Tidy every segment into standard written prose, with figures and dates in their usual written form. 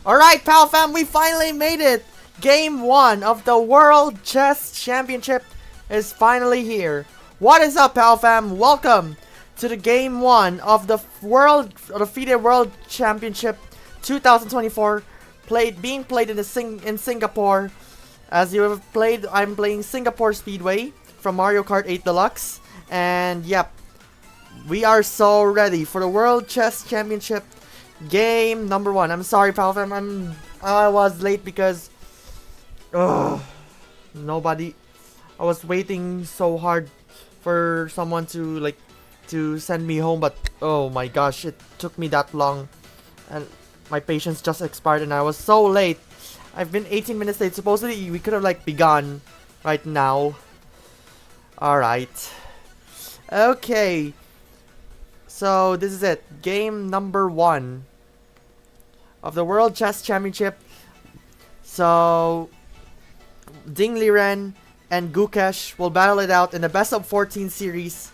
Alright, Pal Fam, we finally made it! Game 1 of the World Chess Championship is finally here. What is up, Pal Fam? Welcome to the Game 1 of the FIDE World Championship 2024, being played in Singapore. As you have played, I'm playing Singapore Speedway from Mario Kart 8 Deluxe. And yep, we are so ready for the World Chess Championship game number 1. I'm sorry, Pal Fam, I was late because nobody. I was waiting so hard for someone to send me home, but oh my gosh, it took me that long, and my patience just expired, and I was so late. I've been 18 minutes late. Supposedly we could have begun right now. All right. Okay. So this is it. Game number 1 of the World Chess Championship. So Liren and Gukesh will battle it out in the best of 14 series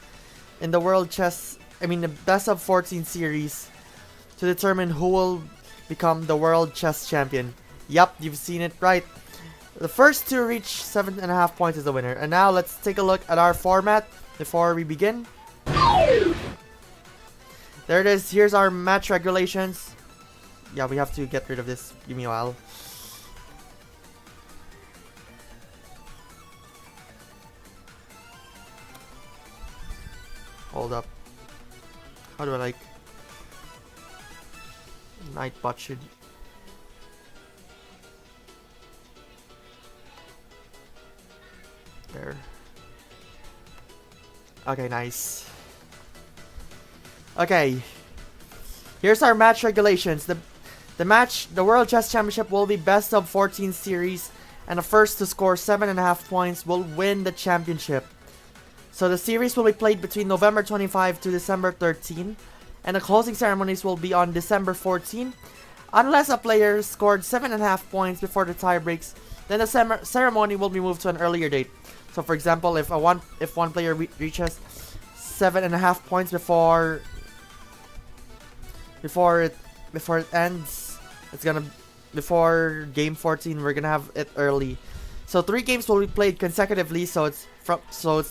in the the best of 14 series to determine who will become the World Chess Champion. Yup, you've seen it right. The first to reach 7.5 points is the winner. And now let's take a look at our format before we begin. There it is. Here's our match regulations. Yeah, we have to get rid of this. Give me a while. Hold up. How do I Nightbot should... There. Okay, nice. Okay. Here's our match regulations. The World Chess Championship will be best of 14 series, and the first to score 7.5 points will win the championship. So the series will be played between November 25 to December 13, and the closing ceremonies will be on December 14. Unless a player scored 7.5 points before the tie breaks, then the ceremony will be moved to an earlier date. So for example, if one player reaches 7.5 points before it ends, before game 14, we're gonna have it early. So 3 games will be played consecutively, so it's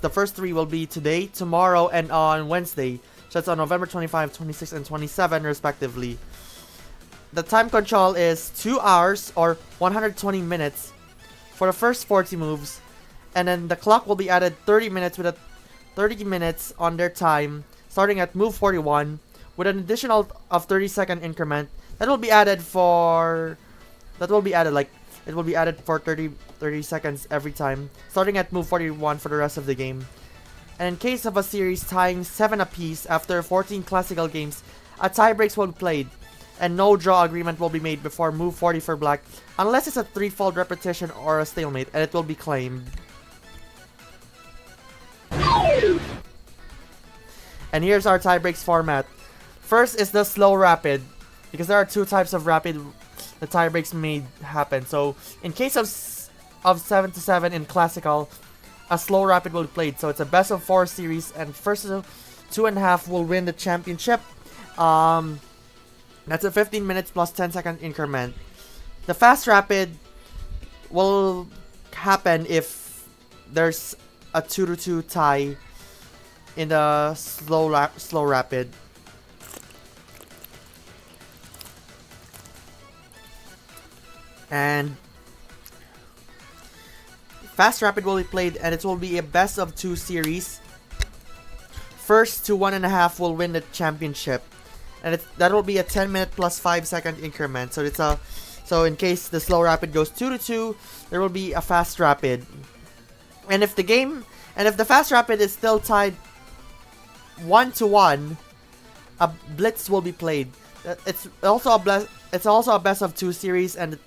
the first 3 will be today, tomorrow, and on Wednesday. So it's on November 25, 26, and 27 respectively. The time control is 2 hours or 120 minutes for the first 40 moves, and then the clock will be added 30 minutes with a 30 minutes on their time, starting at move 41, with an additional of 30-second increment that will be added for 30 seconds every time, starting at move 41 for the rest of the game. And in case of a series tying 7 apiece after 14 classical games, a tie breaks will be played, and no draw agreement will be made before move 40 for black, unless it's a 3-fold repetition or a stalemate, and it will be claimed. And here's our tie breaks format. First is the slow rapid, because there are 2 types of rapid the tie breaks may happen. So in case of 7-7 in classical, a slow rapid will be played. So it's a best of 4 series, and first 2.5 will win the championship. That's a 15 minutes plus 10-second increment. The fast rapid will happen if there's a 2-2 tie in the slow rapid. And fast rapid will be played, and it will be a best of 2 series. First to 1.5 will win the championship, and that will be a 10-minute plus 5-second increment. So in case the slow rapid goes 2-2, there will be a fast rapid. And if the fast rapid is still tied 1-1, a blitz will be played. It's also a best of 2 series, and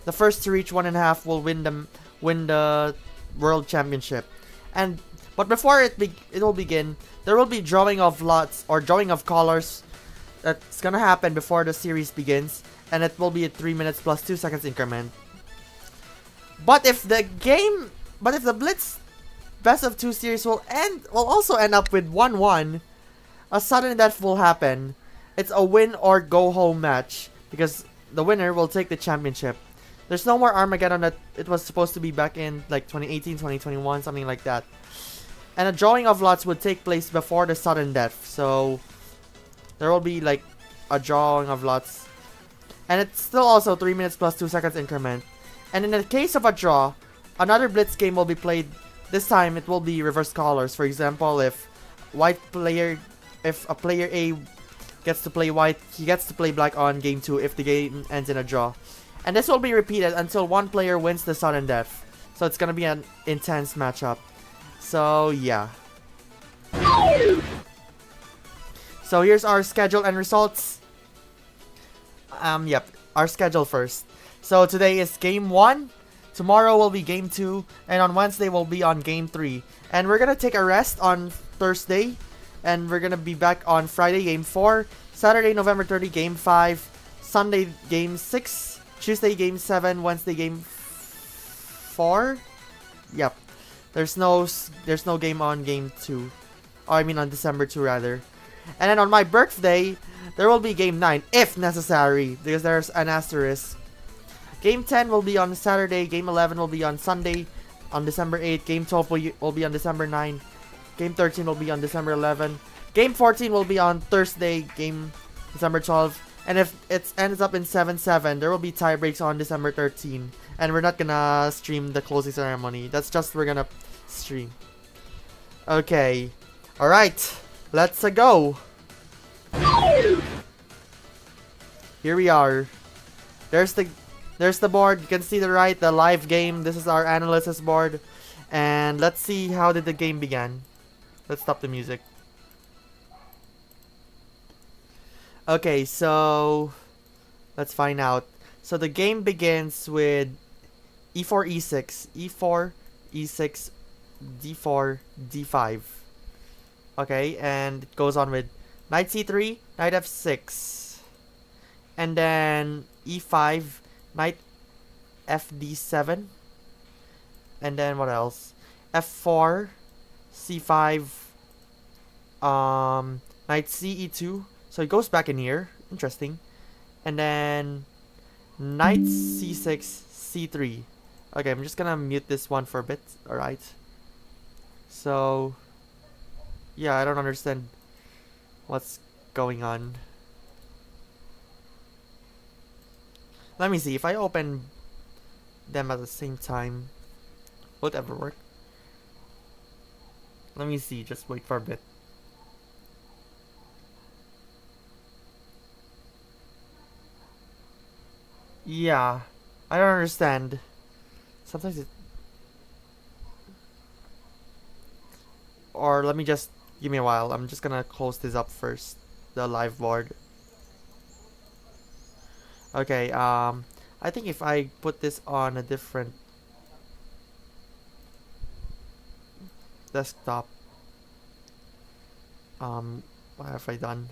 the first to reach 1.5 will win the World Championship. But before it will begin, there will be drawing of lots or drawing of colors that's gonna happen before the series begins, and it will be a 3 minutes plus 2 seconds increment. But if the blitz best of 2 series will also end up with 1-1, a sudden death will happen. It's a win or go home match, because the winner will take the championship. There's no more Armageddon that it was supposed to be back in like 2018, 2021, something like that. And a drawing of lots would take place before the sudden death. So there will be like a drawing of lots. And it's still also 3 minutes plus 2 seconds increment. And in the case of a draw, another Blitz game will be played. This time it will be reverse colors. For example, if a player A gets to play white, he gets to play black on game 2 if the game ends in a draw. And this will be repeated until one player wins the sudden death. So it's gonna be an intense matchup. So yeah. So here's our schedule and results. Yep, our schedule first. So today is game 1. Tomorrow will be game 2. And on Wednesday we'll be on game 3. And we're gonna take a rest on Thursday. And we're gonna be back on Friday game 4. Saturday November 30 game 5. Sunday game 6. Tuesday game 7. Wednesday game 4. Yep. There's no game on game 2. Oh, I mean on December 2 rather. And then on my birthday, there will be game 9 if necessary, because there's an asterisk. Game 10 will be on Saturday, game 11 will be on Sunday on December 8, game 12 will be on December 9, game 13 will be on December 11, game 14 will be on Thursday, game December 12, and if it ends up in 7-7, there will be tie breaks on December 13, and we're not gonna stream the closing ceremony, that's just we're gonna stream. Okay, alright, let's go! Here we are. There's the board. You can see the right, the live game. This is our analysis board. And let's see how did the game begin. Let's stop the music. Okay, so let's find out. So the game begins with e4, e6, e4, e6, d4, d5. Okay, and it goes on with knight c3, knight f6. And then e5, knight fd7. And then what else? f4, c5, knight ce2. So it goes back in here. Interesting. And then knight c6, c3. Okay, I'm just gonna mute this one for a bit. Alright. So yeah, I don't understand what's going on. Let me see, if I open them at the same time, will it ever work? Let me see, just wait for a bit. Yeah, I don't understand. Sometimes it... Or let me just... Give me a while, I'm just gonna close this up first. The live board. Okay, I think if I put this on a different desktop, what have I done?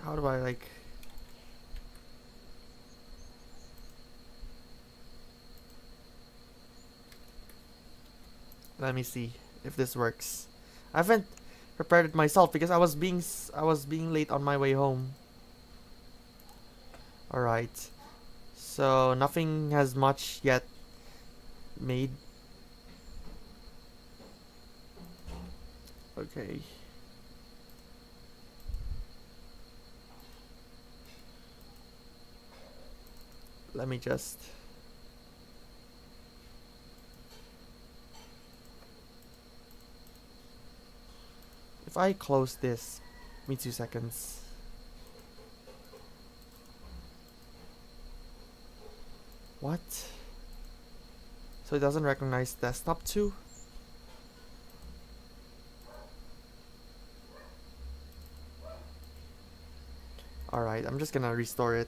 How do I like... Let me see if this works. I haven't prepared it myself because I was being late on my way home. Alright. So nothing has much yet made. Okay. Let me just... If I close this, give me 2 seconds. What? So it doesn't recognize desktop too? Alright, I'm just gonna restore it.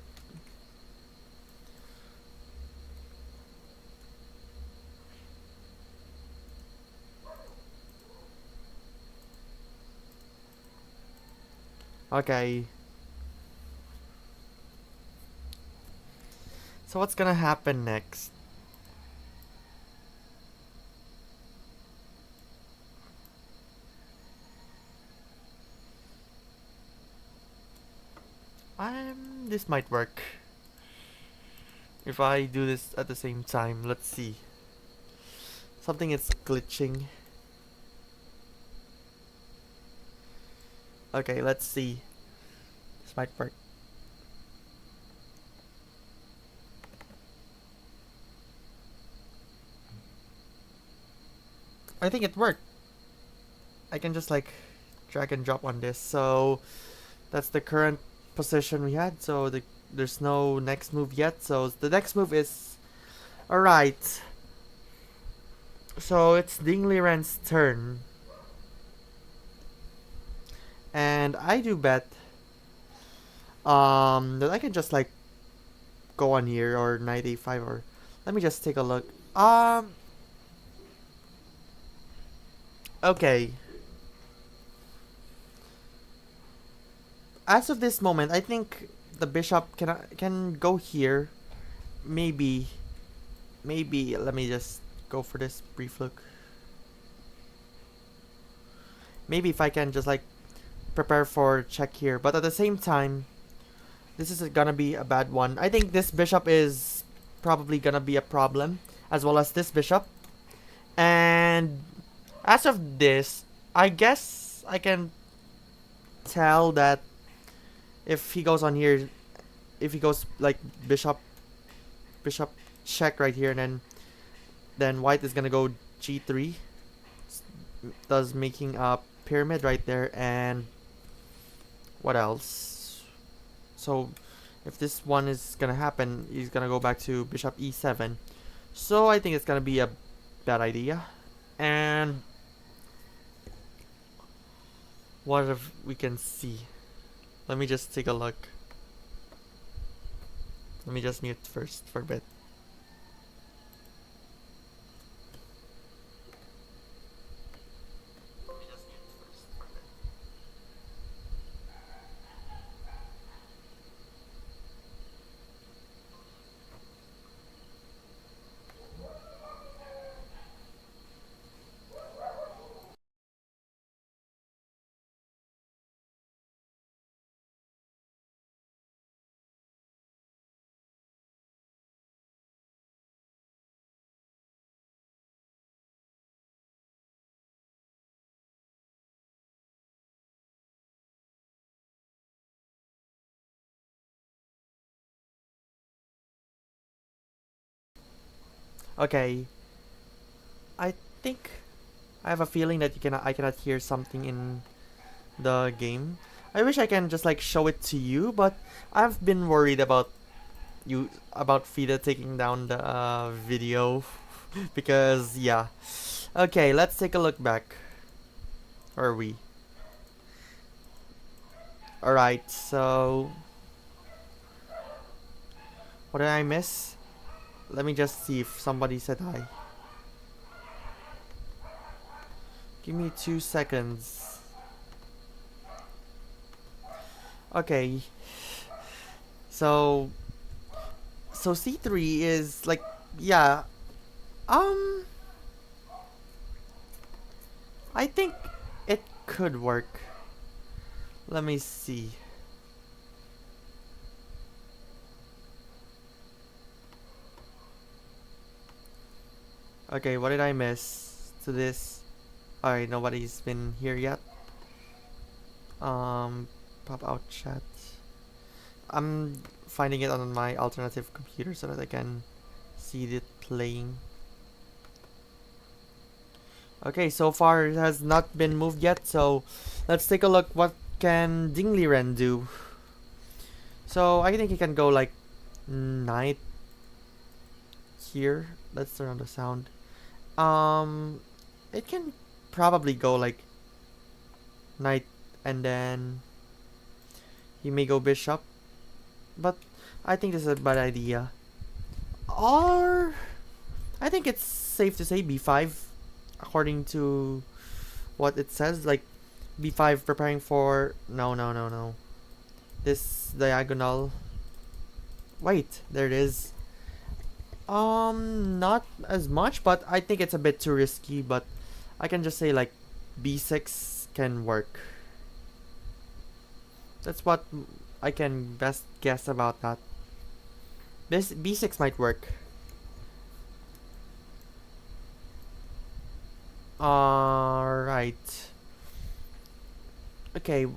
Okay. So what's gonna happen next? This might work. If I do this at the same time, let's see. Something is glitching. Okay, let's see. This might work. I think it worked. I can just like drag and drop on this. So that's the current position we had. So there's no next move yet. So the next move is... Alright. So it's Liren's turn. And I do bet that I can just like go on here or knight a5 or... Let me just take a look. Okay. As of this moment, I think the bishop can go here. Maybe let me just go for this brief look. Maybe if I can just like prepare for check here, but at the same time, this is gonna be a bad one. I think this bishop is probably gonna be a problem, as well as this bishop. And as of this, I guess I can tell that if he goes on here, if he goes like bishop check right here, and then white is gonna go g3, thus making a pyramid right there. And what else? So if this one is gonna happen, he's gonna go back to bishop e7. So I think it's gonna be a bad idea. And what if we can see? Let me just take a look. Let me just mute first for a bit. Okay. I think I have a feeling that I cannot hear something in the game. I wish I can just like show it to you, but I've been worried about FIDE taking down the video because yeah. Okay, let's take a look back. Or are we? Alright, so what did I miss? Let me just see if somebody said hi. Give me 2 seconds. Okay. So c3 is like, yeah. I think it could work. Let me see. Okay, what did I miss to this? Alright, nobody's been here yet. Pop out chat. I'm finding it on my alternative computer so that I can see it playing. Okay, so far it has not been moved yet, so let's take a look what can Liren do. So I think he can go like knight here. Let's turn on the sound. It can probably go like knight and then he may go bishop, but I think this is a bad idea. Or I think it's safe to say b5 according to what it says, like b5 preparing for no this diagonal. Wait, there it is. Not as much, but I think it's a bit too risky, but I can just say like b6 can work. That's what I can best guess about that. This b6 might work. Alright. Okay,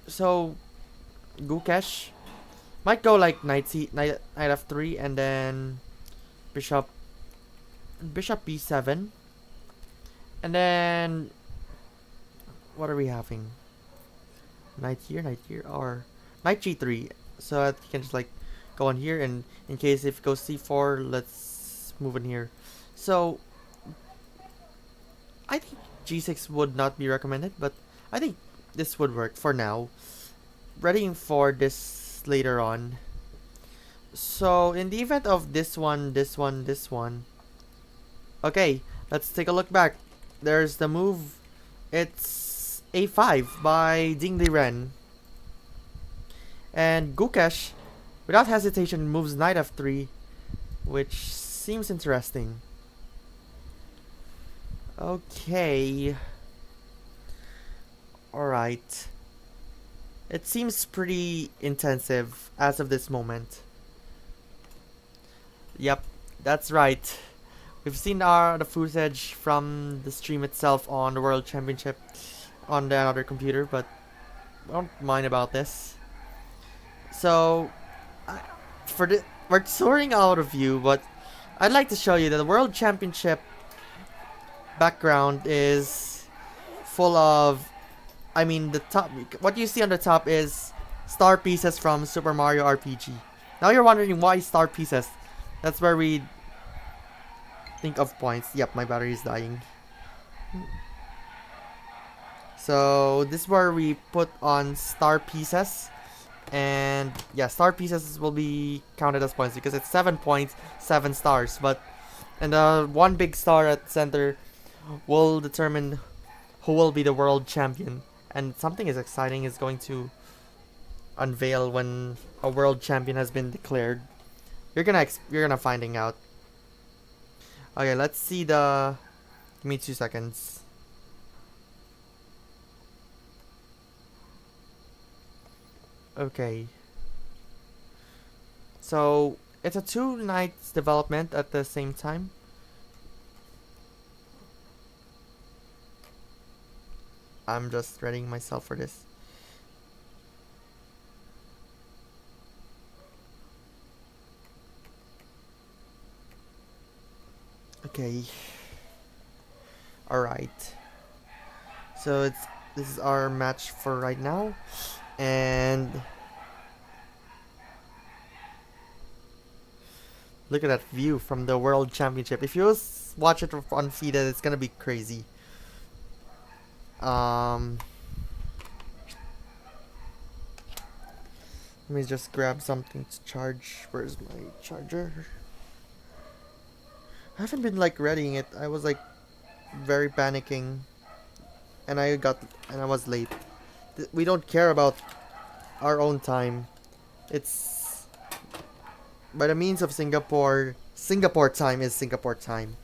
so Gukesh might go like knight f3 and then bishop b7 and then what are we having? Knight here, or knight g3. So that you can just like go on here, and in case if it goes c4, let's move in here. So I think g6 would not be recommended, but I think this would work for now. Readying for this later on. So in the event of this one, okay, let's take a look back. There's the move. It's a5 by Liren. And Gukesh, without hesitation, moves knight f3, which seems interesting. Okay. Alright. It seems pretty intensive as of this moment. Yep, that's right. We've seen the footage from the stream itself on the World Championship on the other computer, but I don't mind about this. So, we're soaring out of view, but I'd like to show you that the World Championship background is full of, I mean, the top. What you see on the top is star pieces from Super Mario RPG. Now you're wondering why star pieces. That's where we think of points. Yep, my battery is dying. So this is where we put on star pieces. And yeah, star pieces will be counted as points because it's 7 points, 7 stars. And one big star at the center will determine who will be the world champion. And something is exciting is going to unveil when a world champion has been declared. You're gonna finding out. Okay, let's see the. Give me 2 seconds. Okay. So it's a 2 knights development at the same time. I'm just readying myself for this. Okay. Alright. So this is our match for right now. And look at that view from the World Championship. If you watch it on FIDE, it's gonna be crazy. Let me just grab something to charge. Where's my charger? I haven't been like readying it. I was like very panicking, and I was late. We don't care about our own time. It's by the means of Singapore. Singapore time is Singapore time.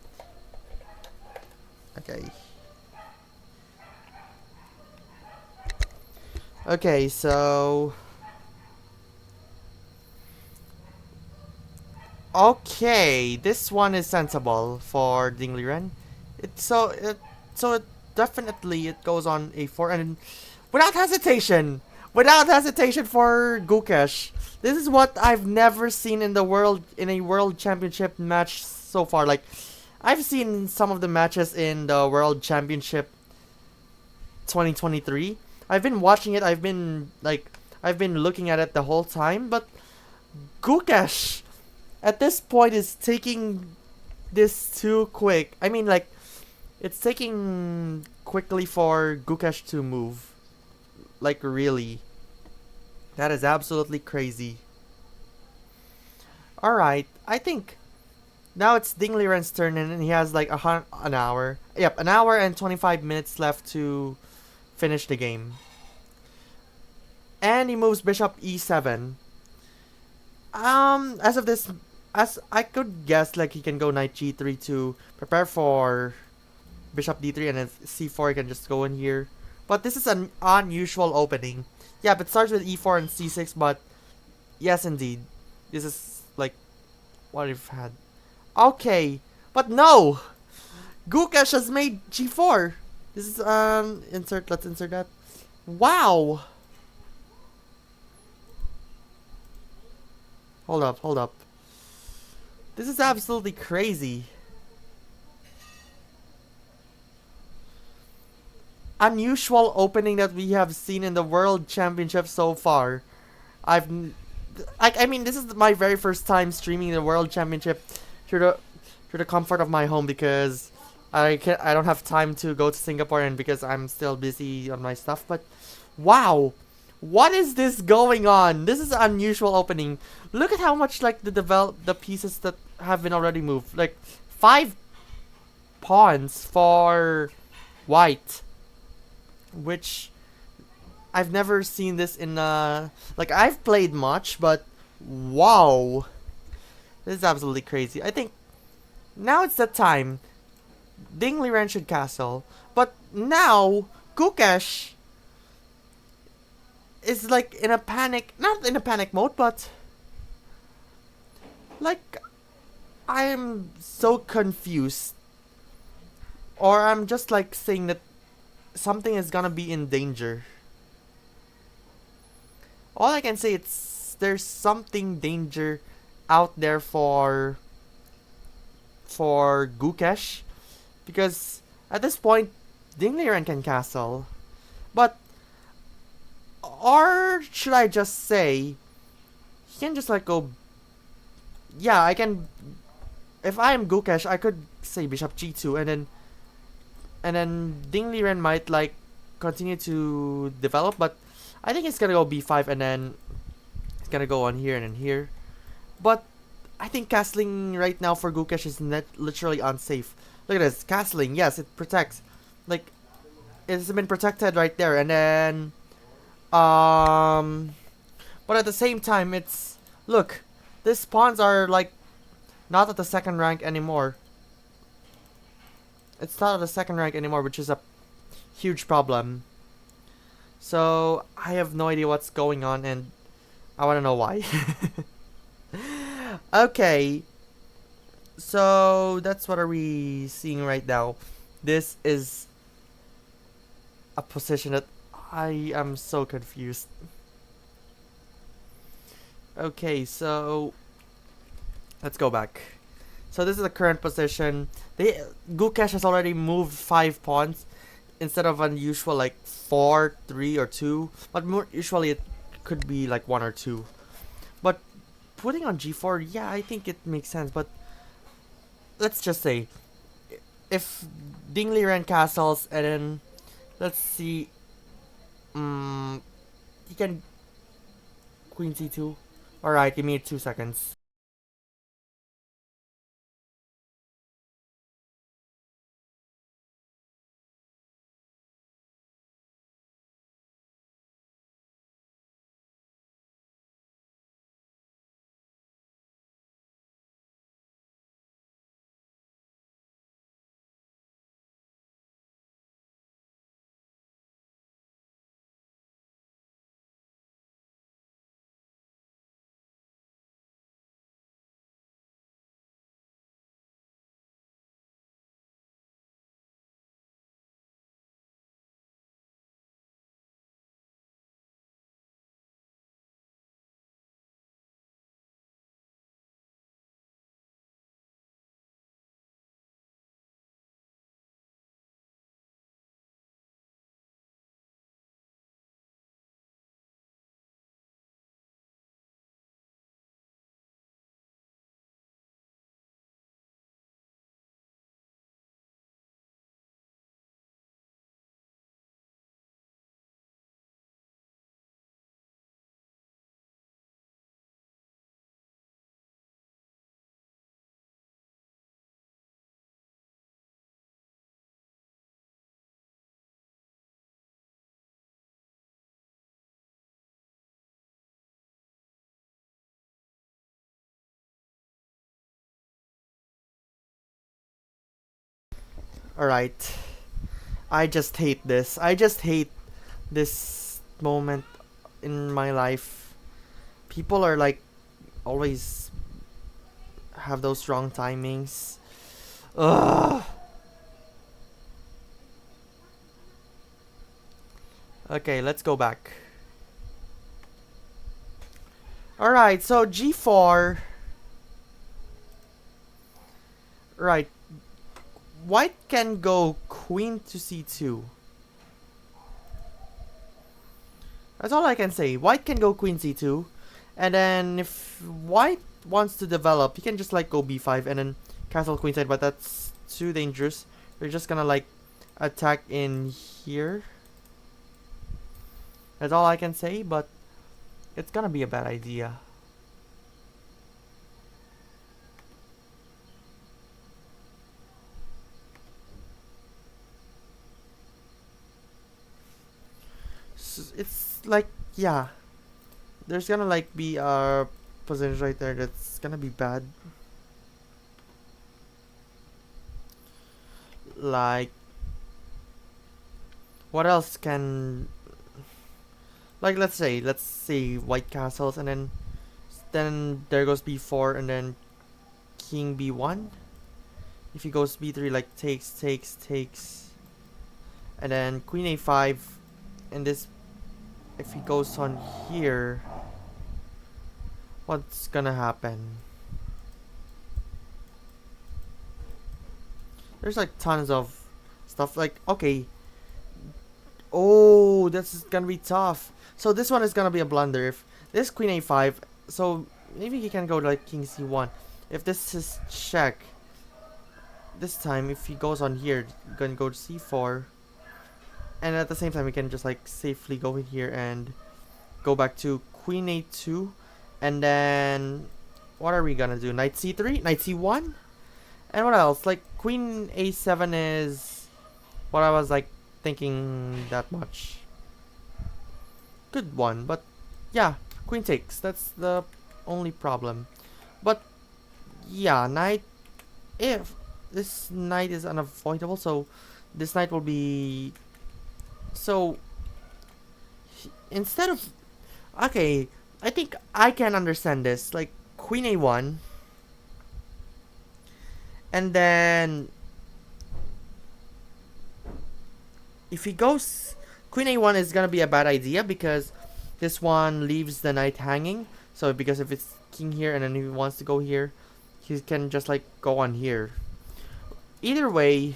Okay. Okay, so okay, this one is sensible for Liren. It definitely it goes on a4 and without hesitation for Gukesh. This is what I've never seen in the world in a world championship match so far. Like I've seen some of the matches in the World Championship 2023. I've been watching it. I've been looking at it the whole time, but Gukesh at this point is taking this too quick. I mean, like, it's taking quickly for Gukesh to move. Like, really. That is absolutely crazy. Alright, I think now it's Liren's turn and he has like an hour. Yep, an hour and 25 minutes left to finish the game. And he moves bishop e7. As I could guess, like he can go knight g3 to prepare for bishop d3, and then c4 he can just go in here. But this is an unusual opening. Yeah, but it starts with e4 and c6, but yes, indeed. This is like what we've had. Okay, but no! Gukesh has made g4. This is, insert, let's insert that. Wow! Hold up, hold up. This is absolutely crazy. Unusual opening that we have seen in the World Championship so far. I mean, this is my very first time streaming the World Championship through the comfort of my home because I don't have time to go to Singapore and because I'm still busy on my stuff. But wow, what is this going on? This is an unusual opening. Look at how much like the pieces that have been already moved. Like 5 pawns for white, which I've never seen this in like I've played much, but wow. This is absolutely crazy. I think now it's the time. Liren should castle. But now Gukesh is like in a panic, not in a panic mode, but like I'm so confused. Or I'm just like saying that something is gonna be in danger. All I can say it's there's something danger out there for Gukesh because at this point Liren can castle. But or should I just say he can just like go, yeah, I can, if I am Gukesh I could say bishop g2 and then Liren might like continue to develop, but I think it's gonna go b5 and then it's gonna go on here and then here. But I think castling right now for Gukesh is literally unsafe. Look at this, castling, yes, it protects. Like, it's been protected right there, and then but at the same time it's, look, these pawns are like not at the second rank anymore. It's not at the second rank anymore, which is a huge problem. So I have no idea what's going on and I want to know why. Okay, so that's what are we seeing right now. This is a position that I am so confused. Okay, so let's go back. So this is the current position. Gukesh has already moved 5 pawns instead of unusual like 4, 3, or 2. But more usually it could be like 1 or 2. But putting on g4, yeah, I think it makes sense. But let's just say if Liren castles and then let's see, he can queen c2. All right, give me 2 seconds. All right. I just hate this. I just hate this moment. in my life, people are like always have those strong timings. Ugh. Okay, let's go back. Alright, so g4. Right. White can go queen to c2. That's all I can say. White can go queen c2. And then if white wants to develop, he can just like go b5 and then castle queenside, but that's too dangerous. We're just gonna like attack in here. That's all I can say, but it's gonna be a bad idea. It's like, yeah, there's gonna like be a position right there that's gonna be bad. Like, what else can, like, let's say white castles, and then there goes b4 and then king b1. If he goes b3, like takes, and then queen a5, and this, if he goes on here, what's gonna happen? There's like tons of stuff, like, okay, oh, this is gonna be tough. So this one is gonna be a blunder. If this queen a5, so maybe he can go like king c1. If this is check, this time if he goes on here, you're gonna go to c4, and at the same time we can just like safely go in here and go back to queen a2, and then what are we gonna do? Knight c3, knight c1, and what else? Like queen a7 is what I was like thinking that much. Good one, but yeah, queen takes. That's the only problem. But yeah, knight, if this knight is unavoidable, so this knight will be, so instead of, okay, I think I can understand this, like queen a1, and then if he goes queen a1 is gonna be a bad idea because this one leaves the knight hanging. So because if it's king here and then he wants to go here, he can just like go on here. Either way,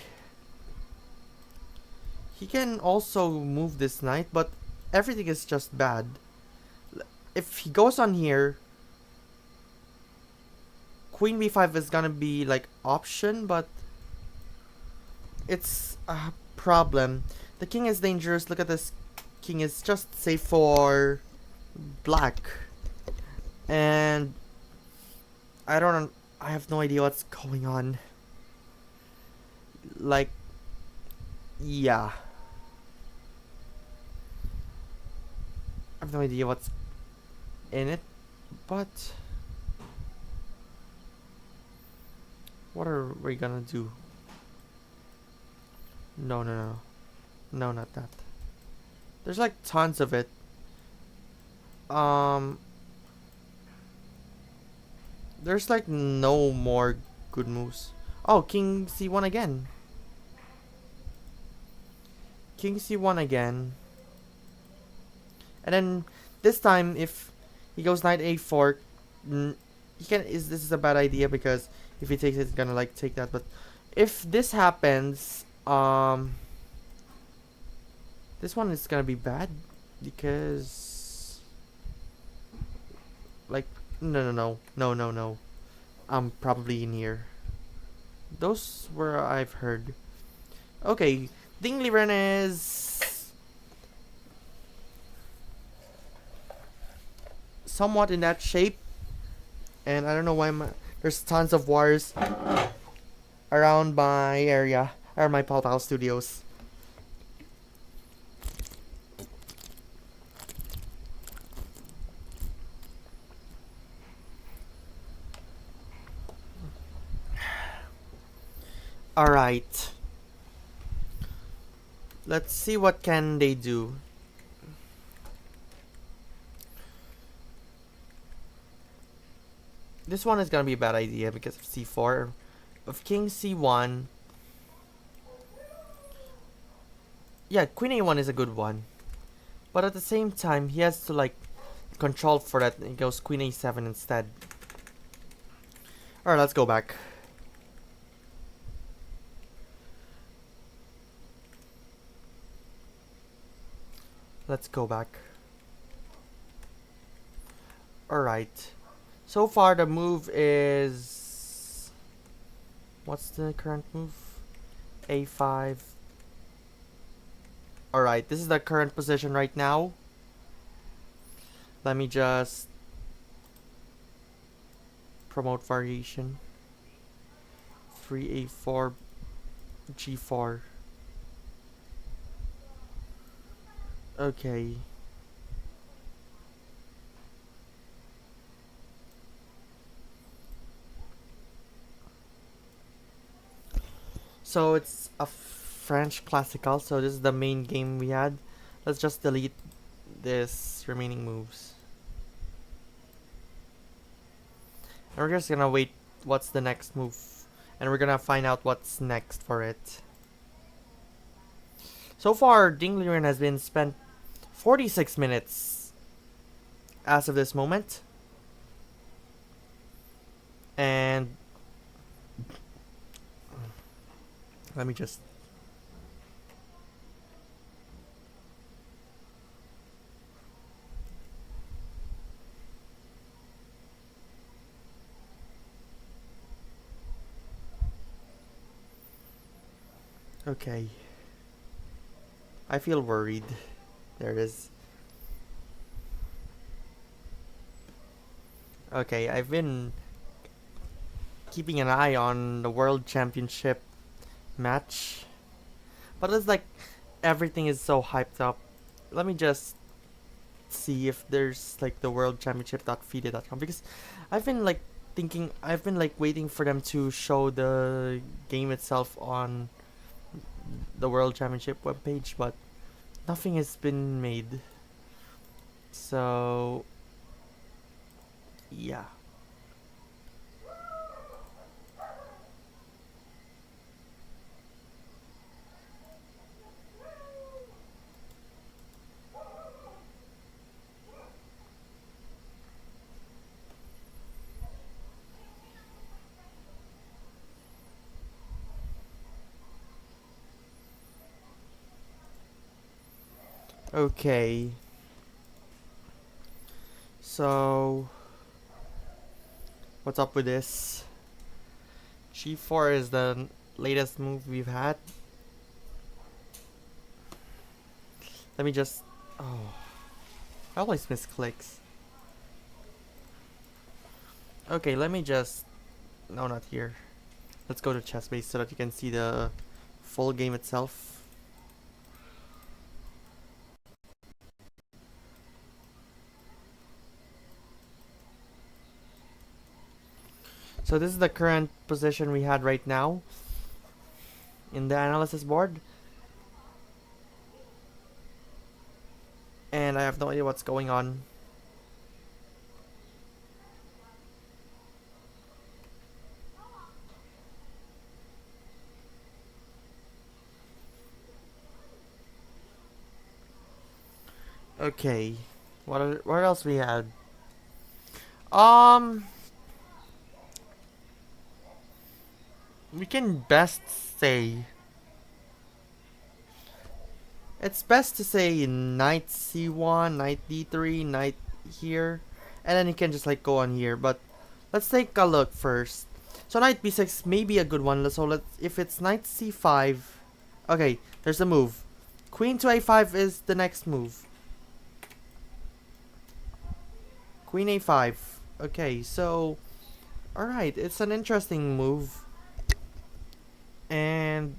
he can also move this knight, but everything is just bad. If he goes on here, queen b5 is gonna be like option, but it's a problem. The king is dangerous. Look at this. King is just safe for black. And I have no idea what's going on. Like, yeah. I have no idea what's in it, but what are we gonna do? No, not that. There's like tons of it. There's like no more good moves. Oh, king c1 again. King c1 again. And then this time, if he goes knight a4, he can. This is a bad idea because if he takes it, it's gonna like take that. But if this happens, this one is gonna be bad because, like, no. I'm probably in here. Those were I've heard. Okay, Ding Liren is somewhat in that shape, and I don't know why there's tons of wires around my area, or my Paul POW studios. Alright. Let's see what can they do. This one is gonna be a bad idea because of c4. Of king c1. Yeah, queen a1 is a good one. But at the same time, he has to like control for that, and he goes queen a7 instead. Alright, let's go back. Let's go back. Alright. So far the move is... What's the current move? a5. Alright, this is the current position right now. Let me just promote variation. 3a4 g4. Okay. So it's a French classical, so this is the main game we had. Let's just delete this remaining moves. And we're just gonna wait what's the next move. And we're gonna find out what's next for it. So far, Liren has been spent 46 minutes as of this moment. And let me just... Okay. I feel worried. There it is. Okay, I've been keeping an eye on the World Championship match. But it's like everything is so hyped up. Let me just see if there's like the World Championship.fide.com, because I've been like thinking, I've been like waiting for them to show the game itself on the World Championship webpage, but nothing has been made. So yeah. Okay. So what's up with this? G4 is the latest move we've had. Let me just... Oh. I always misclicks. Okay, let me just... No, not here. Let's go to chess base so that you can see the full game itself. So this is the current position we had right now in the analysis board. And I have no idea what's going on. Okay. What else we had? We can best say... It's best to say knight c1, knight d3, knight here. And then you can just like go on here. But let's take a look first. So knight b6 may be a good one. So let's... If it's knight c5... Okay, there's a move. Queen to a5 is the next move. Queen a5. Okay, so... Alright, it's an interesting move. And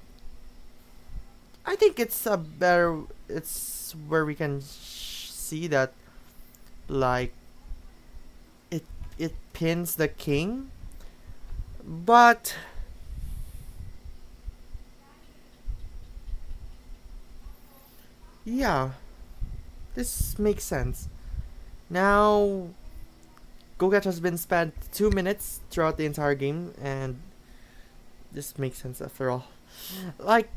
I think it's a better... It's where we can see that like it pins the king. But yeah, this makes sense. Now Gukesh has been spent 2 minutes throughout the entire game, and this makes sense after all. Like,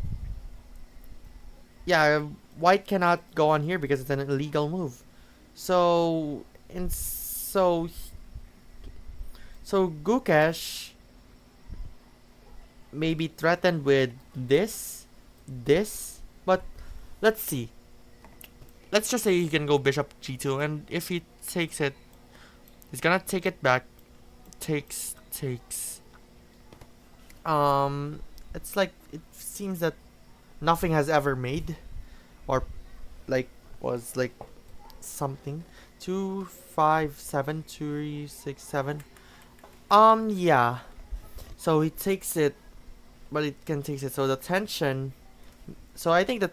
yeah, white cannot go on here because it's an illegal move. So, and so Gukesh may be threatened with this, but let's see. Let's just say he can go bishop g2, and if he takes it, he's gonna take it back. Takes. It's like, it seems that nothing has ever made, or like was like something. 2 5 7 2 6 7. Yeah. So he takes it, but it can take it. So the tension. So I think that.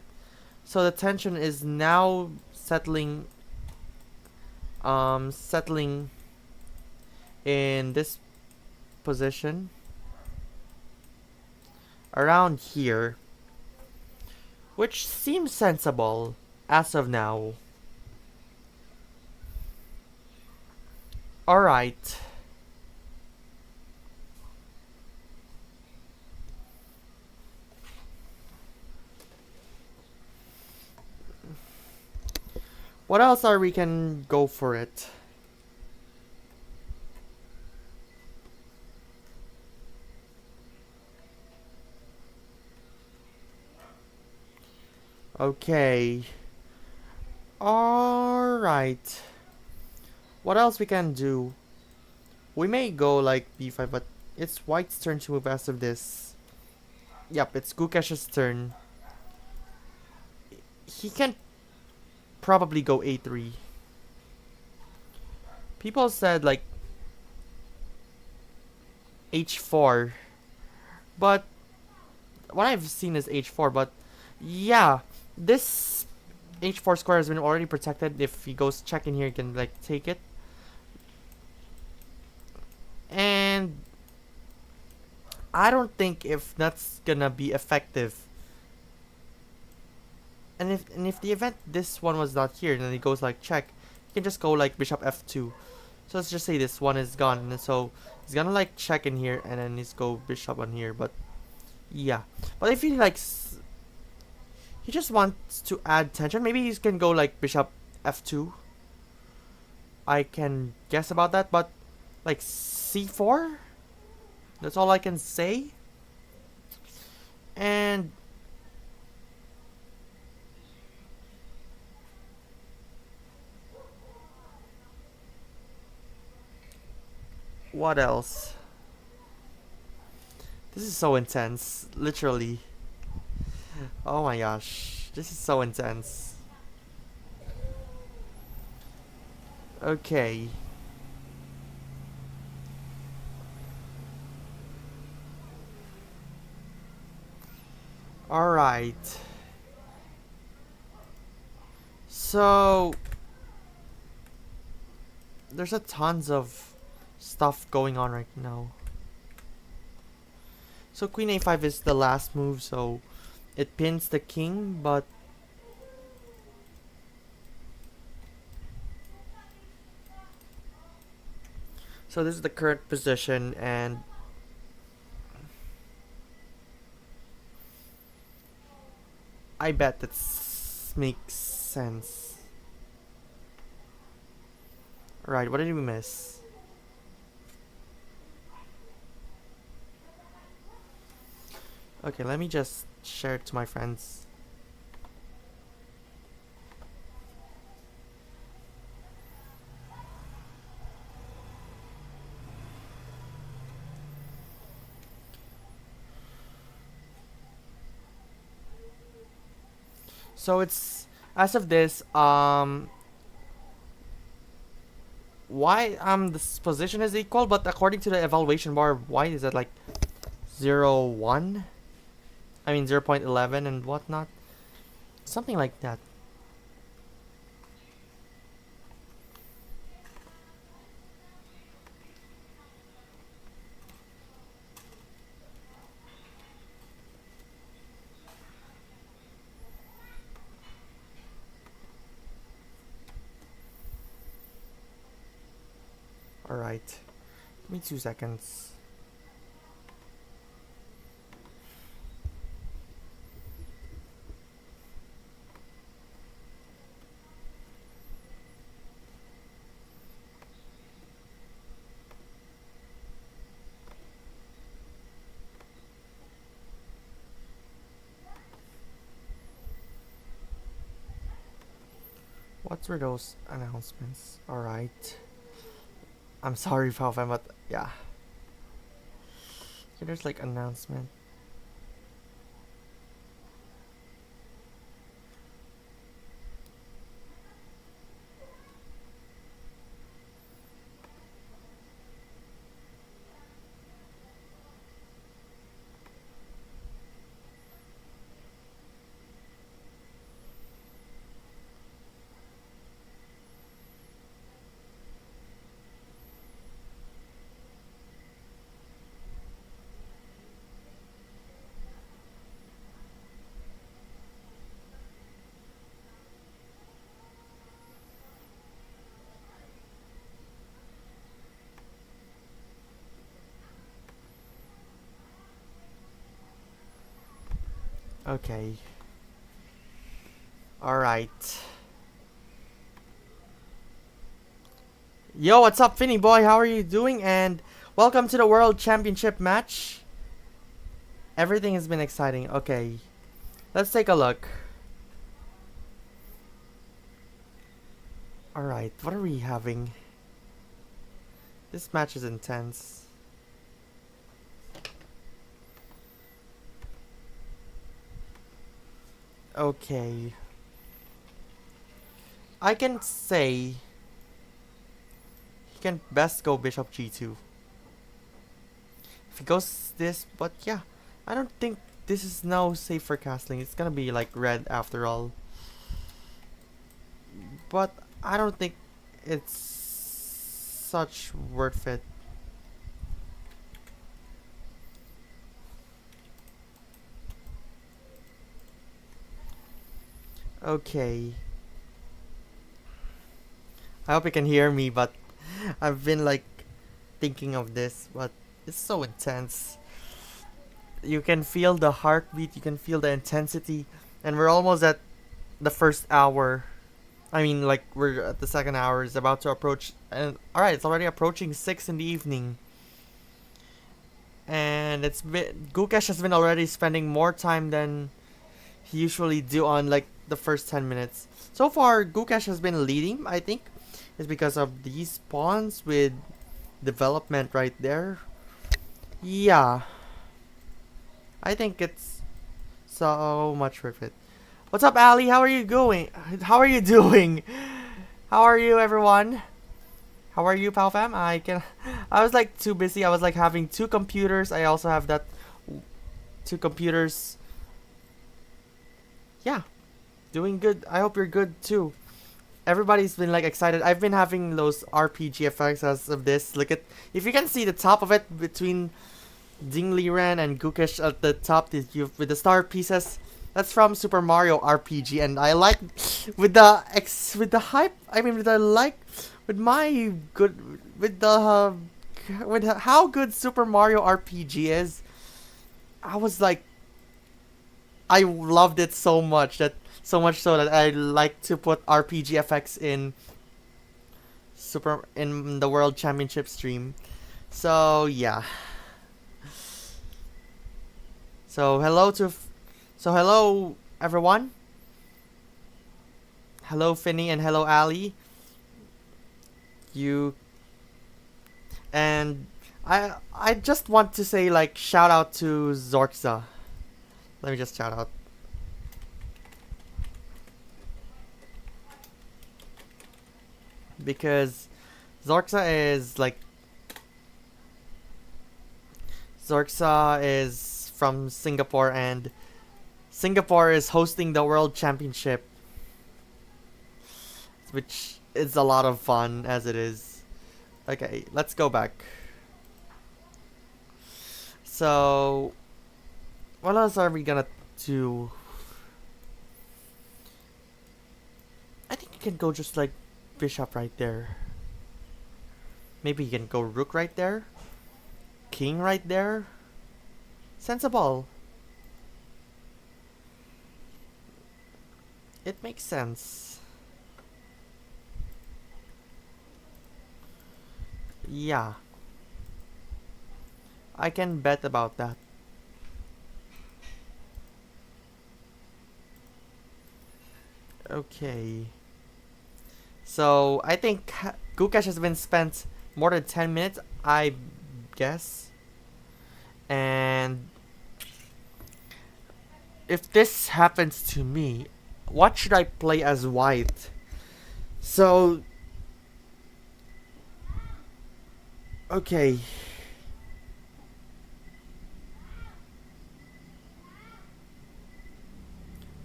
So the tension is now settling. Settling in this position around here, which seems sensible as of now. Alright. What else are we can go for it? Okay. Alright. What else we can do? We may go like b5, but it's white's turn to move as of this. Yep, it's Gukesh's turn. He can probably go a3. People said like h4, but what I've seen is h4, but yeah, this h4 square has been already protected. If he goes check in here, he can like take it. And I don't think if that's gonna be effective. And if the event this one was not here, and then he goes like check, he can just go like bishop f2. So let's just say this one is gone, and so he's gonna like check in here, and then he's go bishop on here. But yeah, but if he likes, he just wants to add tension, maybe he can go like bishop f2. I can guess about that, but like c4. That's all I can say. And what else? This is so intense, literally. Oh my gosh, this is so intense. Okay. Alright. So there's a tons of stuff going on right now. So queen a5 is the last move, so it pins the king, but so this is the current position, and I bet that makes sense. Right, what did we miss? Okay, let me just share it to my friends. So it's, as of this, why this position is equal, but according to the evaluation bar, white is at like 0.1. I mean 0.11 and whatnot. Something like that. Alright. Give me 2 seconds. What were those announcements? Alright. I'm sorry, Falfam, but yeah. Okay, there's like announcement. Okay. Alright. Yo, what's up, Finny boy? How are you doing? And welcome to the World Championship match. Everything has been exciting. Okay. Let's take a look. Alright, what are we having? This match is intense. Okay. I can say he can best go bishop g2. If he goes this, but yeah, I don't think this is now safe for castling. It's gonna be like red after all. But I don't think it's such worth it. Okay. I hope you can hear me, but I've been like thinking of this, but it's so intense. You can feel the heartbeat, you can feel the intensity, and we're almost at the first hour. I mean, like, we're at the second hour, is about to approach, and alright, it's already approaching 6 in the evening. And it's been, Gukesh has been already spending more time than he usually do on, like, the first 10 minutes. So far, Gukesh has been leading, I think. It's because of these pawns with development right there. Yeah. I think it's so much worth it. What's up, Ali? How are you going? How are you doing? How are you, everyone? How are you, pal fam? I was like too busy. I was like having 2 computers. I also have that 2 computers. Yeah, doing good. I hope you're good too. Everybody's been like excited. I've been having those RPG effects as of this. Look at, if you can see the top of it between Liren and Gukesh at the top with the star pieces. That's from Super Mario RPG, and I like with the hype. I mean, with the like with my good with the with how good Super Mario RPG is. I was like, I loved it so much that I like to put RPG effects in the World Championship stream. So yeah. So hello everyone. Hello Finny and hello Ali. And I just want to say, like, shout out to Zorxa. Let me just shout out. Because Zorxa is from Singapore, and Singapore is hosting the World Championship, which is a lot of fun as it is. Okay, let's go back. So, what else are we gonna do? I think you can go just like bishop right there. Maybe he can go rook right there. King right there. Sensible. It makes sense. Yeah. I can bet about that. Okay. So, I think Gukesh has been spent more than 10 minutes, I guess. And if this happens to me, what should I play as white? So, okay.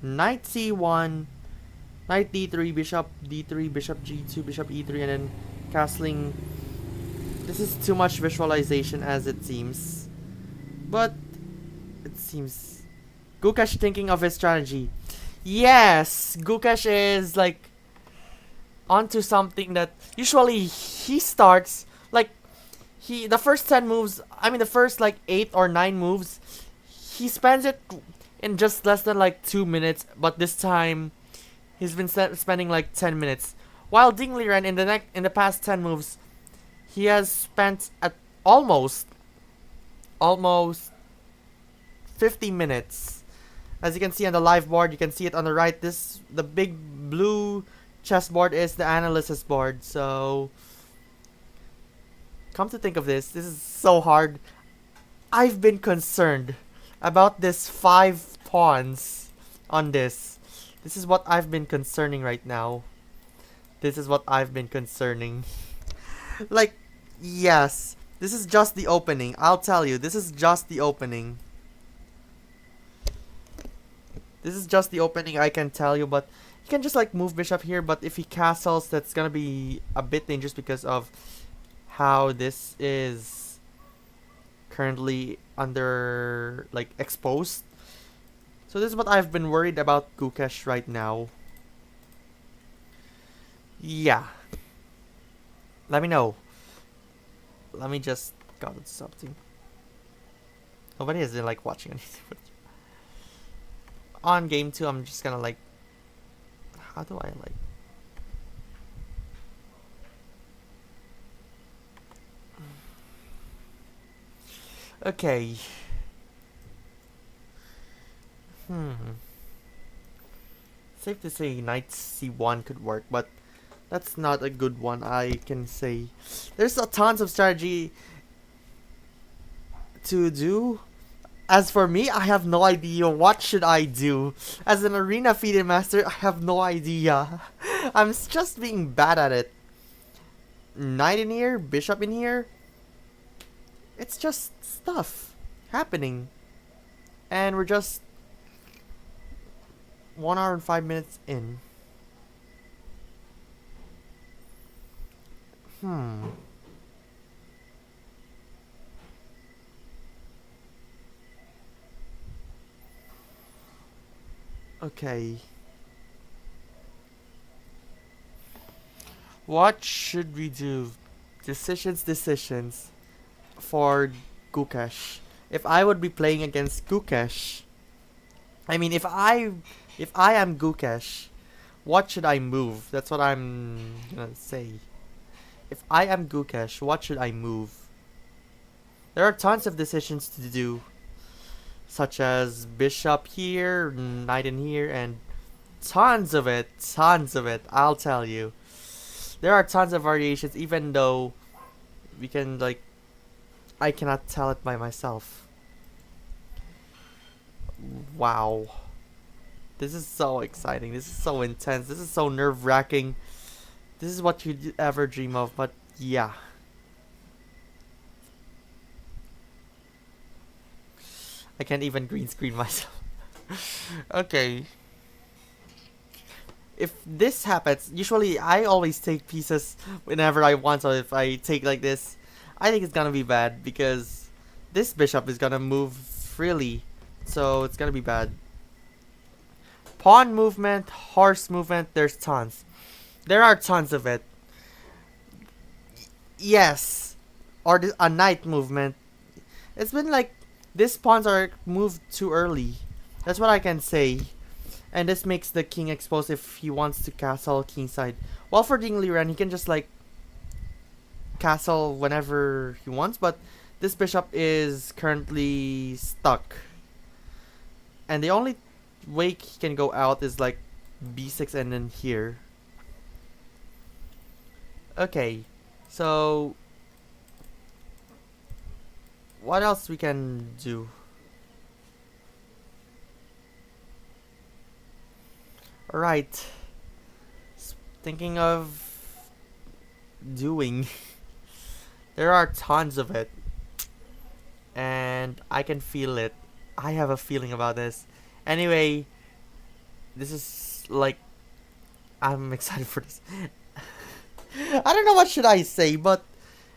Knight c1, knight d3, bishop d3, bishop g2, bishop e3, and then castling. This is too much visualization as it seems. But it seems Gukesh thinking of his strategy. Yes, Gukesh is like onto something that usually he starts like the first 10 moves, I mean the first like 8 or 9 moves, he spends it in just less than like 2 minutes, but this time he's been spending like 10 minutes. While Ding Liren in the past 10 moves, he has spent at almost 50 minutes. As you can see on the live board, you can see it on the right. The big blue chessboard is the analysis board. So, come to think of this is so hard. I've been concerned about this 5 pawns on this. This is what I've been concerning right now. This is what I've been concerning. Like, yes, this is just the opening. I'll tell you, this is just the opening. This is just the opening, I can tell you, but he can just like move bishop here, but if he castles, that's gonna be a bit dangerous because of how this is currently under like exposed. So this is what I've been worried about Gukesh right now. Yeah. Let me know. Let me just got something. Nobody has been like watching anything. On game 2, I'm just gonna like, how do I like, okay, safe to say knight c1 could work, but that's not a good one, I can say. There's a tons of strategy to do. As for me, I have no idea what should I do. As an arena FIDE master, I have no idea. I'm just being bad at it. Knight in here, bishop in here. It's just stuff happening. And we're just 1 hour and 5 minutes in. Okay. What should we do? Decisions for Gukesh. If I would be playing against Gukesh, I mean if I am Gukesh, what should I move? That's what I'm gonna say. If I am Gukesh, what should I move? There are tons of decisions to do, such as bishop here, knight in here, and tons of it, I'll tell you. There are tons of variations, even though we can like, I cannot tell it by myself. Wow. This is so exciting, this is so intense, this is so nerve-wracking. This is what you'd ever dream of, but yeah. I can't even green screen myself. Okay. If this happens, usually I always take pieces whenever I want, so if I take like this, I think it's gonna be bad because this bishop is gonna move freely, so it's gonna be bad. Pawn movement, horse movement, there's tons. There are tons of it. Yes, or a knight movement. It's been like these pawns are moved too early. That's what I can say. And this makes the king exposed if he wants to castle kingside. While for Ding Liren, he can just like castle whenever he wants, but this bishop is currently stuck. And the only way he can go out is like b6 and then here. Okay, so what else we can do? Alright, thinking of doing. There are tons of it, and I can feel it. I have a feeling about this. Anyway, this is like, I'm excited for this. I don't know what should I say, but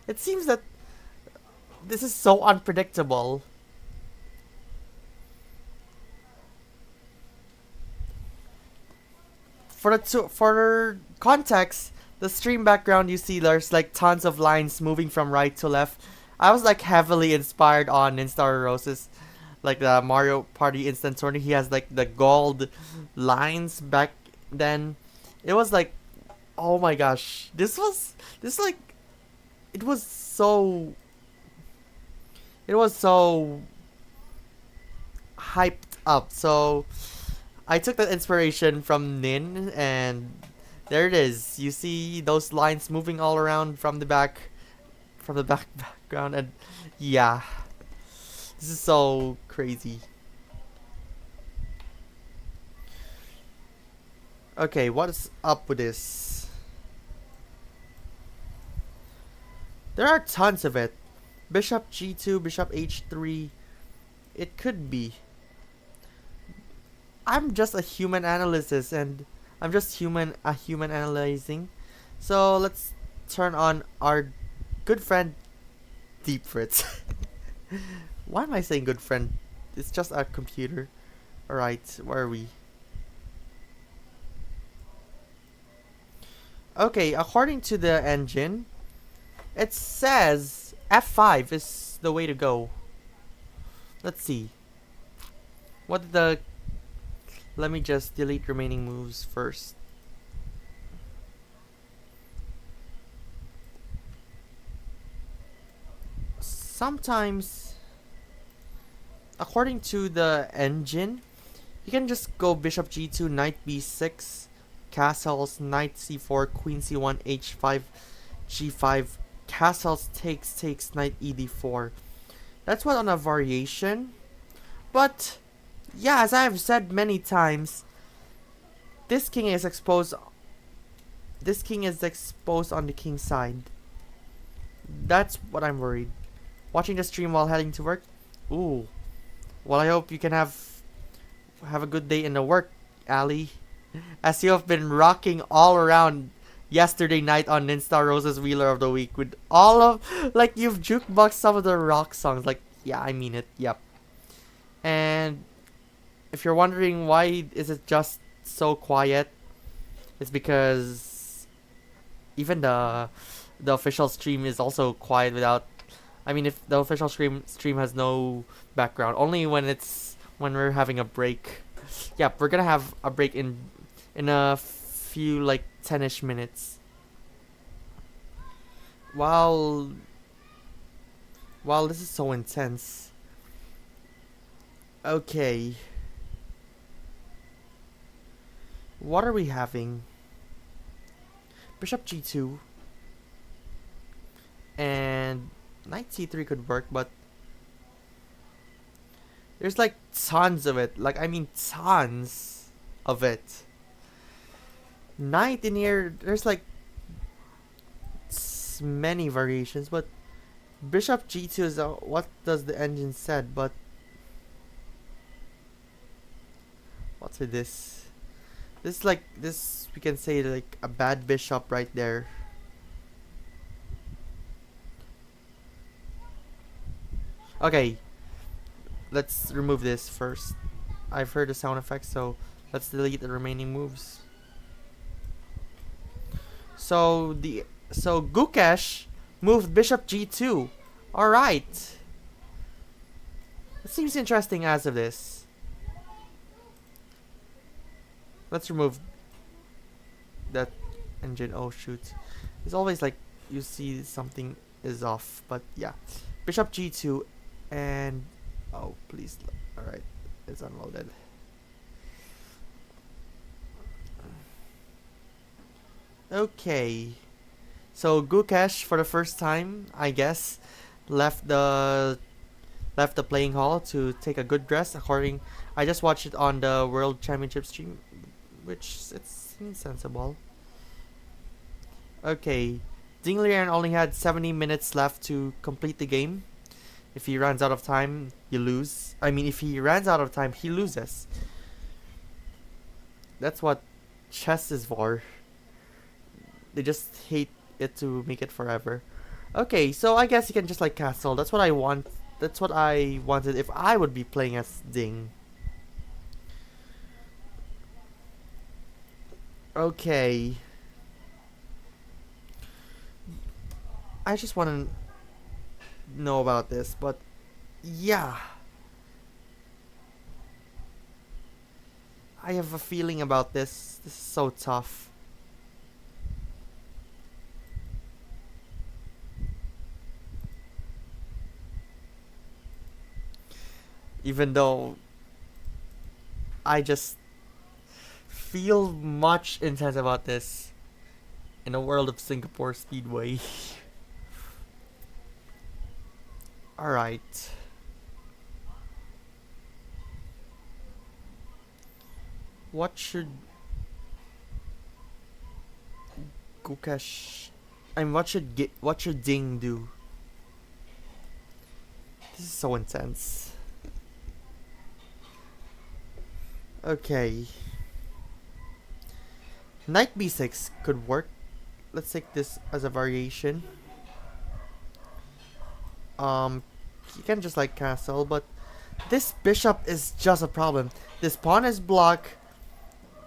it seems that this is so unpredictable. For context, the stream background you see, there's like tons of lines moving from right to left. I was like heavily inspired on Instar Roses, like the Mario Party Instant Tourney. He has like the gold lines back then. It was like, oh my gosh, this like, it was so hyped up. So I took that inspiration from Nin, and there it is. You see those lines moving all around from the background, and yeah, this is so crazy. Okay, what is up with this? There are tons of it. Bishop g2, bishop h3. It could be. I'm just a human analysis, and I'm just a human analyzing. So let's turn on our good friend Deep Fritz. Why am I saying good friend? It's just a computer. Alright, where are we? Okay, according to the engine, it says F5 is the way to go. Let's see. What did the... Let me just delete remaining moves first. Sometimes, according to the engine, you can just go bishop g2, knight b6, castles, knight c4, queen c1, h5, g5, castles, takes, knight ed4. That's what on a variation. But yeah, as I have said many times, this king is exposed. This king is exposed on the king's side. That's what I'm worried. Watching the stream while heading to work. Ooh. Well, I hope you can have a good day in the work, Ali. As you have been rocking all around yesterday night on Instar Rose's Wheeler of the Week with all of, like, you've jukeboxed some of the rock songs. Like, yeah, I mean it. Yep. And if you're wondering why is it just so quiet, it's because even the official stream is also quiet without. I mean, if the official stream has no background, only when we're having a break. Yeah, we're gonna have a break in a few like 10ish minutes. Wow, this is so intense. Okay. What are we having? Bishop g2. And knight c3 could work, but there's like tons of it. Like, I mean tons of it. Knight in here, there's like many variations, but bishop g2 is what does the engine said, but what's with this? This like this we can say like a bad bishop right there. Okay, let's remove this first. I've heard the sound effects, so let's delete the remaining moves. So Gukesh Moved bishop g2. Alright. It seems interesting as of this. Let's remove that engine. Oh shoot. It's always like you see something is off. But yeah. Bishop g2 and... Oh, please. Alright. It's unloaded. Okay. So Gukesh, for the first time, I guess, left the playing hall to take a good rest. According, I just watched it on the World Championship stream, which it seems sensible. Okay, Liren only had 70 minutes left to complete the game. If he runs out of time, you lose. I mean, if he runs out of time, he loses. That's what chess is for. They just hate it to make it forever. Okay, so I guess you can just like castle. That's what I want. That's what I wanted if I would be playing as Ding. Okay. I just want to know about this, but yeah. I have a feeling about this. This is so tough. Even though I just feel much intense about this in a world of Singapore Speedway. Alright. What should Gukesh... what should Ding do? This is so intense. Okay. Knight b6 could work. Let's take this as a variation. You can just like castle, but this bishop is just a problem. This pawn is blocked.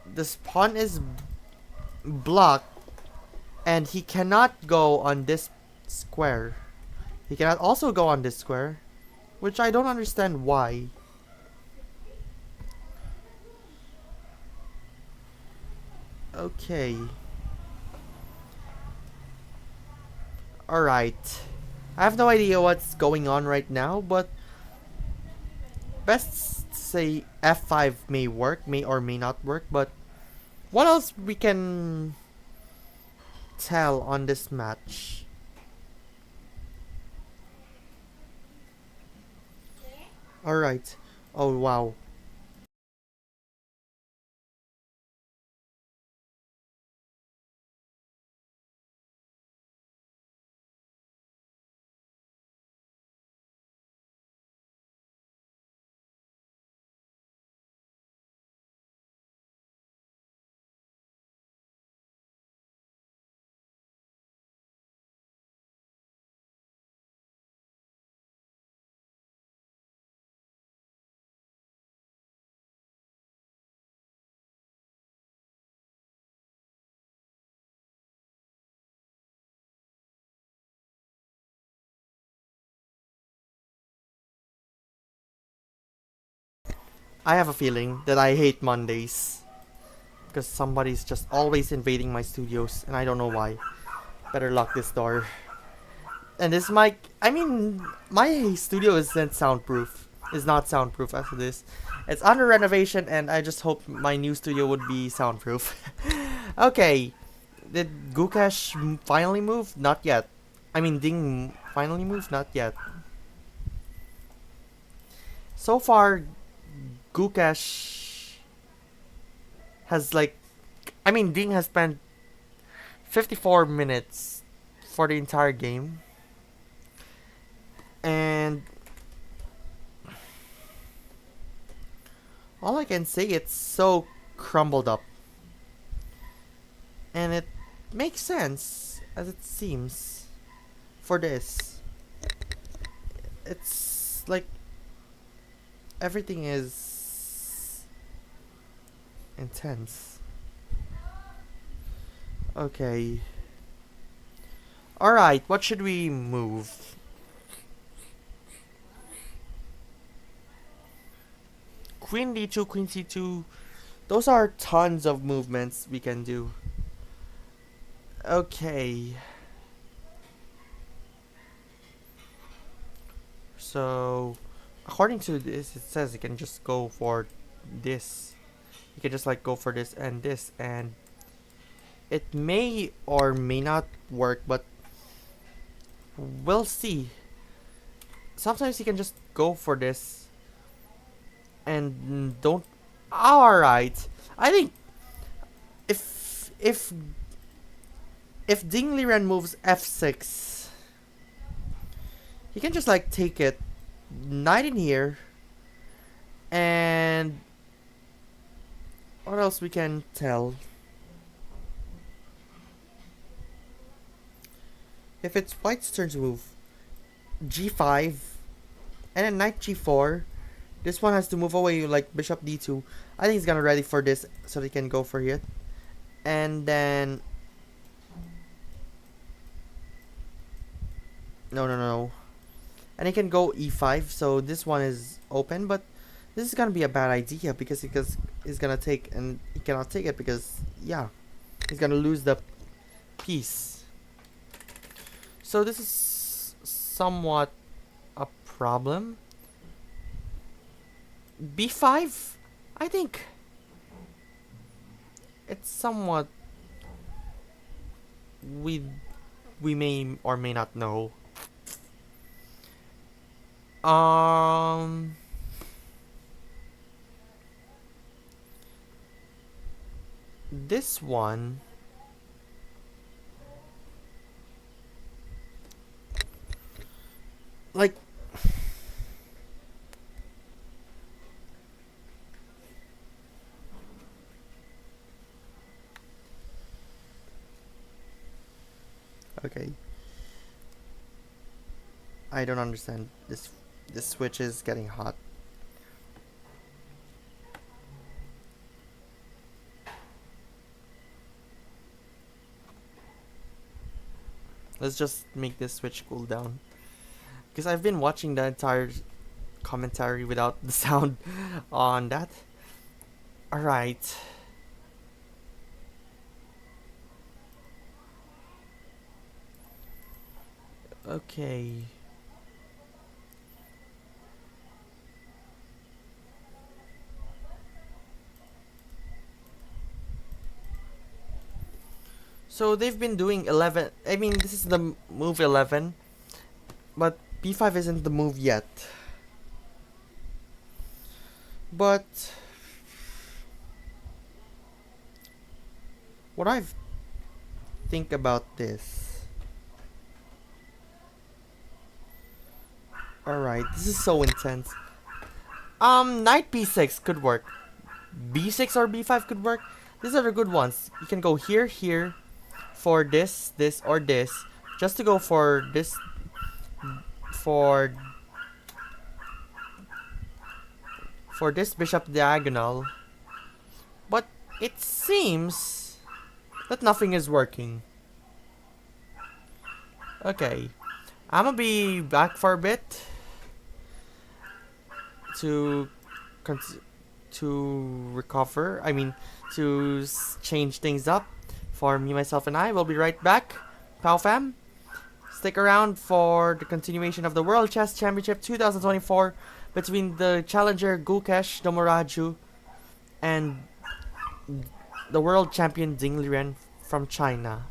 This pawn is blocked, and he cannot go on this square. He cannot also go on this square, which I don't understand why. Okay. Alright. I have no idea what's going on right now, but best to say f5 may work, may or may not work, but what else we can tell on this match? Alright. Oh wow. I have a feeling that I hate Mondays. Because somebody's just always invading my studios, and I don't know why. Better lock this door. And this mic, I mean, my studio isn't soundproof. Is not soundproof as it is. It's under renovation, and I just hope my new studio would be soundproof. Okay. Did Gukesh finally move? Not yet. I mean, Ding finally moved? Not yet. So far, Gukesh has like... I mean, Ding has spent 54 minutes for the entire game. And all I can say, it's so crumbled up. And it makes sense, as it seems, for this. It's like everything is intense. Okay. Alright, what should we move? Queen d2, queen c2. Those are tons of movements we can do. Okay. So, according to this, it says you can just go for this. You can just like go for this, and it may or may not work, but we'll see. Sometimes you can just go for this and don't. Alright. I think if Liren moves f6, he can just like take it, knight in here, and what else we can tell? If it's white's turn to move, g5, and then knight g4. This one has to move away like bishop d2. I think he's gonna ready for this so they can go for it. And then no. And he can go e5, so this one is open, but this is gonna be a bad idea because he's gonna take, and he cannot take it because yeah, he's gonna lose the piece. So this is somewhat a problem. b5, I think it's somewhat we may or may not know. This one, like, okay, I don't understand. This switch is getting hot. Let's just make this switch cool down. Because I've been watching the entire commentary without the sound on that. Alright. Okay. So they've been doing 11. I mean, this is the move 11. But b5 isn't the move yet. But what I think about this. Alright, this is so intense. Knight b6 could work. b6 or b5 could work. These are the good ones. You can go here, here, for this, this, or this, just to go for this, for this bishop diagonal. But it seems that nothing is working. Okay, I'm gonna be back for a bit to recover. I mean, to change things up for me, myself, and I. Will be right back. POW fam, stick around for the continuation of the World Chess Championship 2024 between the challenger Gukesh Domoraju and the world champion Liren from China.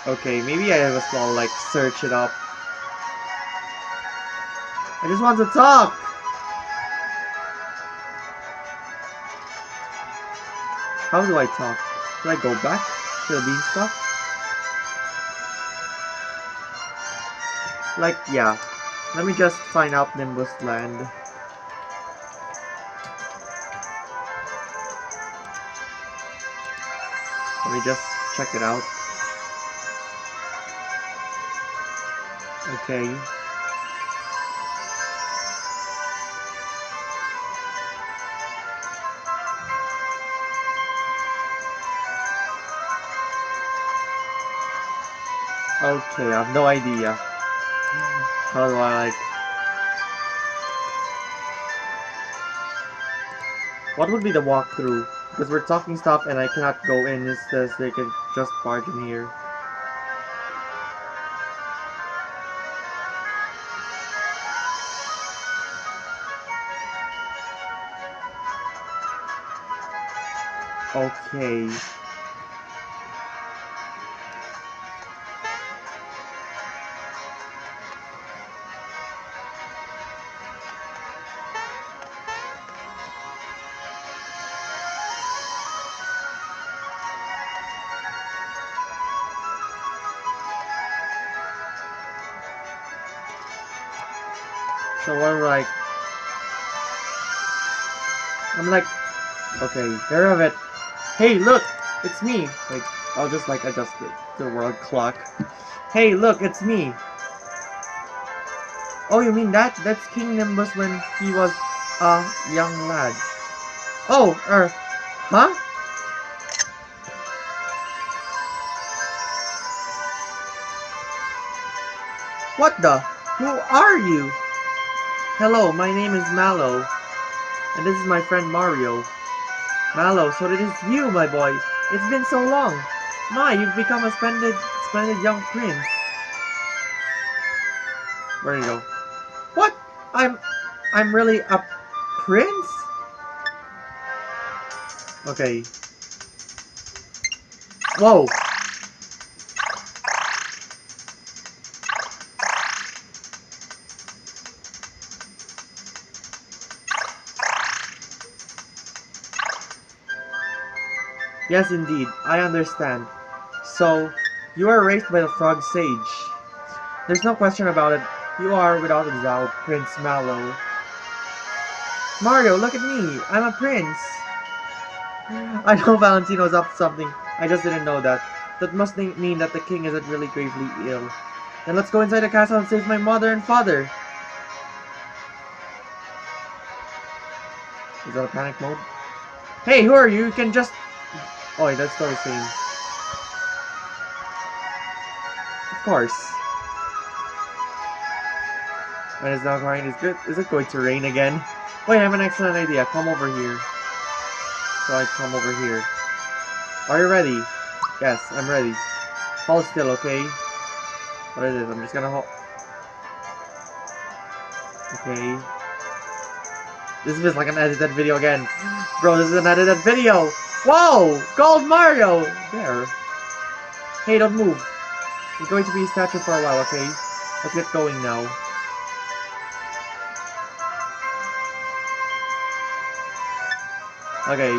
Okay, maybe I have a small, like, search it up. I just want to talk! How do I talk? Should I go back to the beanstalk? Like, yeah. Let me just find out Nimbus Land. Let me just check it out. Okay. Okay, I have no idea. How do I like... What would be the walkthrough? Because we're talking stuff and I cannot go in, it says they can just barge in here. Okay. So I'm like, okay, there of it. Hey, look, it's me. Like, I'll just like adjust the world clock. Hey, look, it's me. Oh, you mean that? That's King Nimbus when he was a young lad. Oh, huh? What the? Who are you? Hello, my name is Mallow. And this is my friend Mario. Mallow, so it is you, my boy. It's been so long. My, you've become a splendid young prince. Where'd he go? What? I'm really a prince? Okay. Whoa. Yes, indeed. I understand. So, you are raised by the Frog Sage. There's no question about it. You are, without a doubt, Prince Mallow. Mario, look at me! I'm a prince! I know Valentino's up to something. I just didn't know that. That must mean that the king isn't really gravely ill. Then let's go inside the castle and save my mother and father! Is that a panic mode? Hey, who are you? You can just... Oh, wait, that's still the same. Of course. And it's not going. Is it going to rain again? Wait, I have an excellent idea. Come over here. So I come over here. Are you ready? Yes, I'm ready. Hold still, okay? What is it? I'm just gonna hold. Okay. This feels like an edited video again. Bro, this is an edited video! Whoa! Gold Mario! There. Hey, don't move. You're going to be a statue for a while, okay? Let's get going now. Okay.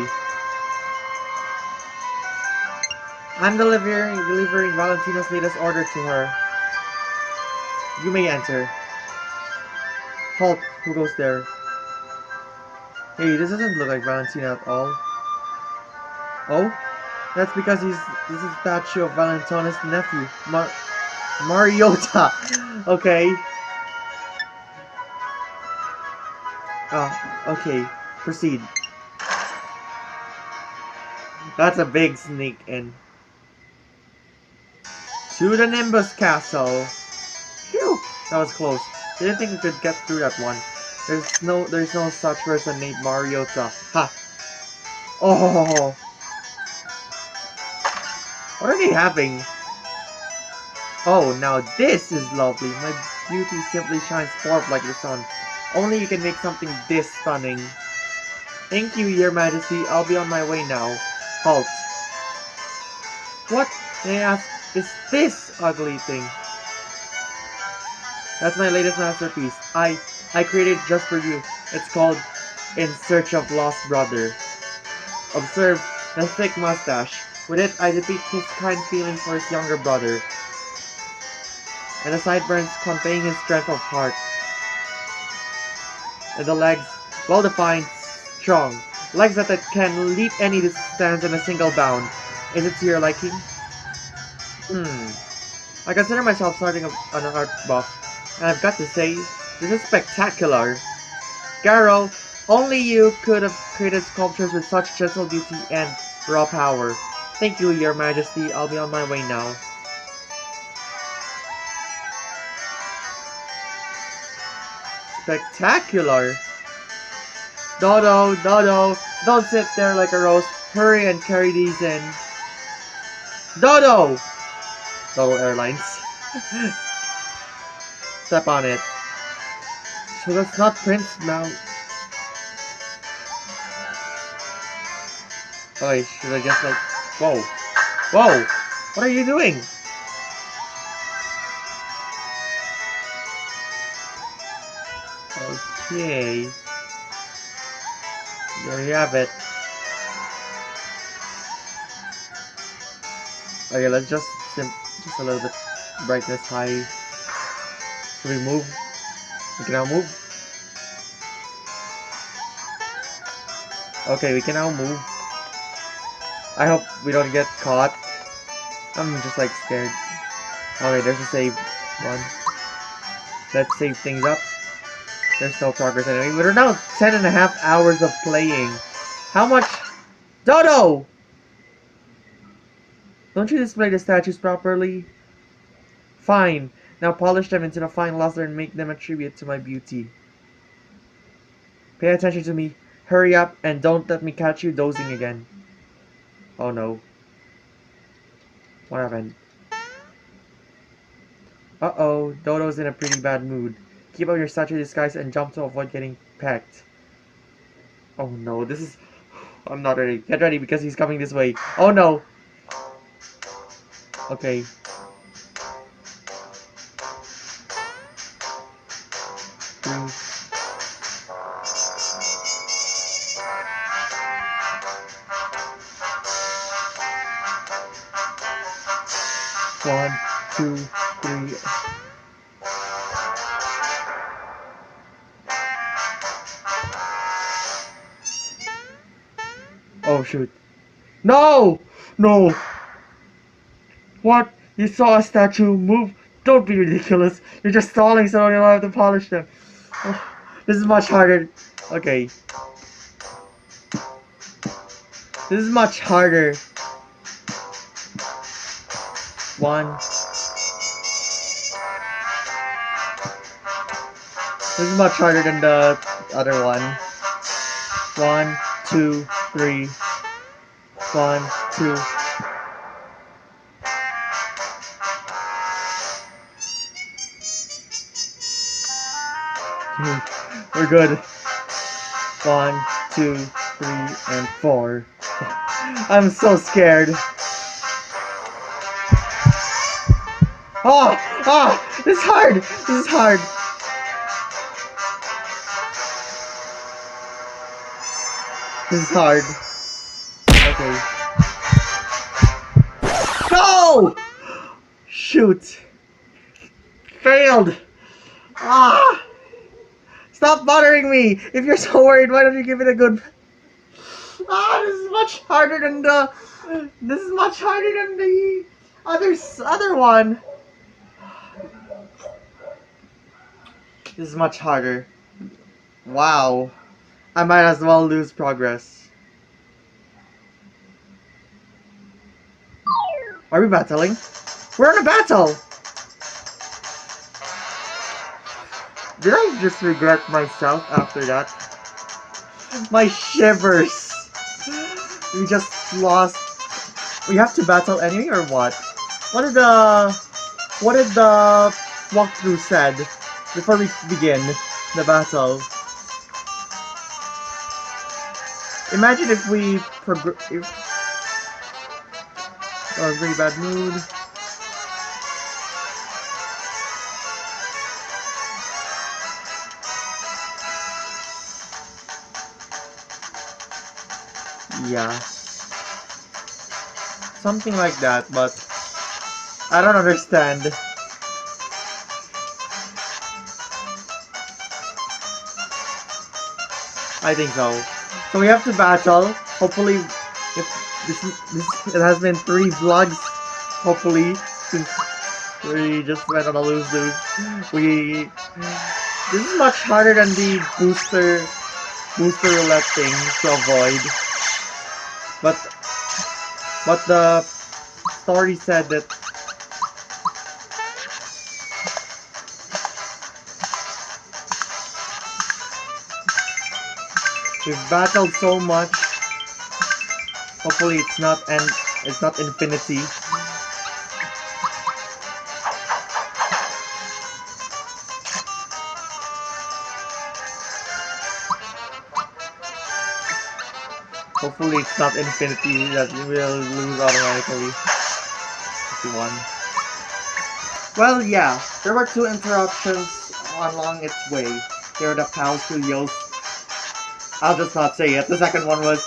I'm delivering Valentina's latest order to her. You may enter. Halt, who goes there? Hey, this doesn't look like Valentina at all. Oh? That's because this is a statue of Valentina's nephew, Mariota. Okay. Okay. Proceed. That's a big sneak in. To the Nimbus Castle. Phew! That was close. Didn't think we could get through that one. There's no such person named Mariota. Ha! Oh! What are they having? Oh, now this is lovely. My beauty simply shines forth like the sun. Only you can make something this stunning. Thank you, Your Majesty. I'll be on my way now. Halt. What, may I ask, is this ugly thing? That's my latest masterpiece. I created it just for you. It's called In Search of Lost Brother. Observe The thick mustache. With it, I depict his kind feelings for his younger brother. And the sideburns conveying his strength of heart. And the legs, well defined, strong. Legs that can leap any distance in a single bound. Is it to your liking? I consider myself starting an art buff, and I've got to say, this is spectacular. Garo, only you could have created sculptures with such gentle beauty and raw power. Thank you, Your Majesty. I'll be on my way now. Spectacular! Dodo, Dodo, don't sit there like a roast. Hurry and carry these in. Dodo! Dodo Airlines. Step on it. So that's not Prince Mount. Oh, should I just like... Whoa. Whoa! What are you doing? Okay. There you have it. Okay, let's just a little bit brightness high. Should we move? We can now move. Okay, we can now move. I hope we don't get caught. I'm just like scared. Okay, there's a save one. Let's save things up. There's no progress anyway. We're now 10.5 hours of playing. How much? Dodo! Don't you display the statues properly? Fine. Now polish them into the fine luster and make them a tribute to my beauty. Pay attention to me. Hurry up and don't let me catch you dozing again. Oh no. What happened? Uh-oh. Dodo's in a pretty bad mood. Keep up your statue disguise and jump to avoid getting pecked. Oh no, this is... I'm not ready. Get ready because he's coming this way. Oh no! Okay. One, two, three. Oh shoot. No! No! What? You saw a statue move? Don't be ridiculous. You're just stalling so you'll have to polish them. Oh, this is much harder. Okay. This is much harder. One. This is much harder than the other one. 1, 2, 3. 1, 2. We're good. 1, 2, 3, and 4. I'm so scared. Oh! Oh! This is hard! This is hard! This is hard. Okay. No! Shoot. Failed! Ah! Stop bothering me! If you're so worried, why don't you give it a good... Ah, this is much harder than the... This is much harder than the other one. This is much harder. Wow. I might as well lose progress. Are we battling? We're in a battle! Did I just regret myself after that? My shivers! We just lost. We have to battle anyway or what? What did the walkthrough said before we begin the battle? Imagine if we oh, very bad mood. Yeah. Something like that, but I don't understand. I think so. So we have to battle. Hopefully, if this it has been 3 vlogs. Hopefully, since we just went on a lose-lose, this is much harder than the booster roulette thing to avoid. But the story said that we've battled so much. Hopefully it's not infinity. Hopefully it's not infinity that we will lose automatically. 51. Well, yeah, there were 2 interruptions along its way. There are the POW Studios. I'll just not say it. The second one was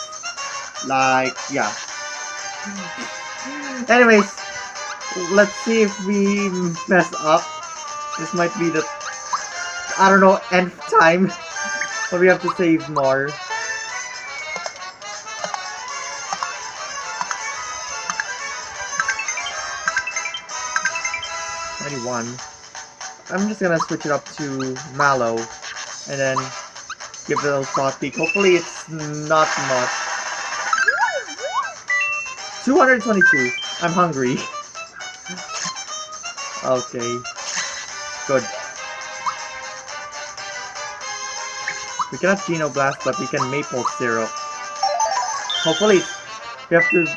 like, yeah. Anyways, let's see if we mess up. This might be the, I don't know, nth time. But we have to save more. I'm just gonna switch it up to Mallow and then give it a little shot peek. Hopefully it's not much. 222. I'm hungry. Okay. Good. We cannot Geno Blast, but we can Maple Syrup. Hopefully we have to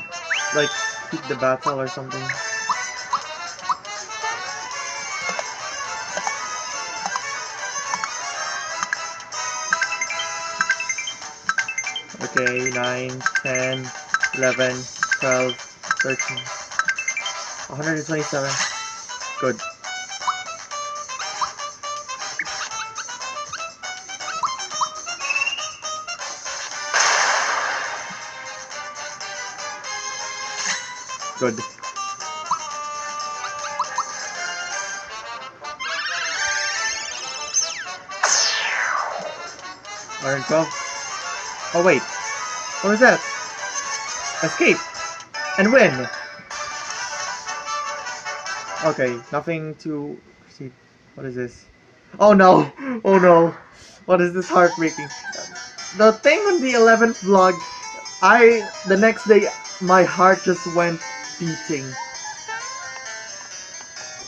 like keep the battle or something. Okay, 9, 10, 11, 12, 13, 127. Good. Good. Iron 12. Oh wait. What was that? Escape! And win! Okay, nothing to see. What is this? Oh no! Oh no! What is this heartbreaking? The thing on the 11th vlog, the next day, my heart just went beating.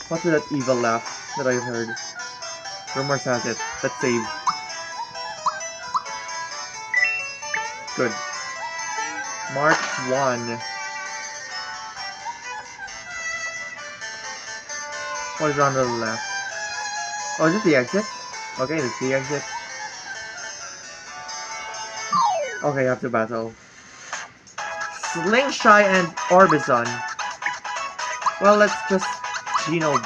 What's that evil laugh that I heard? Rumors has it. Let's save. Good. March 1. What is on the left? Oh, is it the exit? Okay, that's the exit. Okay, I have to battle. Slingshy and Orbison. Well, let's just, you know...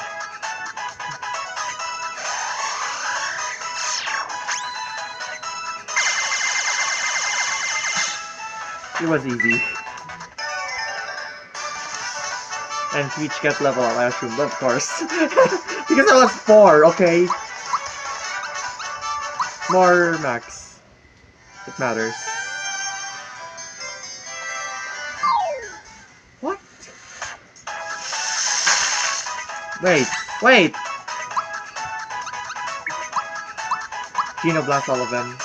It was easy. And Peach get level up, I assumed, of course. Because I was 4, okay? More max. It matters. What? Wait, wait! Geno blast all of them.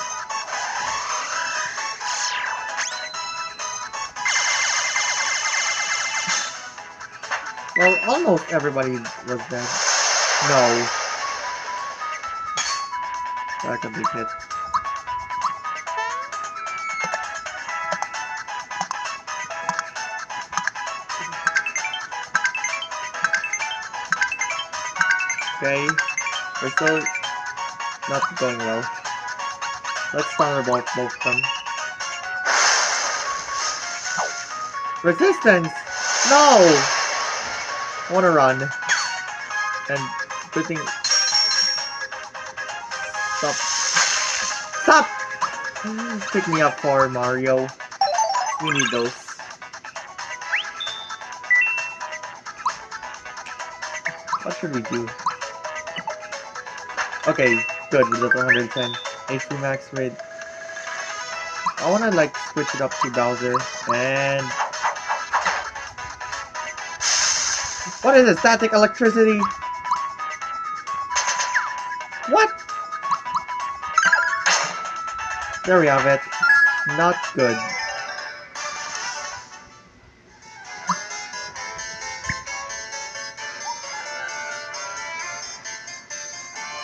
Well, almost everybody was dead. No. That's a big hit. Okay. We're still not going well. Let's thunderbolt both of them. Resistance! No! I wanna run. And good thing. Stop. Stop! Pick me up for Mario. We need those. What should we do? Okay, good. We got 110 HP max with. I wanna like switch it up to Bowser and. What is it? Static electricity? What? There we have it. Not good.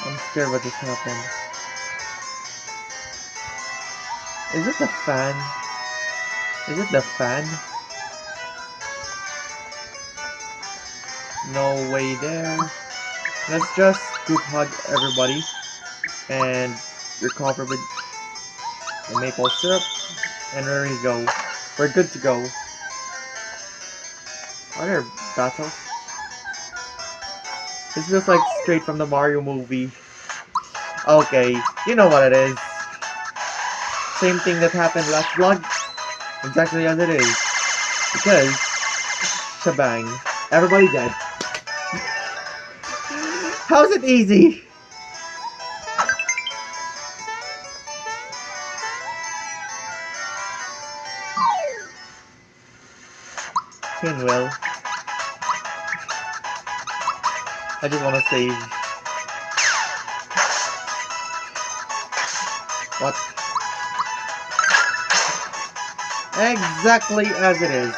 I'm scared what just happened. Is it the fan? Is it the fan? No way there. Let's just group hug everybody and recover with the maple syrup. And there we go. We're good to go. Are there battles? This feels like straight from the Mario movie. Okay, you know what it is. Same thing that happened last vlog. Exactly as it is. Because, shebang. Everybody dead. How's it easy? Pinwheel. I just want to save. What? Exactly as it is.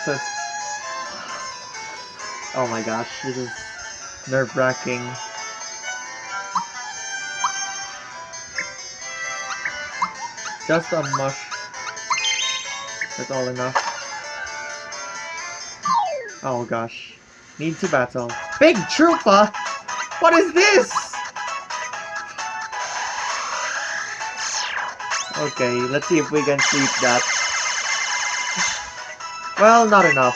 So, oh my gosh, this is nerve-wracking. Just a mush. That's all enough. Oh gosh. Need to battle. Big Trooper! What is this? Okay, let's see if we can sweep that. Well, not enough.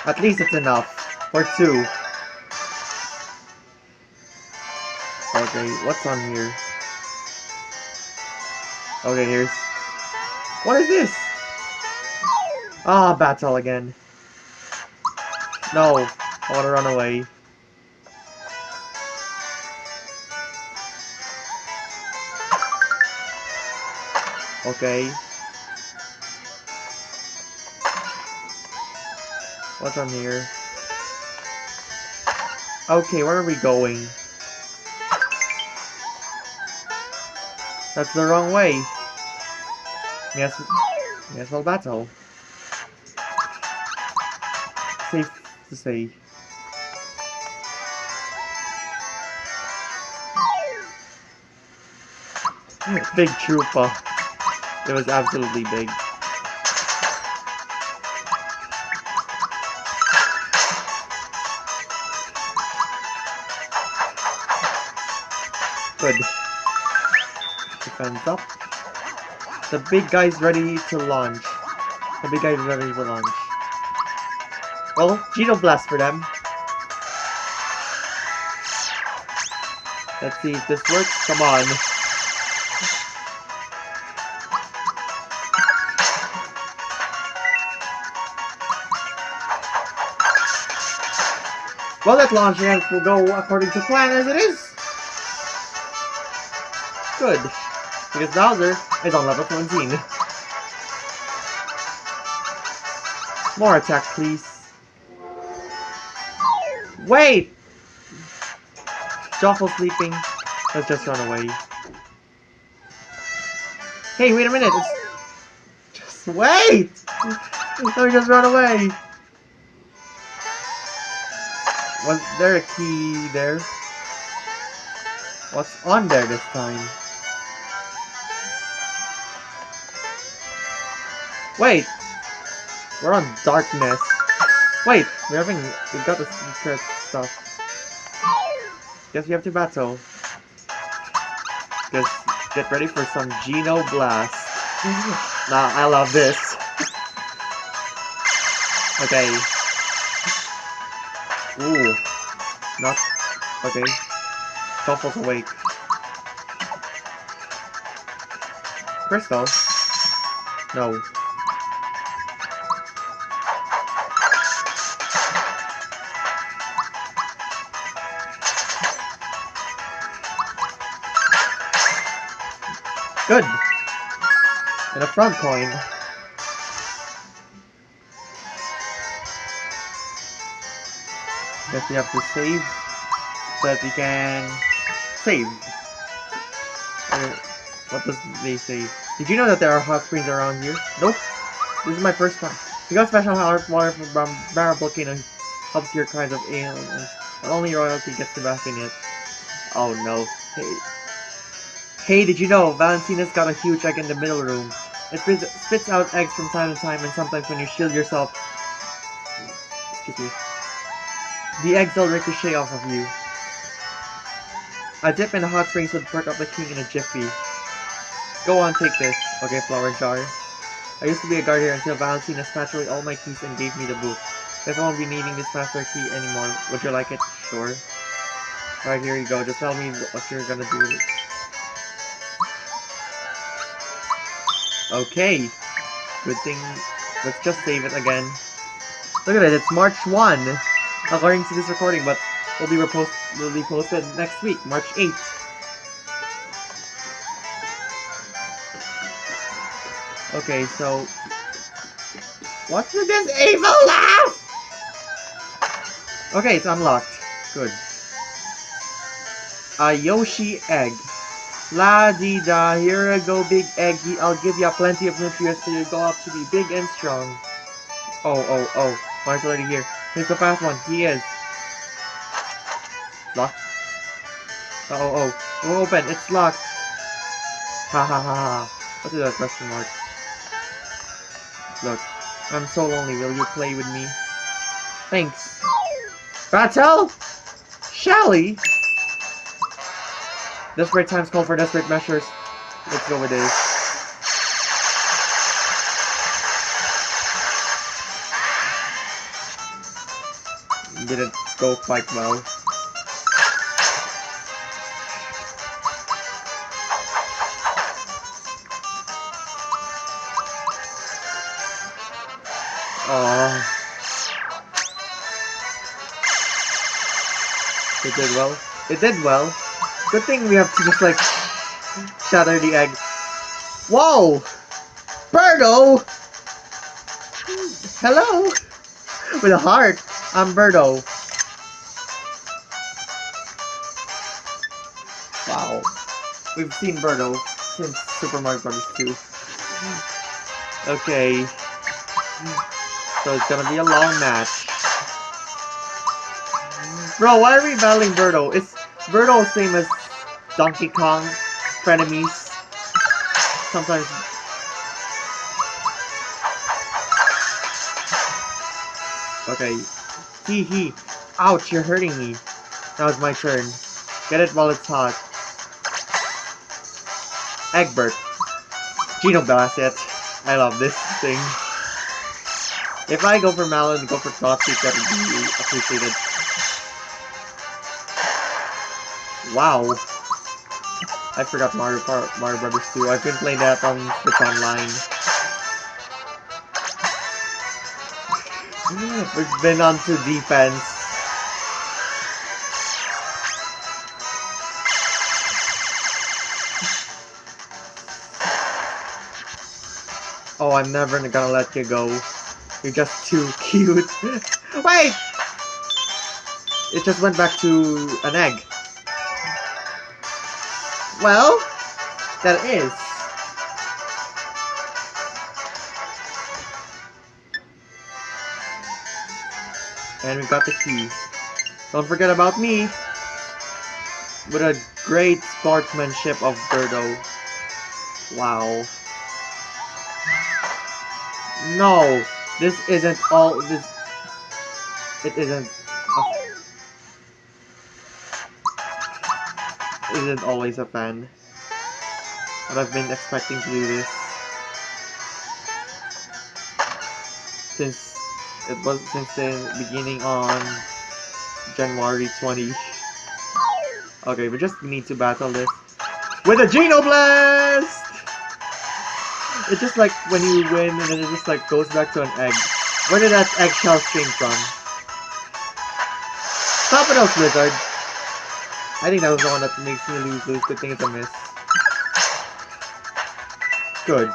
At least it's enough. For 2. Okay, what's on here? Okay, here's... What is this? Ah, battle again. No, I want to run away. Okay. What's on here? Okay, where are we going? That's the wrong way. Yes, well battle. Safe to say. Big Trooper. It was absolutely big. Good. Defense up. The big guy's ready to launch. The big guy's ready to launch. Well, Geno Blast for them. Let's see if this works. Come on. Well, that launch event will go according to plan as it is. Good. Because Bowser is on level 17. More attack, please. Wait! Joffle sleeping. Let's just run away. Hey, wait a minute. Just wait! Let me just run away. Was there a key there? What's on there this time? Wait! We're on darkness. Wait, we've got the secret stuff. Guess we have to battle. Guess get ready for some Geno Blast. Nah, I love this. Okay. Ooh. Not okay. Shuffle's awake. Crystal? No. Good! And a front coin. Guess we have to save so that we can save. What does they say? Did you know that there are hot springs around here? Nope. This is my first time. Because special water from Barra Volcano helps your kinds of aliens. And only royalty gets to bask in it. Oh no. Hey, did you know Valentina's got a huge egg in the middle room? It spits out eggs from time to time, and sometimes when you shield yourself, excuse me, the eggs will ricochet off of you. A dip in the hot springs would perk up the king in a jiffy. Go on, take this. Okay, flower jar. I used to be a guard here until Valentina snatched away all my keys and gave me the boot. Guess I won't be needing this master key anymore. Would you like it? Sure. Alright, here you go. Just tell me what you're gonna do with it. Okay. Good thing. Let's just save it again. Look at it. It's March 1. According to this recording, but will be posted next week, March 8th. Okay, so what's with this evil laugh? Okay, it's unlocked. Good. A Yoshi egg. La di da, here I go, big eggy. I'll give ya plenty of nutrients so you go up to be big and strong. Oh. Mark's already here. Here's the fast one. He is. Locked. Oh. It won't open. It's locked. Ha. What is that question mark? Look, I'm so lonely. Will you play with me? Thanks. Battle? Shelly? Desperate times call for desperate measures. Let's go with this. Didn't go quite well. Oh. It did well. It did well. Good thing we have to just like shatter the egg. Whoa! Birdo! Hello! With a heart. I'm Birdo. Wow. We've seen Birdo since Super Mario Bros. 2. Okay. So it's gonna be a long match. Bro, why are we battling Birdo? Is Birdo the same as Donkey Kong? Frenemies? Sometimes. Okay. Hee. Ouch, you're hurting me. Now it's my turn. Get it while it's hot. Egbert. Geno Bassett. I love this thing. If I go for Mallow and go for Toxic, that would be appreciated. Wow. I forgot Mario Bros. 2. I've been playing that on Switch Online. We've been on to defense. Oh, I'm never gonna let you go. You're just too cute. Wait! It just went back to an egg. Well, that is. And we got the key. Don't forget about me. With a great sportsmanship of Birdo. Wow. No, this isn't all. It isn't. Isn't always a fan. But I've been expecting to do this since the beginning on January 20. Okay, we just need to battle this with a Geno Blast! It's just like when you win and then it just like goes back to an egg. Where did that eggshell came from? Stop it, else, Lizard. I think that was the one that makes me lose. Good thing it's a miss. Good.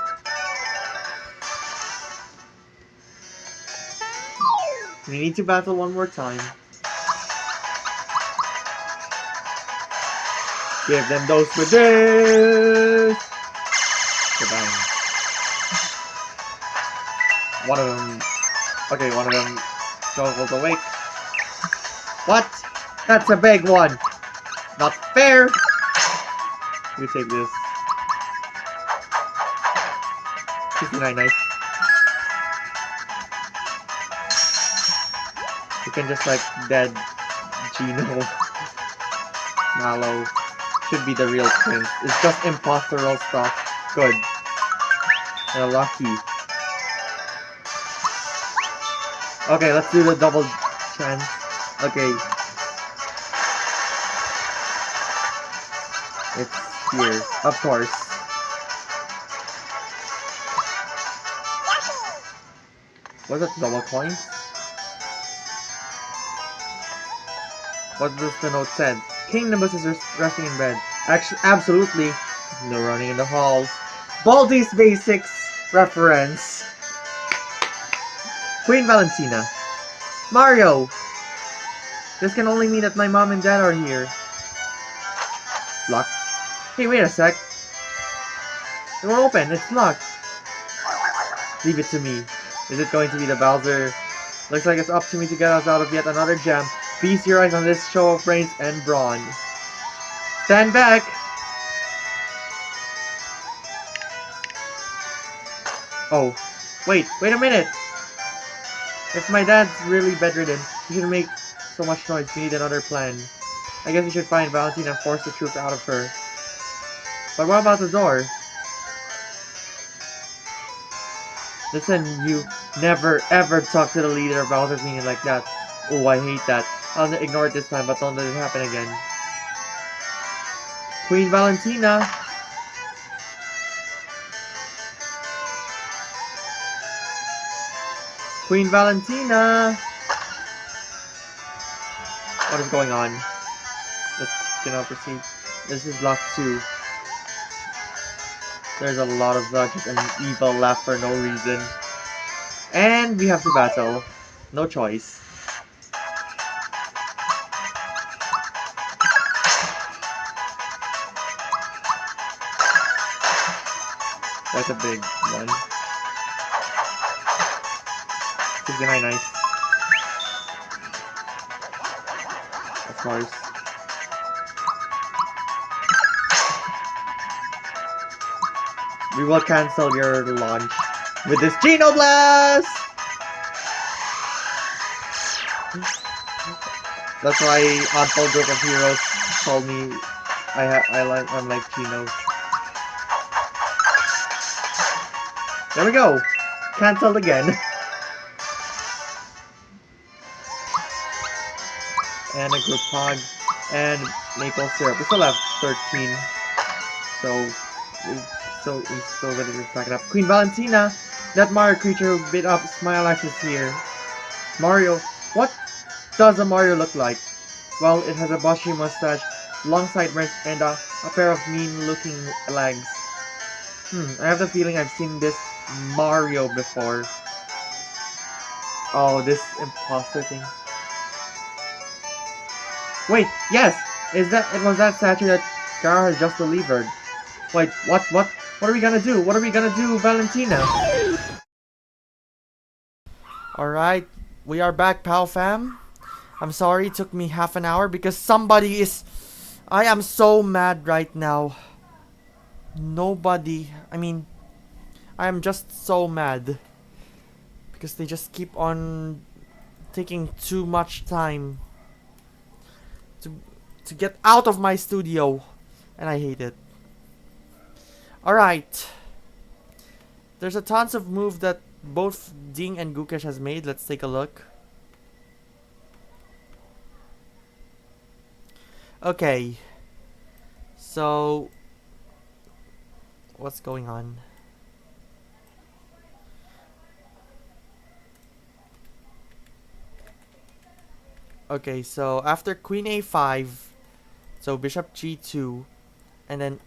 We need to battle one more time. Give them those with this! Goodbye. One of them... Okay, one of them goes awake. What? That's a big one! Not fair! We take this. 59, nice. You can just like dead Gino. Mallow. Should be the real prince. It's just imposteral stuff. Good. They're lucky. Okay, let's do the double chance. Okay. It's here. Of course. Was that double coins? What does the note said? King Nimbus is resting in bed. Actually, absolutely. No running in the halls. Baldi's Basics reference. Queen Valentina. Mario! This can only mean that my mom and dad are here. Locked. Hey, wait a sec. It won't open. It's locked. Leave it to me. Is it going to be the Bowser? Looks like it's up to me to get us out of yet another gem. Feast your eyes on this show of brains and brawn. Stand back! Oh. Wait a minute! If my dad's really bedridden, he shouldn't make so much noise. We need another plan. I guess we should find Valentina and force the truth out of her. But what about the door? Listen, you never ever talk to the leader of Bowser's Minion like that. Oh, I hate that. I'll ignore it this time, but don't let it happen again. Queen Valentina! Queen Valentina! What is going on? Let's get out proceed. This is locked too. There's a lot of luggage and evil left for no reason. And we have to battle. No choice. That's a big one. 69, nice. Of course. We will cancel your launch with this Geno Blast! That's why Oddball Group of Heroes told me I'm like Geno. There we go! Cancelled again. And a group pod. And maple syrup. We still have 13. So we still gotta just back it up. Queen Valentina! That Mario creature who bit up Smilax is here. Mario, what does a Mario look like? Well, it has a bushy mustache, long sideburns, and a pair of mean-looking legs. I have the feeling I've seen this Mario before. Oh, this imposter thing. Wait, yes! It was that statue that Gara has just delivered. Wait, what are we gonna do? What are we gonna do, Valentina? Alright, we are back, pal fam. I'm sorry it took me half an hour because somebody is... I am so mad right now. Nobody... I mean... I am just so mad. Because they just keep on... taking too much time. To get out of my studio. And I hate it. Alright. There's a tons of moves that both Ding and Gukesh has made. Let's take a look. Okay. So... what's going on? Okay, so after queen a5, so bishop g2, and then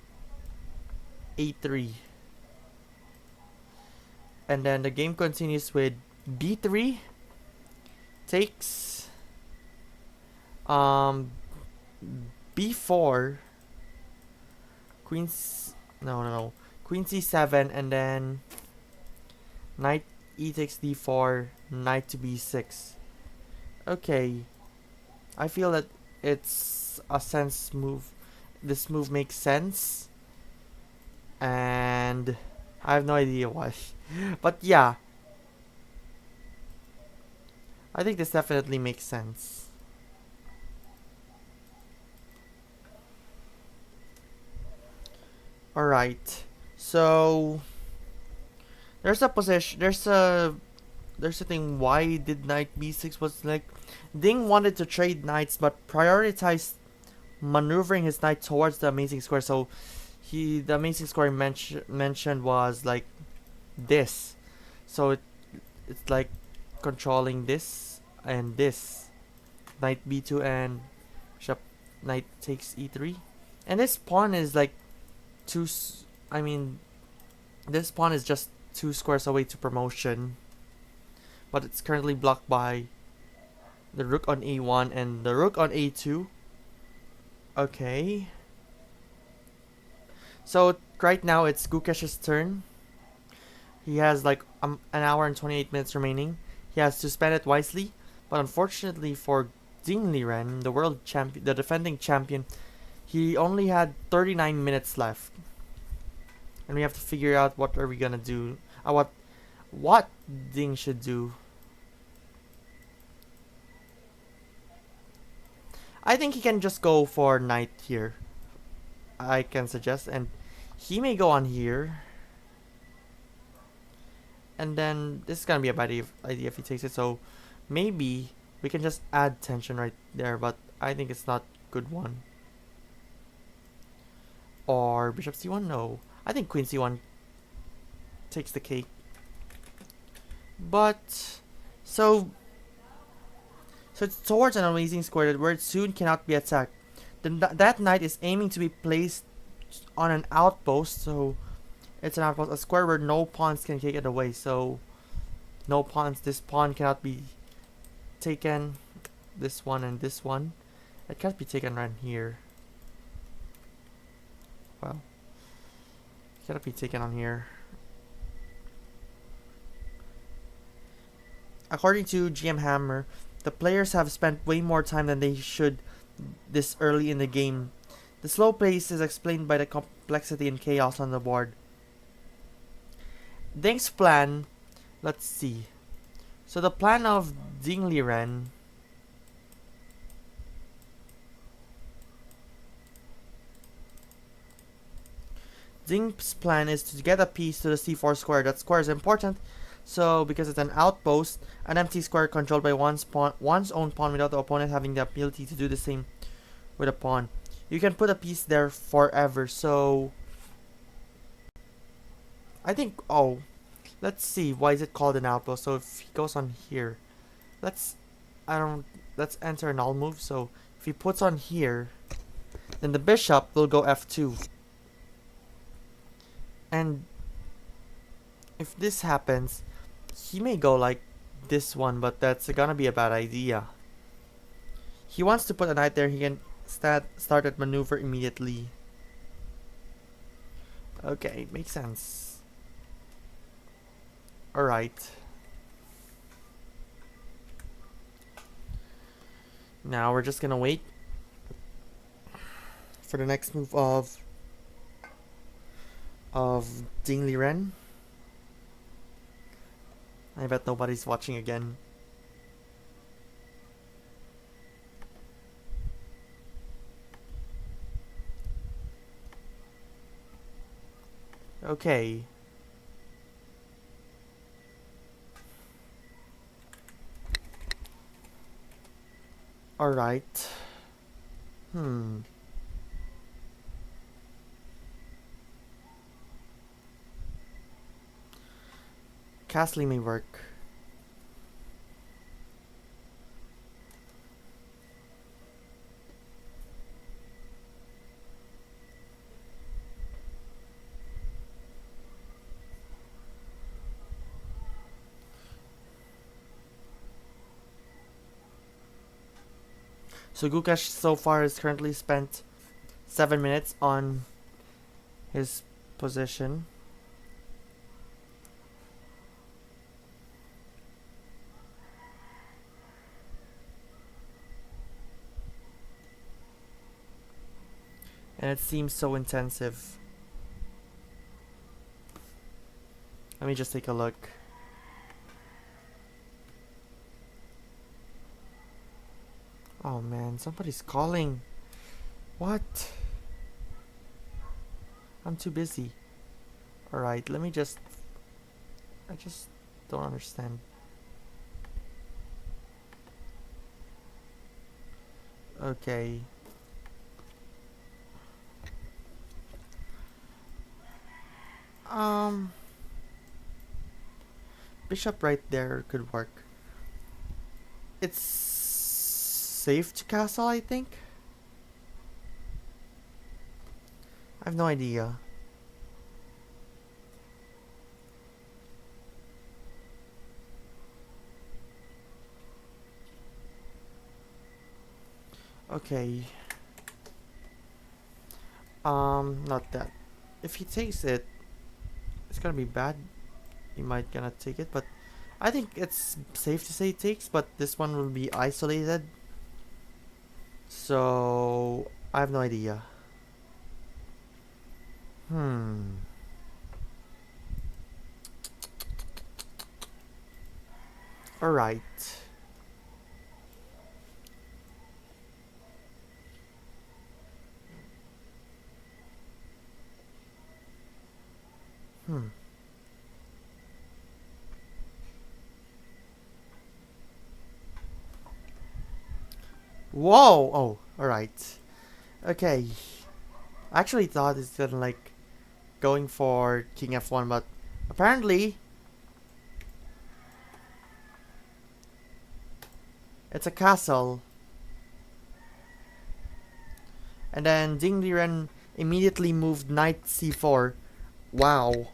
a3. And then the game continues with b3 takes b4 queen's no queen c7, and then knight e takes d4, knight to b6. Okay, I feel that it's a sense move. This move makes sense, and I have no idea why. But yeah, I think this definitely makes sense. Alright, so there's a position, there's a thing. Why did knight b6 was like, Ding wanted to trade knights but prioritized maneuvering his knight towards the amazing square. So the amazing square mentioned was like this. So it's like controlling this and this. Knight b2 and bishop knight takes e3. And this pawn is like I mean, this pawn is just 2 squares away to promotion, but it's currently blocked by the rook on a1 and the rook on a2. Okay. So right now it's Gukesh's turn. He has like an hour and 28 minutes remaining. He has to spend it wisely, but unfortunately for Liren, the world champion, the defending champion, he only had 39 minutes left. And we have to figure out what are we gonna do. What Ding should do. I think he can just go for knight here. I can suggest, and he may go on here. And then this is gonna be a bad idea if he takes it. So maybe we can just add tension right there, but I think it's not a good one. Or bishop c1? No. I think queen c1 takes the cake. But so it's towards an amazing square where it soon cannot be attacked. That knight is aiming to be placed on an outpost, so it's an outpost, a square where no pawns can take it away. So no pawns. This pawn cannot be taken. This one and this one. It can't be taken right here. Well, it cannot be taken on here. According to GM Hammer, the players have spent way more time than they should this early in the game. The slow pace is explained by the complexity and chaos on the board. Ding's plan, let's see. So the plan of Ding Liren Ding's plan is to get a piece to the c4 square. That square is important, so because it's an outpost, an empty square controlled by one's own pawn without the opponent having the ability to do the same with a pawn. You can put a piece there forever, so I think, let's see, why is it called an outpost? So if he goes on here, let's enter a null move. So if he puts on here, then the bishop will go f2. And if this happens, he may go like this one, but that's gonna be a bad idea. He wants to put a knight there, he can start that maneuver immediately. Okay, makes sense. Alright. Now we're just gonna wait for the next move of Ding Liren. I bet nobody's watching again. Okay. Alright. Castling may work. So Gukesh so far has currently spent 7 minutes on his position. And it seems so intensive. Let me just take a look. Oh man, somebody's calling. What? I'm too busy. Alright, let me just... I just don't understand. Okay. Bishop right there could work. It's safe to castle, I think? I have no idea. Okay. Not that. If he takes it, it's gonna be bad. He might gonna take it, but I think it's safe to say he takes, but this one will be isolated. So, I have no idea. Alright. Whoa! Oh, alright. Okay. I actually thought it's gonna like going for King F1, but apparently it's a castle. And then Liren immediately moved knight c4. Wow.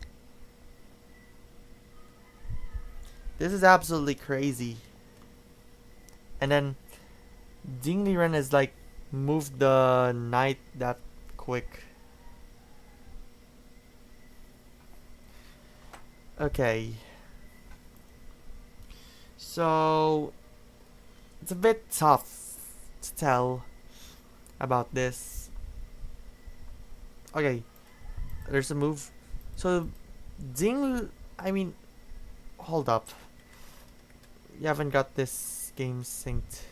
This is absolutely crazy. And then Liren is like moved the knight that quick. Okay. So it's a bit tough to tell about this. Okay. There's a move. So I mean, hold up. You haven't got this game synced.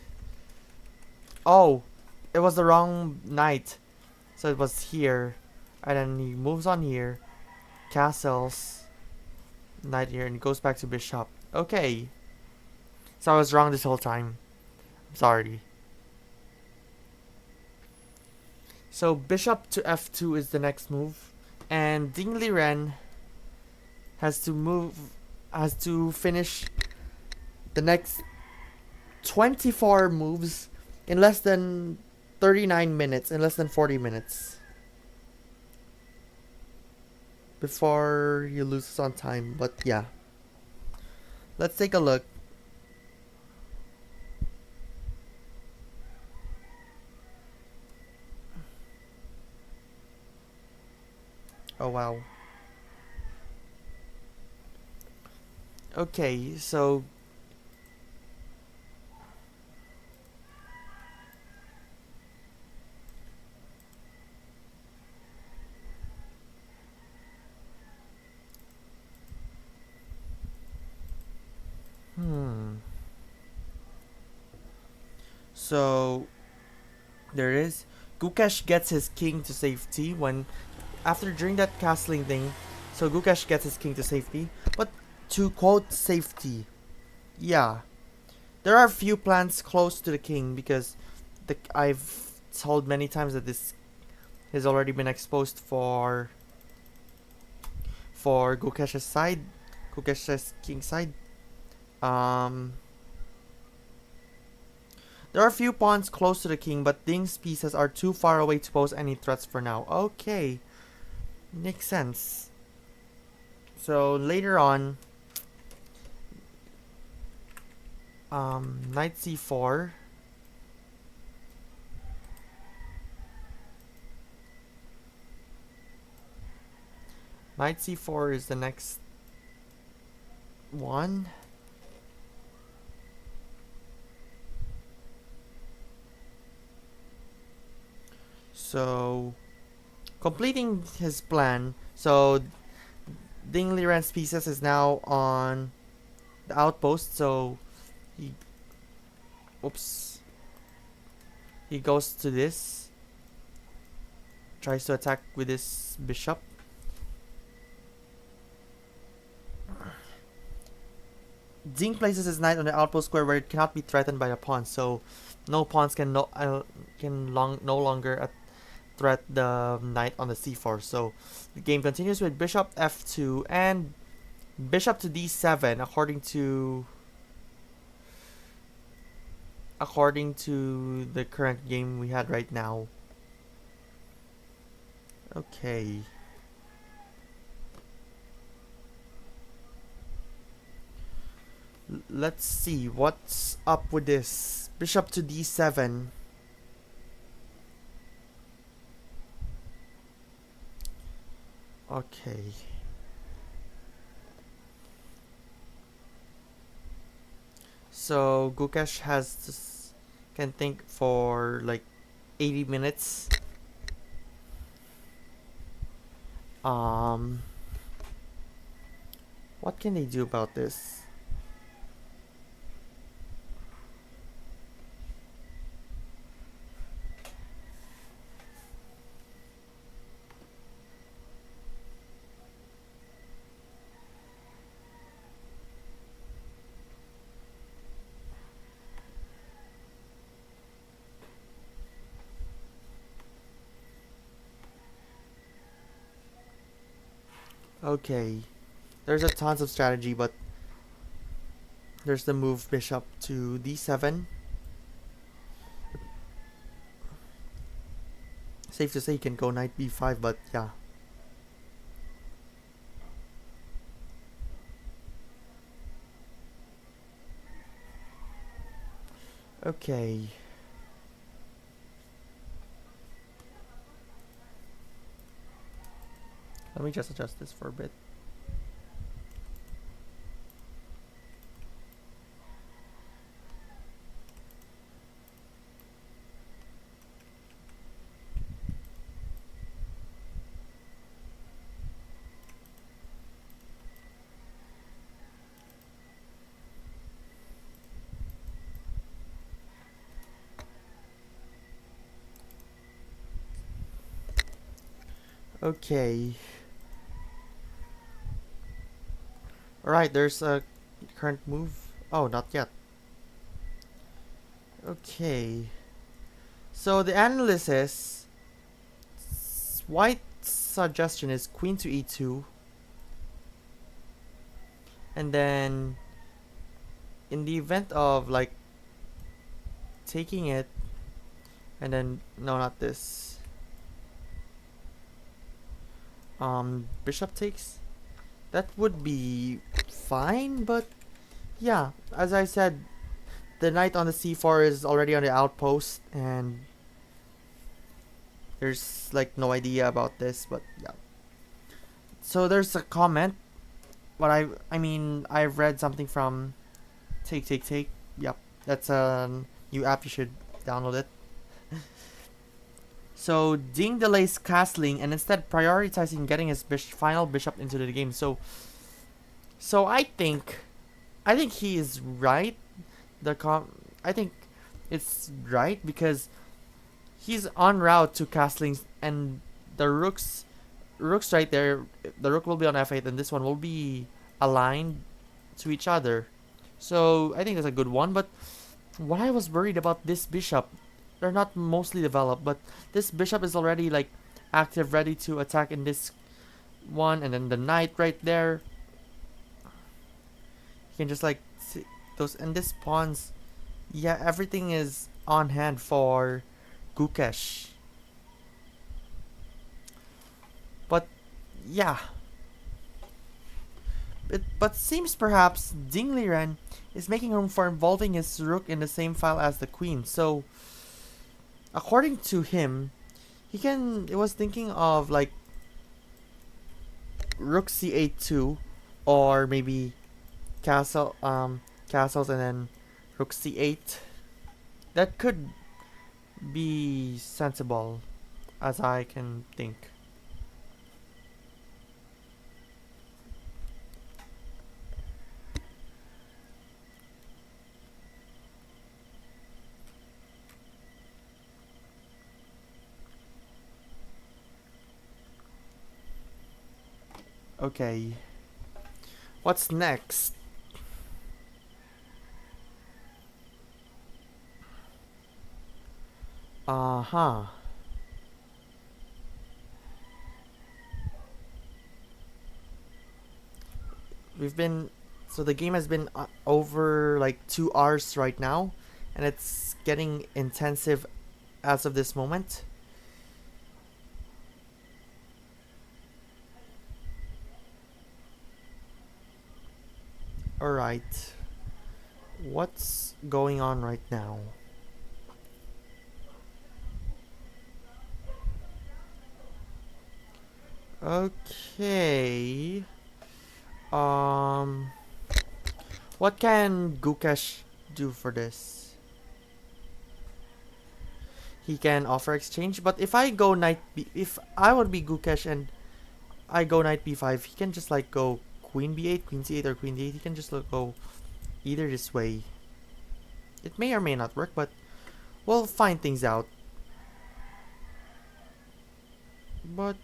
Oh, it was the wrong knight. So it was here. And then he moves on here. Castles. Knight here. And he goes back to bishop. Okay. So I was wrong this whole time. I'm sorry. So bishop to f2 is the next move. And Liren has to finish the next 24 moves in less than 39 minutes, in less than 40 minutes. Before you lose on time, but yeah. Let's take a look. Oh wow. Okay, so So there is. Gukesh gets his king to safety during that castling thing. So Gukesh gets his king to safety, but to quote safety, yeah, there are few plants close to the king because I've told many times that this has already been exposed for Gukesh's side, Gukesh's king side. There are few pawns close to the king, but Ding's pieces are too far away to pose any threats for now. Okay. Makes sense. So later on, knight c4. Knight c4 is the next one. So, completing his plan. So, Ding Liren's pieces is now on the outpost. So, he, oops, he goes to this. Tries to attack with his bishop. Ding places his knight on the outpost square where it cannot be threatened by a pawn. So, no pawns can no longer threat the knight on the c4. So the game continues with bishop f2 and bishop to d7 according to the current game we had right now. Okay. Let's see what's up with this. Bishop to d7. Okay. So Gukesh can think for like 80 minutes. What can they do about this? Okay, there's a tons of strategy, but there's the move bishop to d7. Safe to say you can go knight b5, but yeah. Okay. Let me just adjust this for a bit. Okay. Alright, there's a current move. Oh, not yet. Okay. So the analysis, White's suggestion is queen to e2. And then in the event of like taking it, and then no, not this. Bishop takes. That would be fine, but yeah, as I said, the knight on the c4 is already on the outpost, and there's like no idea about this, but yeah. So there's a comment, but I mean I've read something from Take. Yep, that's a new app, you should download it. So Ding delays castling and instead prioritizing getting his final bishop into the game. So I think he is right. I think it's right because he's en route to castling, and the rook's right there. The rook will be on f8, and this one will be aligned to each other. So I think that's a good one. But what I was worried about this bishop, they're not mostly developed, but this bishop is already like active, ready to attack in this one, and then the knight right there. You can just like see those, and this pawns. Yeah, everything is on hand for Gukesh. But yeah, but seems perhaps Ding Liren is making room for involving his rook in the same file as the queen. So according to him, it was thinking of like rook c8 2, or maybe castles and then rook c8. That could be sensible, as I can think. Okay. What's next? Uh-huh. We've been... So the game has been over like 2 hours right now. And it's getting intensive as of this moment. Alright. What's going on right now? Okay. Um... What can Gukesh do for this? He can offer exchange, but if I go knight b... If I would be Gukesh and I go knight b5, he can just like go queen b8, queen c8, or queen d8. He can just go either this way. It may or may not work, but we'll find things out. But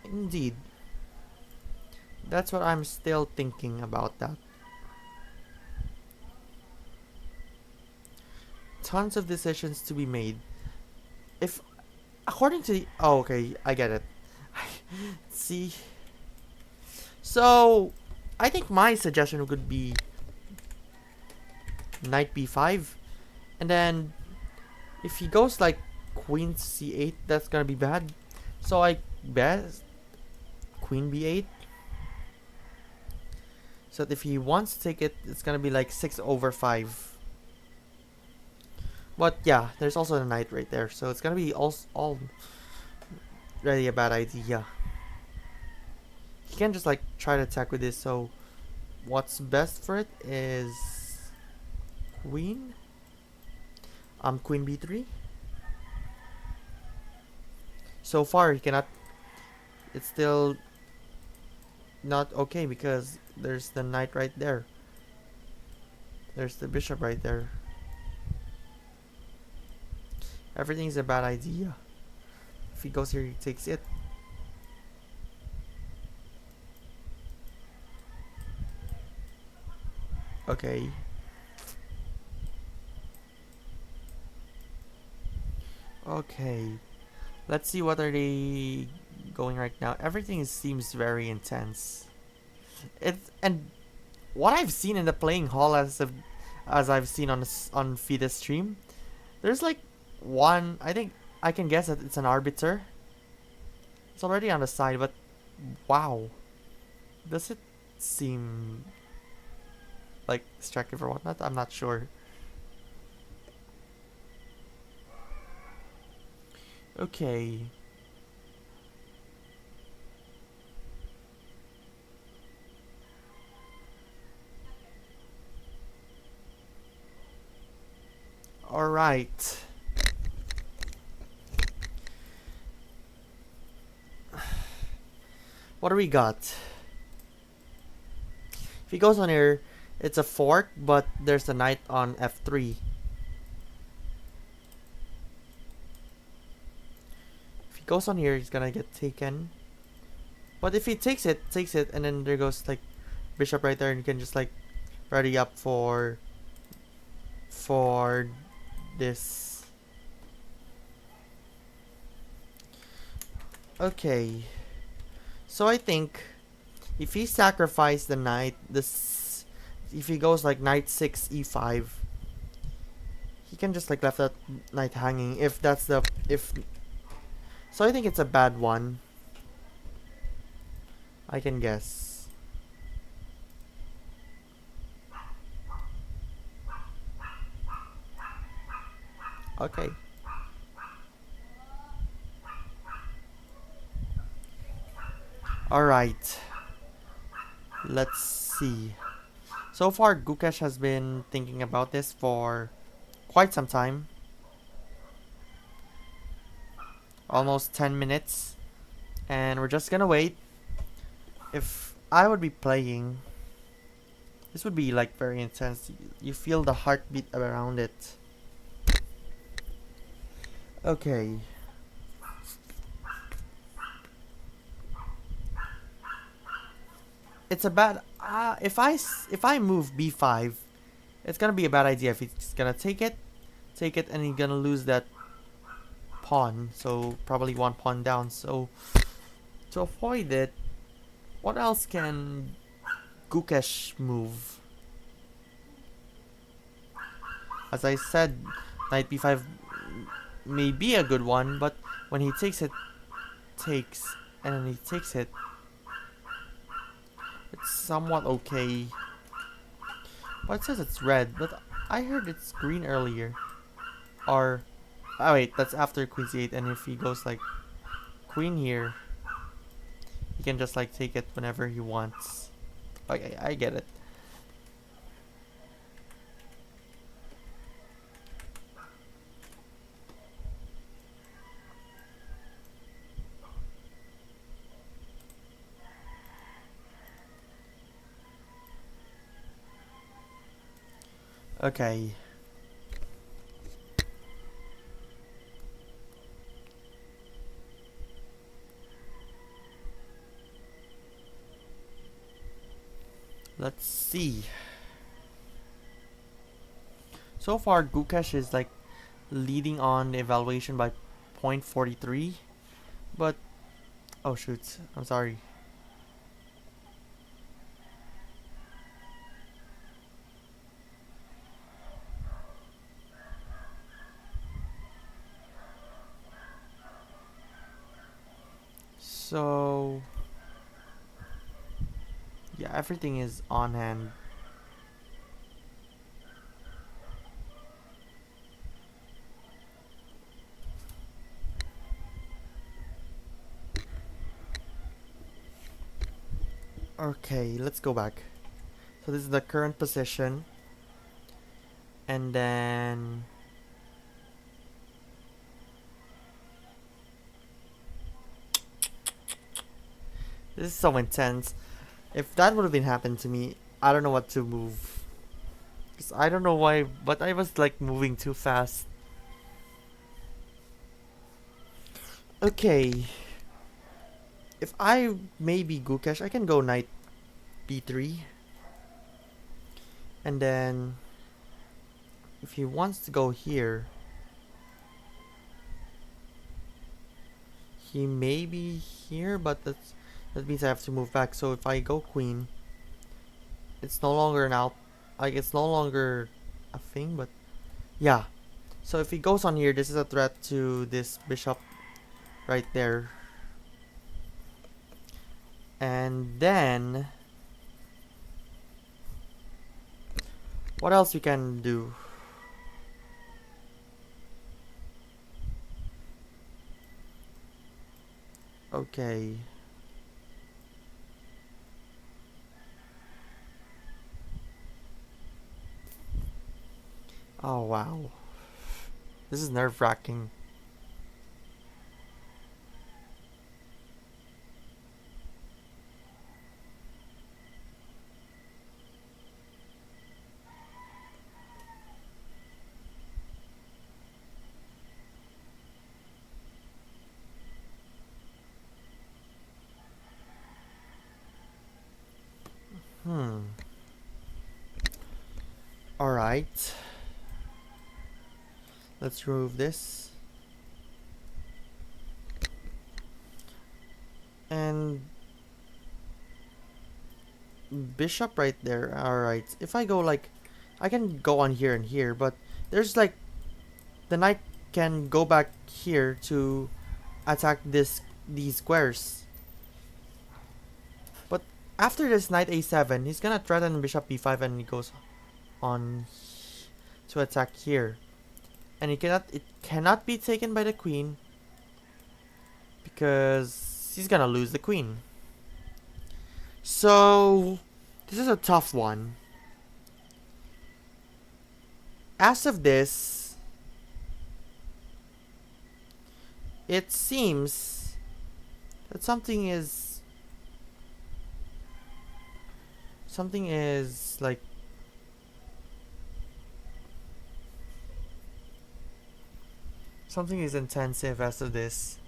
indeed, that's what I'm still thinking about that. Tons of decisions to be made. If, according to the... Oh, okay, I get it. See? So, I think my suggestion could be knight b5. And then, if he goes like queen c8, that's gonna be bad. So I bet queen b8. So that if he wants to take it, it's gonna be like 6/5. But yeah, there's also a knight right there. So it's gonna be all really a bad idea. He can just like try to attack with this. So what's best for it is queen. Queen b3. So far he cannot. It's still not okay because there's the knight right there. There's the bishop right there. Everything's a bad idea. If he goes here, he takes it. Okay. Okay. Let's see what are they going right now. Everything seems very intense. And what I've seen in the playing hall as I've seen on FIDE stream, there's like one. I think I can guess that it's an arbiter. It's already on the side, but wow, does it seem like distractive or whatnot? I'm not sure. Okay. All right. What do we got? If he goes on here, it's a fork, but there's a knight on f3. If he goes on here, he's gonna get taken. But if he takes it, and then there goes like bishop right there, and you can just like ready up for this. Okay. So I think if he sacrificed the knight, if he goes like knight 6 e5, he can just like left that knight hanging. If that's the so I think it's a bad one. I can guess. Okay. Alright. Let's see. So far, Gukesh has been thinking about this for quite some time. Almost 10 minutes. And we're just gonna wait. If I would be playing, this would be like very intense. You feel the heartbeat around it. Okay. It's a bad. If I move b5, it's gonna be a bad idea. If he's gonna take it, and he's gonna lose that pawn. So probably one pawn down. So to avoid it, what else can Gukesh move? As I said, knight b5 may be a good one, but when he takes it, and then he takes it, it's somewhat okay. But it says it's red, but I heard it's green earlier. Or, oh wait, that's after queen c8, and if he goes like queen here, he can just like take it whenever he wants. Okay, I get it. Okay. Let's see. So far, Gukesh is like leading on the evaluation by 0.43. But, oh shoot, I'm sorry. So, yeah, everything is on hand. Okay, let's go back. So this is the current position. And then this is so intense. If that would have been happened to me, I don't know what to move. Cause I don't know why, but I was like moving too fast. Okay. If I maybe Gukesh, I can go knight b3. And then if he wants to go here, he may be here, but that means I have to move back. So if I go queen, it's no longer an out, like it's no longer a thing, but yeah. So if he goes on here, this is a threat to this bishop right there. And then what else we can do? Okay. Oh wow. This is nerve-wracking. Alright. Let's remove this. And bishop right there. Alright. If I go like, I can go on here and here, but there's like, the knight can go back here to attack these squares. But after this knight a7, he's gonna threaten bishop b5 and he goes on to attack here. And it cannot be taken by the queen because he's gonna lose the queen. So, this is a tough one. As of this, it seems that something is like something is intensive as of this.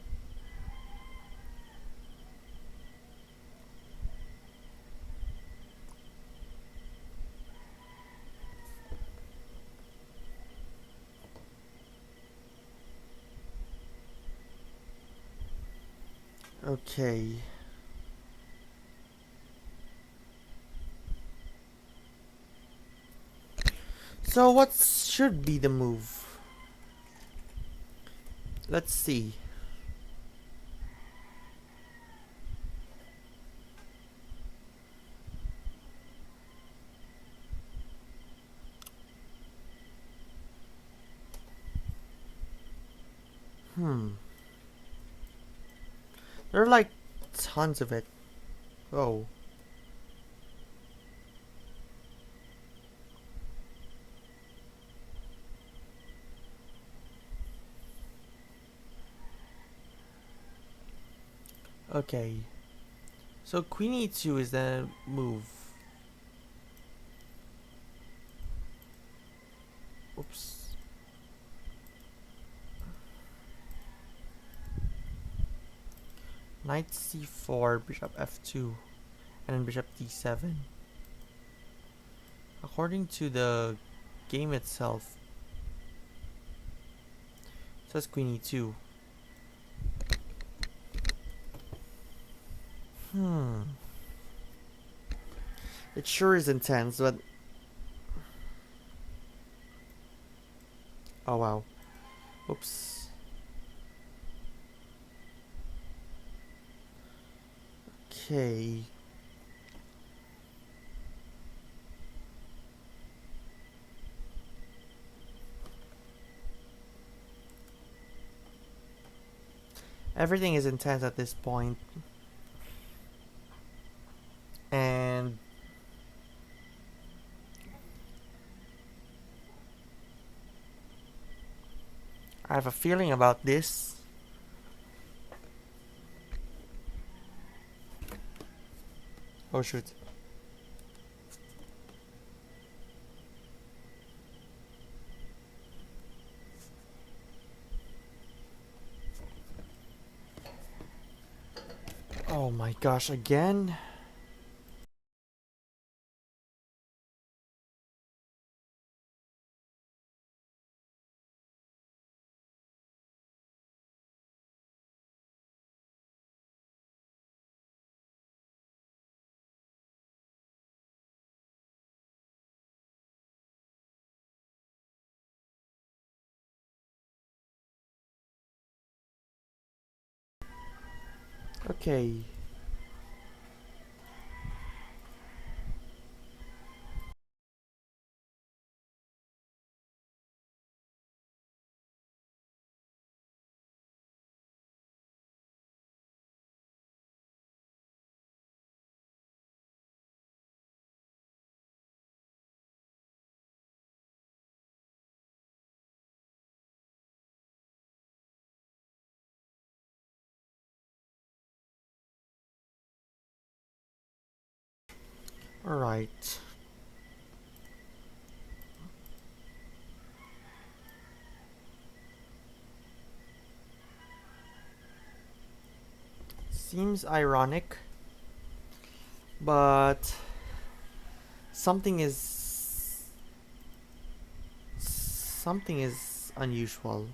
Okay. So what should be the move? Let's see. There are like tons of it. Oh. Okay. So Queen E2 is the move. Oops. Knight C4, Bishop F2, and then Bishop D7. According to the game itself, it says Queen E2. It sure is intense, but... Oh wow. Oops. Okay. Everything is intense at this point. And I have a feeling about this. Oh shoot. Oh my gosh, again? Okay. Alright. Seems ironic, but something is unusual.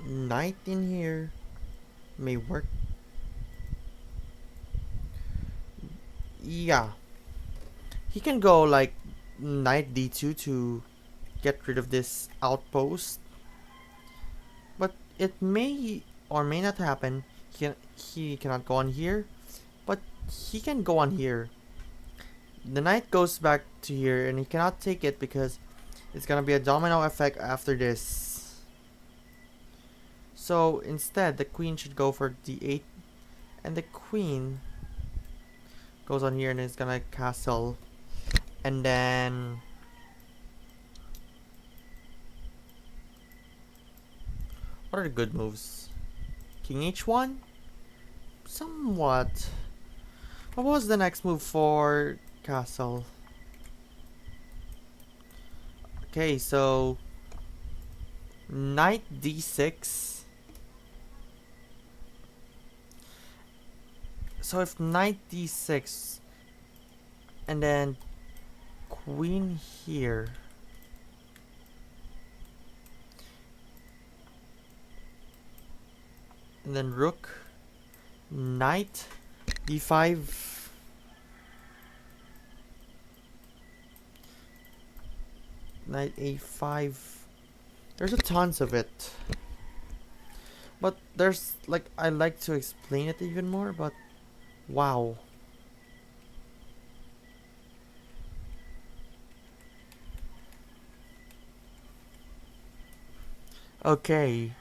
Knight in here may work. Yeah. He can go like knight d2 to get rid of this outpost. But it may or may not happen. He cannot go on here. But he can go on here. The knight goes back to here and he cannot take it because it's gonna be a domino effect after this. So instead, the queen should go for d8, and the queen goes on here and is gonna castle, and then what are the good moves? King h1, somewhat. What was the next move for castle? Okay, so knight d6. So if knight d6 and then queen here, and then rook, knight d5, knight a5. There's a tons of it, but there's like, I like to explain it even more, but wow. Okay.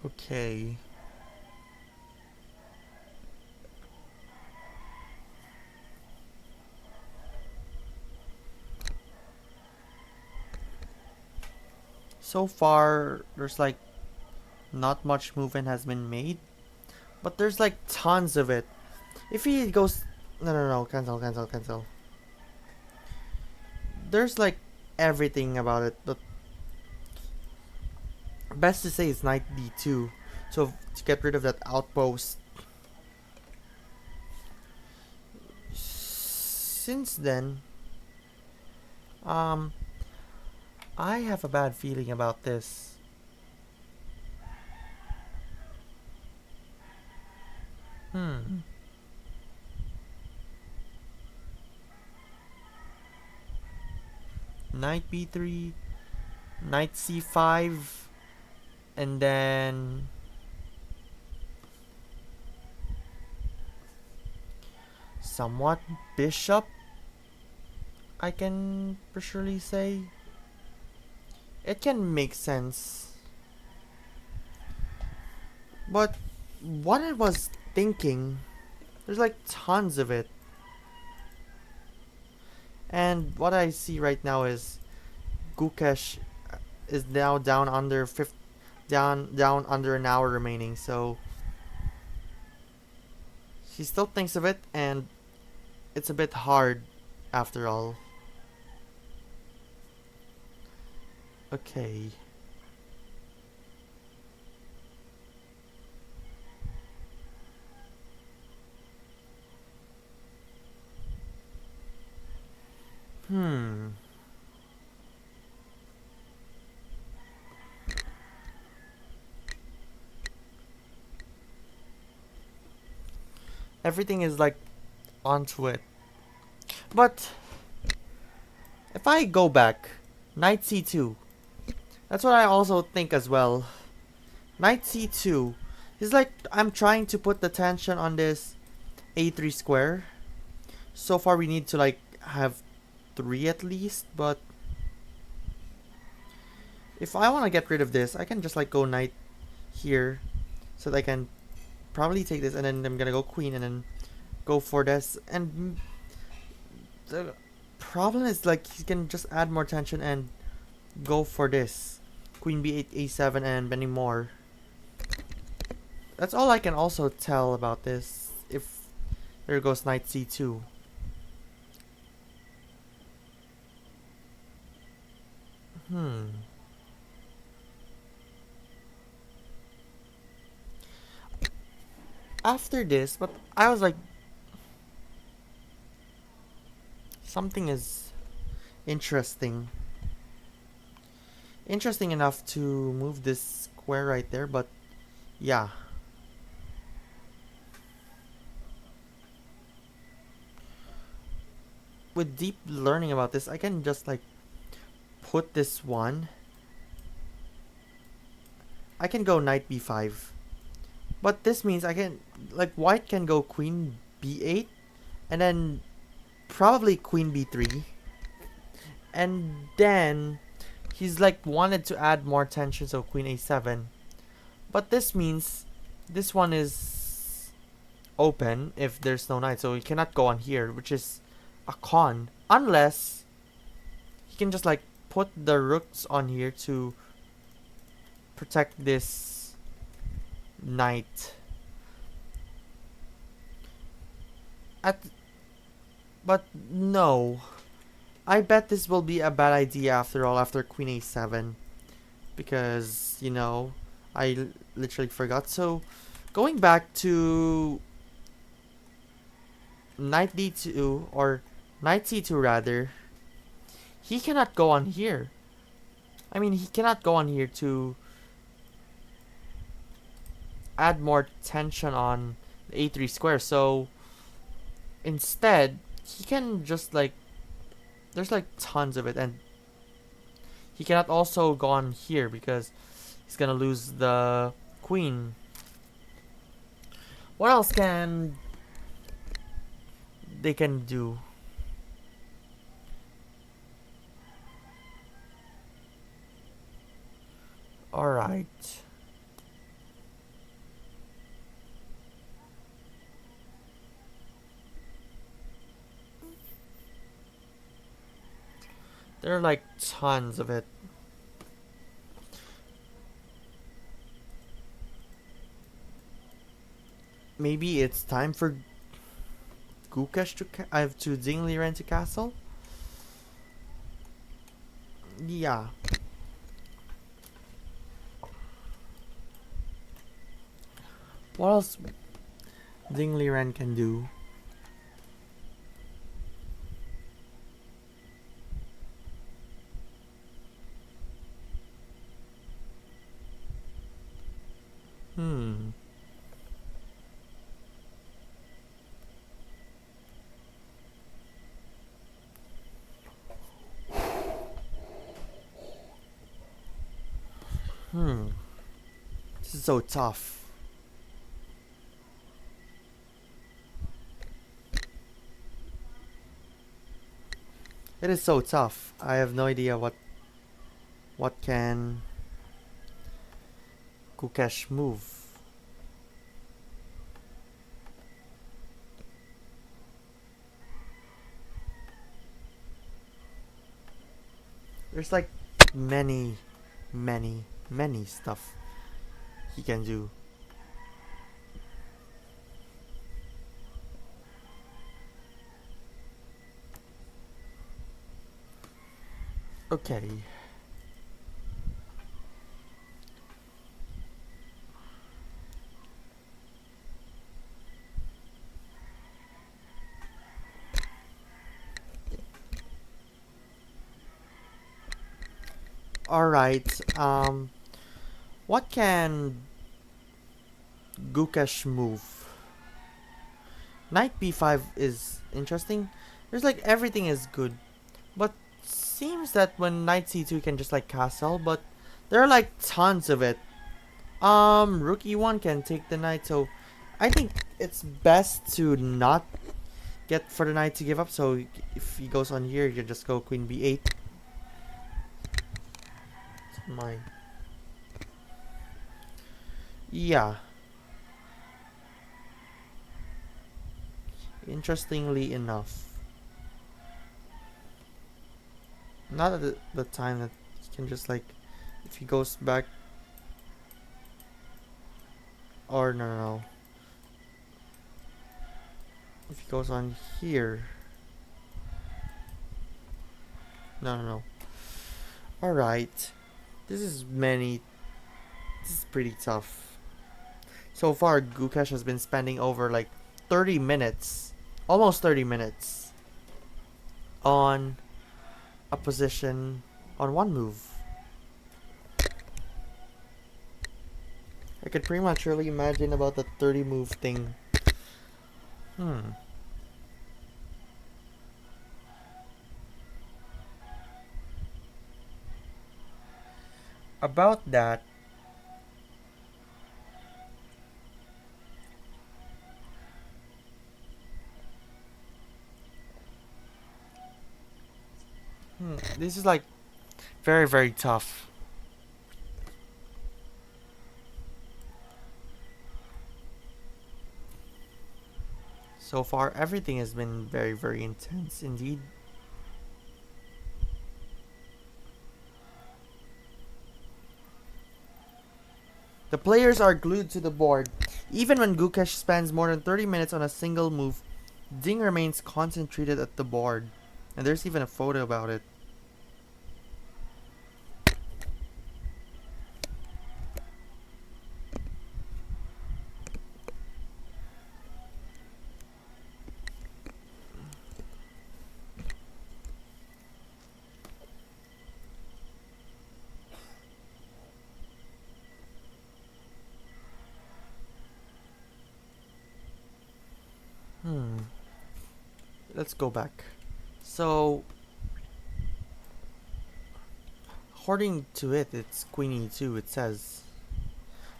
Okay. So far, there's like not much movement has been made, but there's like tons of it. If he goes, no, cancel, cancel, cancel. There's like everything about it, but best to say is knight d2. So to get rid of that outpost. Since then, I have a bad feeling about this. Knight b3, knight c5, and then somewhat bishop, I can for surely say. It can make sense. But what I was thinking, there's like tons of it. And what I see right now is Gukesh is now down under down under an hour remaining, so she still thinks of it, and it's a bit hard after all. Okay. Everything is like onto it. But if I go back, knight c2. That's what I also think as well. Knight c2 is like, I'm trying to put the tension on this a3 square. So far we need to like have 3 at least, but if I want to get rid of this, I can just like go knight here, so that I can probably take this, and then I'm gonna go queen and then go for this. And the problem is like he can just add more tension and go for this queen b8 a7 and many more. That's all I can also tell about this. If there goes knight c2. After this, but I was like, something is interesting. interesting enough to move this square right there, but yeah. With deep learning about this, I can just like put this one. I can go knight b5. But this means I can, like, white can go queen b8 and then probably queen b3. And then he's like wanted to add more tension, so queen a7. But this means this one is open if there's no knight, so he cannot go on here, which is a con. Unless he can just like put the rooks on here to protect this knight. But no. I bet this will be a bad idea after all, after queen a7. Because, you know, I literally forgot. So, going back to knight d2, or knight c2 rather, he cannot go on here. I mean, he cannot go on here to add more tension on the a3 square. So, instead, he can just like, there's like tons of it, and he cannot also go on here because he's gonna lose the queen. What else can they can do? Alright. There are like tons of it. Maybe it's time for Gukesh to I have to ding Liren to castle. Yeah. What else Ding Liren can do? Hmm. This is so tough. It is so tough. I have no idea what can Gukesh move. There's like many stuff he can do. Okay. Alright, what can Gukesh move? Knight b5 is interesting. There's like everything is good. But seems that when knight c2 can just like castle, but there are like tons of it. Rook e1 can take the knight, so I think it's best to not get for the knight to give up. So if he goes on here, you just go queen b8. Mine. Yeah. Interestingly enough. Not at the time that he can just like, if he goes back, or no. If he goes on here. No. Alright. This is pretty tough. So far, Gukesh has been spending over like 30 minutes, almost 30 minutes, on a position, on one move. I could pretty much really imagine about the 30 move thing. Hmm. About that, this is like very, very tough. So far, everything has been very, very intense indeed. The players are glued to the board. Even when Gukesh spends more than 30 minutes on a single move, Ding remains concentrated at the board. And there's even a photo about it. Hmm. Let's go back. So, according to it, it's Queen E2, it says.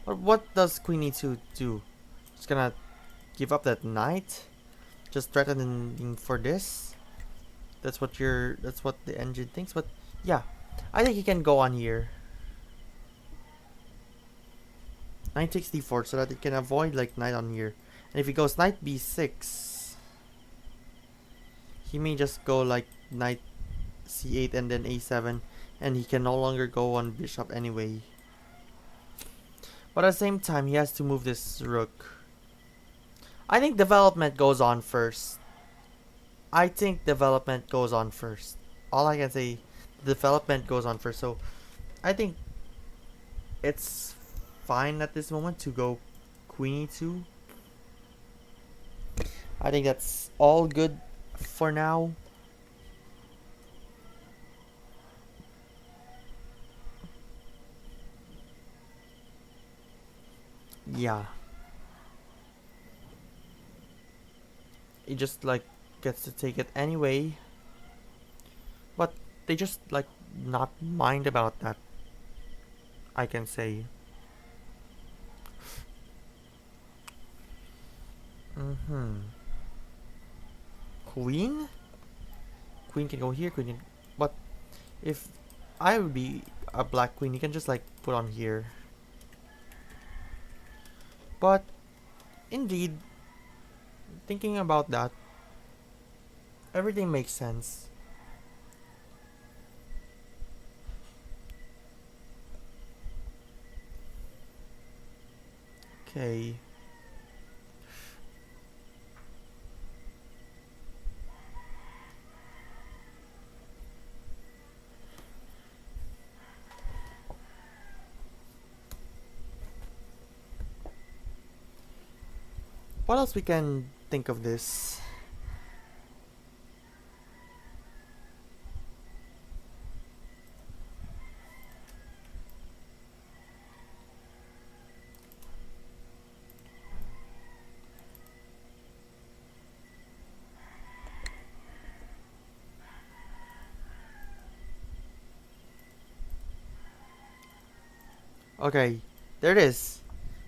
But what does Queen E2 do? Just gonna give up that knight? Just threatening for this? That's what the engine thinks, but yeah. I think he can go on here. Knight takes d4 so that he can avoid like knight on here. And if he goes knight b6, he may just go like knight c8 and then a7, and he can no longer go on bishop anyway. But at the same time, he has to move this rook. I think development goes on first. I think development goes on first. All I can say, development goes on first. So I think it's fine at this moment to go queen e2. I think that's all good for now. Yeah. He just like gets to take it anyway. But they just like not mind about that, I can say. Queen? Queen can go here, queen can... But if I would be a black queen, you can just like put on here. But indeed, thinking about that, everything makes sense. Okay. What else we can think of this? Okay, there it is.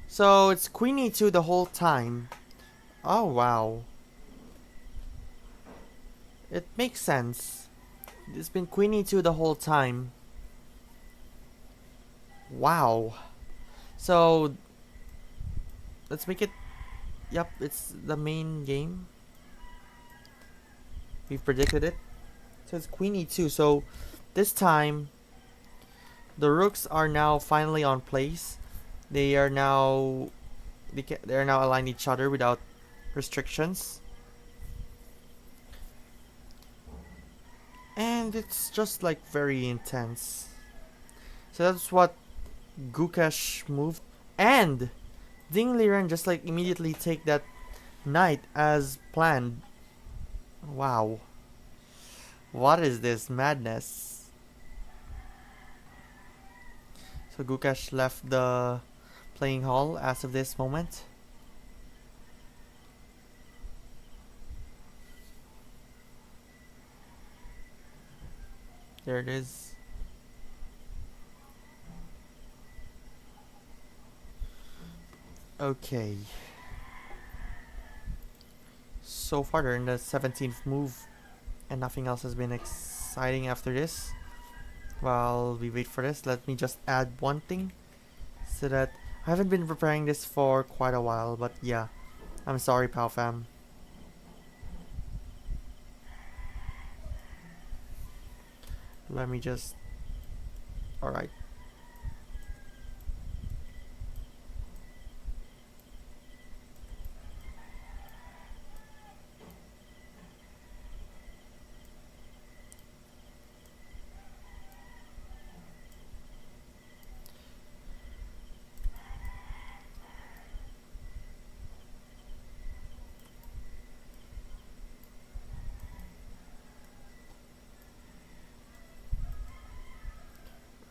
So it's queen e2 the whole time. Oh wow. It makes sense. It's been queen e2 the whole time. Wow. So let's make it... Yep, it's the main game. We've predicted it. So it's queen e2. So this time the rooks are now finally on place. They are now they're now aligned each other without restrictions. And it's just like very intense. So that's what Gukesh moved. And Ding Liren just like immediately take that knight as planned. Wow. What is this madness? So Gukesh left the playing hall as of this moment. There it is. Okay. So far they're in the 17th move and nothing else has been exciting after this. While we wait for this, let me just add one thing so that I haven't been preparing this for quite a while, but yeah, I'm sorry, POW fam. Let me just... Alright.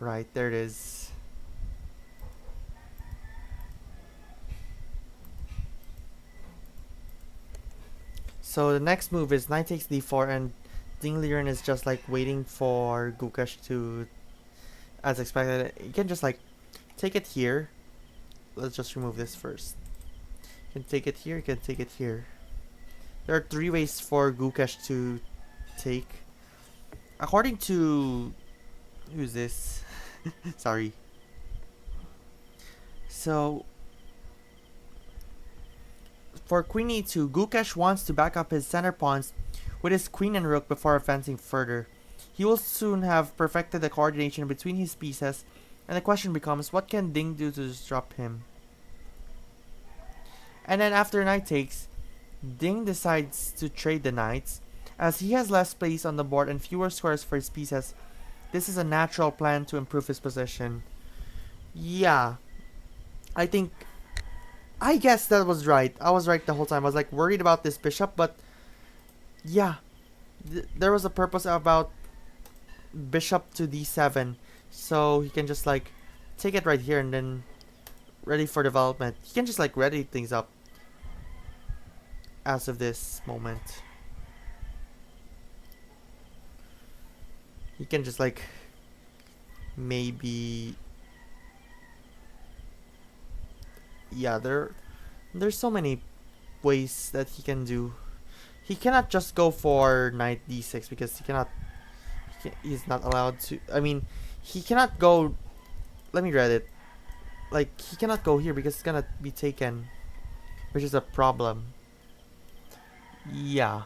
Right, there it is. So the next move is knight takes d4 and Liren is just like waiting for Gukesh to, as expected. You can just like take it here. Let's just remove this first. You can take it here, you can take it here. There are 3 ways for Gukesh to take. According to... Who's this? Sorry. So, for queen e2, Gukesh wants to back up his center pawns with his queen and rook before advancing further. He will soon have perfected the coordination between his pieces, and the question becomes, what can Ding do to disrupt him? And then after knight takes, Ding decides to trade the knights. As he has less space on the board and fewer squares for his pieces, this is a natural plan to improve his position. Yeah, I guess that was right. I was right the whole time. I was like worried about this bishop, but yeah, there was a purpose about bishop to d7, so he can just like take it right here and then ready for development. He can just like ready things up as of this moment. He can just like maybe... Yeah, there's so many ways that he can do. He cannot just go for knight d6 because he's not allowed to. I mean, he cannot go... Let me read it. Like, he cannot go here because it's gonna be taken, which is a problem. Yeah.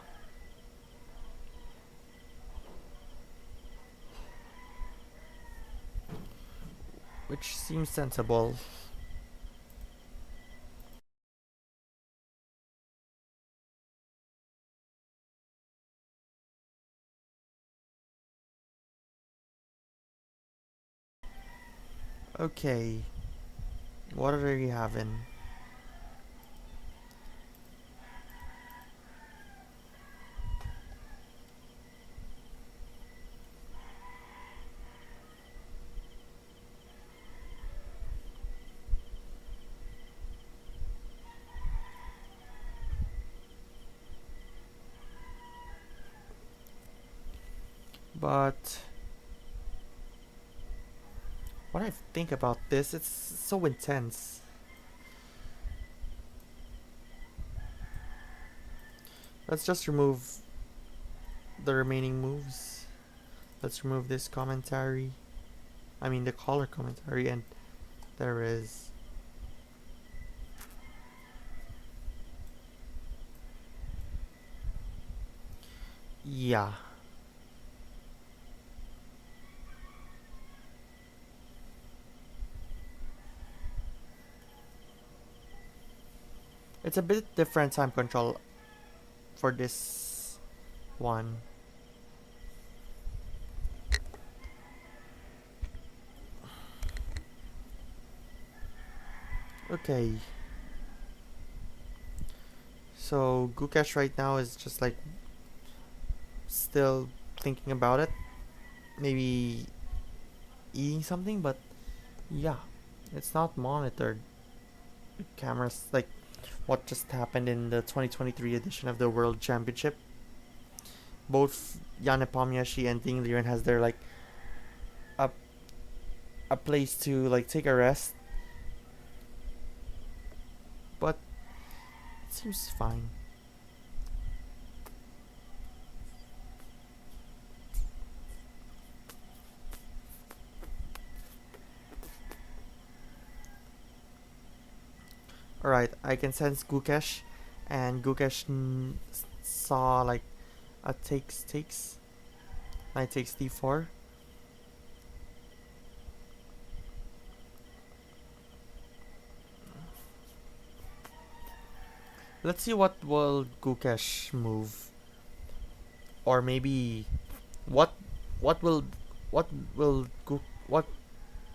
Which seems sensible. Okay. What are you having? But what I think about this, it's so intense. Let's just remove the remaining moves. Let's remove this commentary. I mean the color commentary, and there is... Yeah. It's a bit different time control for this one. Okay. So Gukesh right now is just like still thinking about it. Maybe eating something, but yeah, it's not monitored. cameras, like what just happened in the 2023 edition of the World Championship. Both Jan Nepomniachtchi and Ding Liren has their like a a place to like take a rest, but it seems fine. Alright, I can sense Gukesh, and Gukesh saw like a takes. Knight takes d4. Let's see what will Gukesh move, or maybe what what will what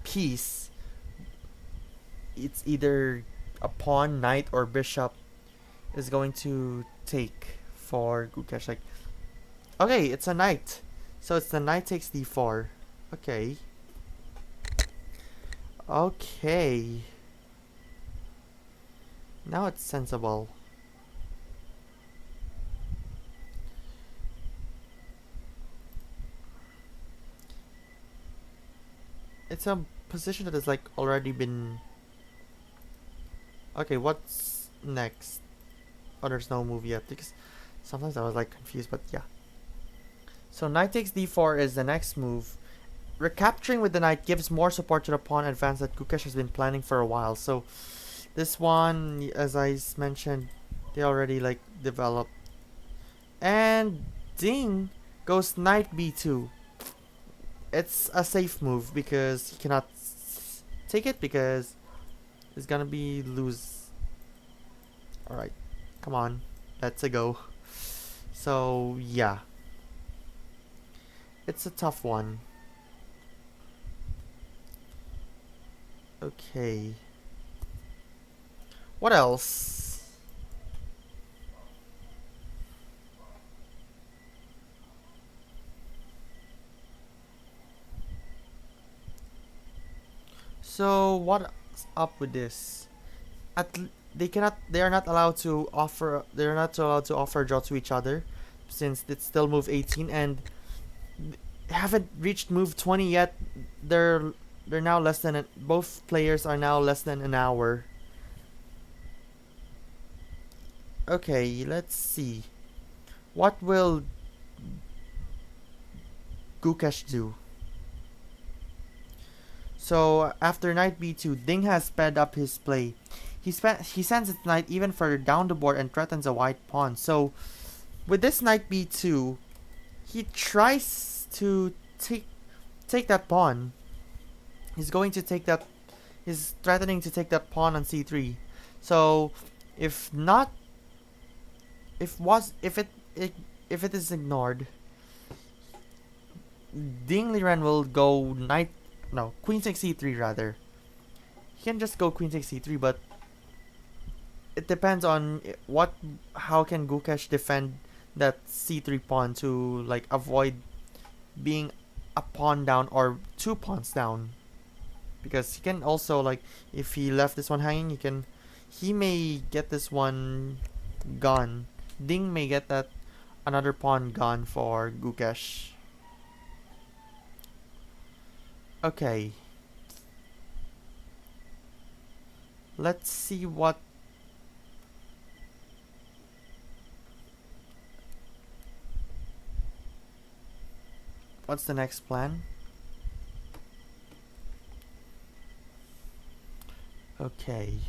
piece. It's either a pawn, knight, or bishop is going to take for Gukesh. Like, okay, it's a knight, so it's the knight takes d4. Okay. Okay. Now it's sensible. It's a position that has like already been. Okay, what's next? Oh, there's no move yet because sometimes I was like confused, but yeah. So knight takes d4 is the next move. Recapturing with the knight gives more support to the pawn advance that Gukesh has been planning for a while. So this one, as I mentioned, they already like developed. And ding goes knight b2. It's a safe move because he cannot take it because it's gonna be lose. Alright, come on, let's go. So yeah, it's a tough one. Okay, what else? So what's up with this? They are not allowed to offer. They are not allowed to offer draw to each other, since it's still move 18 and haven't reached move 20 yet. They're now less than both players are now less than an hour. Okay, let's see. What will Gukesh do? So after knight b2, Ding has sped up his play. He sends his knight even further down the board and threatens a white pawn. So with this knight b2, he tries to take that pawn. He's going to take that. He's threatening to take that pawn on c3. So if not, if it is ignored, Ding Liren will go knight. No, queen 6 c3 rather. He can just go queen 6 c3, but it depends on how can Gukesh defend that c3 pawn to like avoid being a pawn down or two pawns down, because he can also like, if he left this one hanging, he may get this one gone. Ding may get that another pawn gone for Gukesh. Okay, let's see what's the next plan. Okay.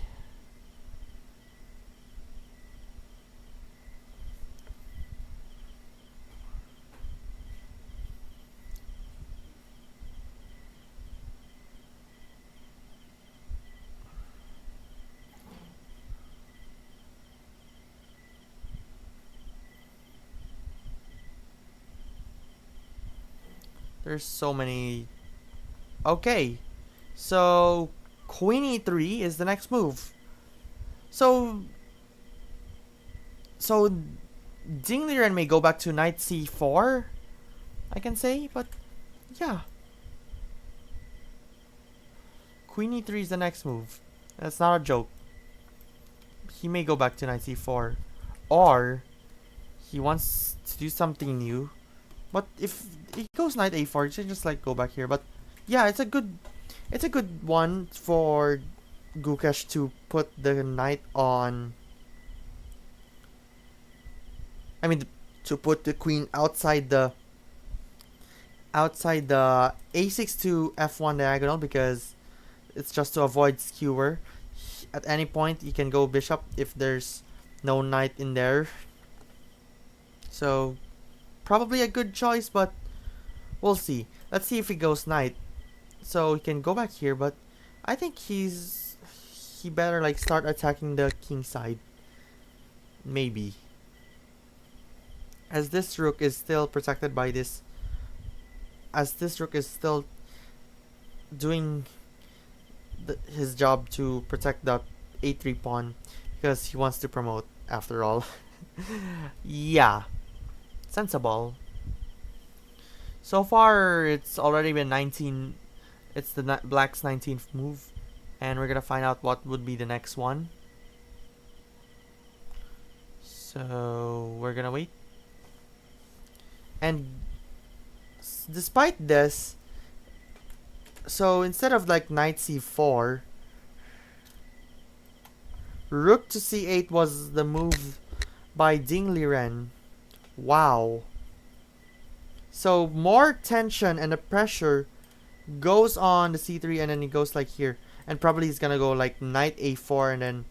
There's so many. Okay, so queen e3 is the next move. So Ding Liren may go back to knight c4, I can say, but yeah. Queen e3 is the next move. That's not a joke. he may go back to knight c4, or he wants to do something new. But if he goes knight a4, he should just like go back here. But yeah, it's a good one for Gukesh to put the knight on. I mean, to put the queen outside the a6 to f1 diagonal, because it's just to avoid skewer. At any point, you can go bishop if there's no knight in there. So probably a good choice, but we'll see. Let's see if he goes knight. So he can go back here, but I think he better like start attacking the king side. Maybe. As this rook is still protected by this. As this rook is still doing his job to protect the a3 pawn, because he wants to promote after all. Yeah. Sensible. So far, it's already been 19. It's the black's 19th move, and we're gonna find out what would be the next one. So we're gonna wait. And despite this, so instead of like knight c4, rook to c8 was the move by Ding Liren. Wow. So more tension and the pressure goes on the c3, and then he goes like here, and probably he's gonna go like knight a4, and then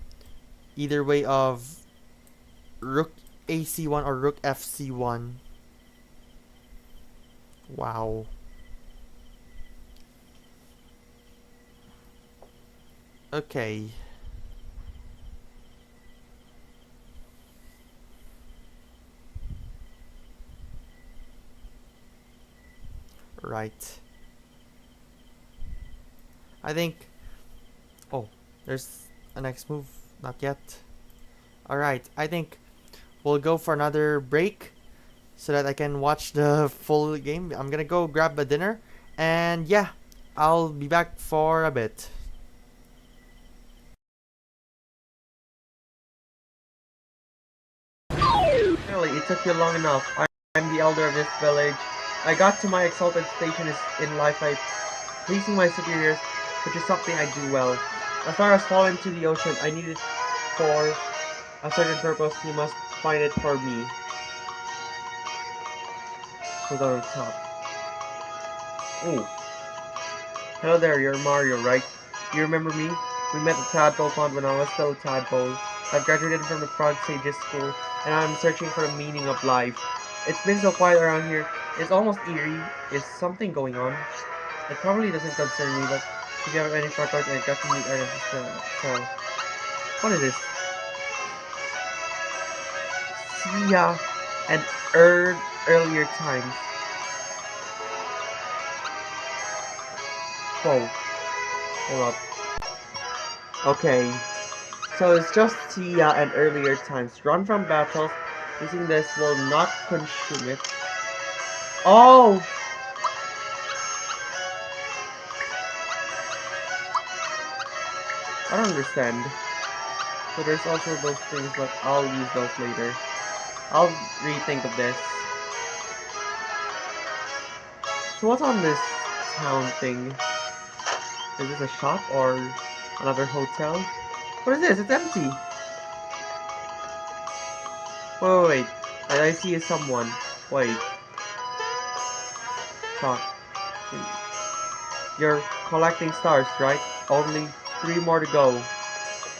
either way of rook ac1 or rook fc1. Wow. Okay. Right. I think... Oh, there's a next move. Not yet. Alright, I think we'll go for another break so that I can watch the full game. I'm gonna go grab a dinner. And yeah, I'll be back for a bit. Really, it took you long enough. I'm the elder of this village. I got to my exalted station in life by pleasing my superiors, which is something I do well. As far as falling into the ocean, I need it for a certain purpose. You must find it for me. Who's on the top? Oh. Hello there, you're Mario, right? You remember me? We met at Tadpole Pond when I was still a tadpole. I've graduated from the Frog Sages School, and I'm searching for the meaning of life. It's been so quiet around here. It's almost eerie. Is something going on? It probably doesn't concern me, but if you have any photos, I got to meet items. So, what is this? Sia and earlier times. Whoa. Hold up. Okay. So it's just Sia and earlier times. Run from battles. Using this will not consume it. Oh! I don't understand. So there's also those things, but I'll use those later. I'll rethink of this. So what's on this town thing? Is this a shop or another hotel? What is this? It's empty! Wait. I see someone. Wait. Talk. You're collecting stars, right? Only 3 more to go.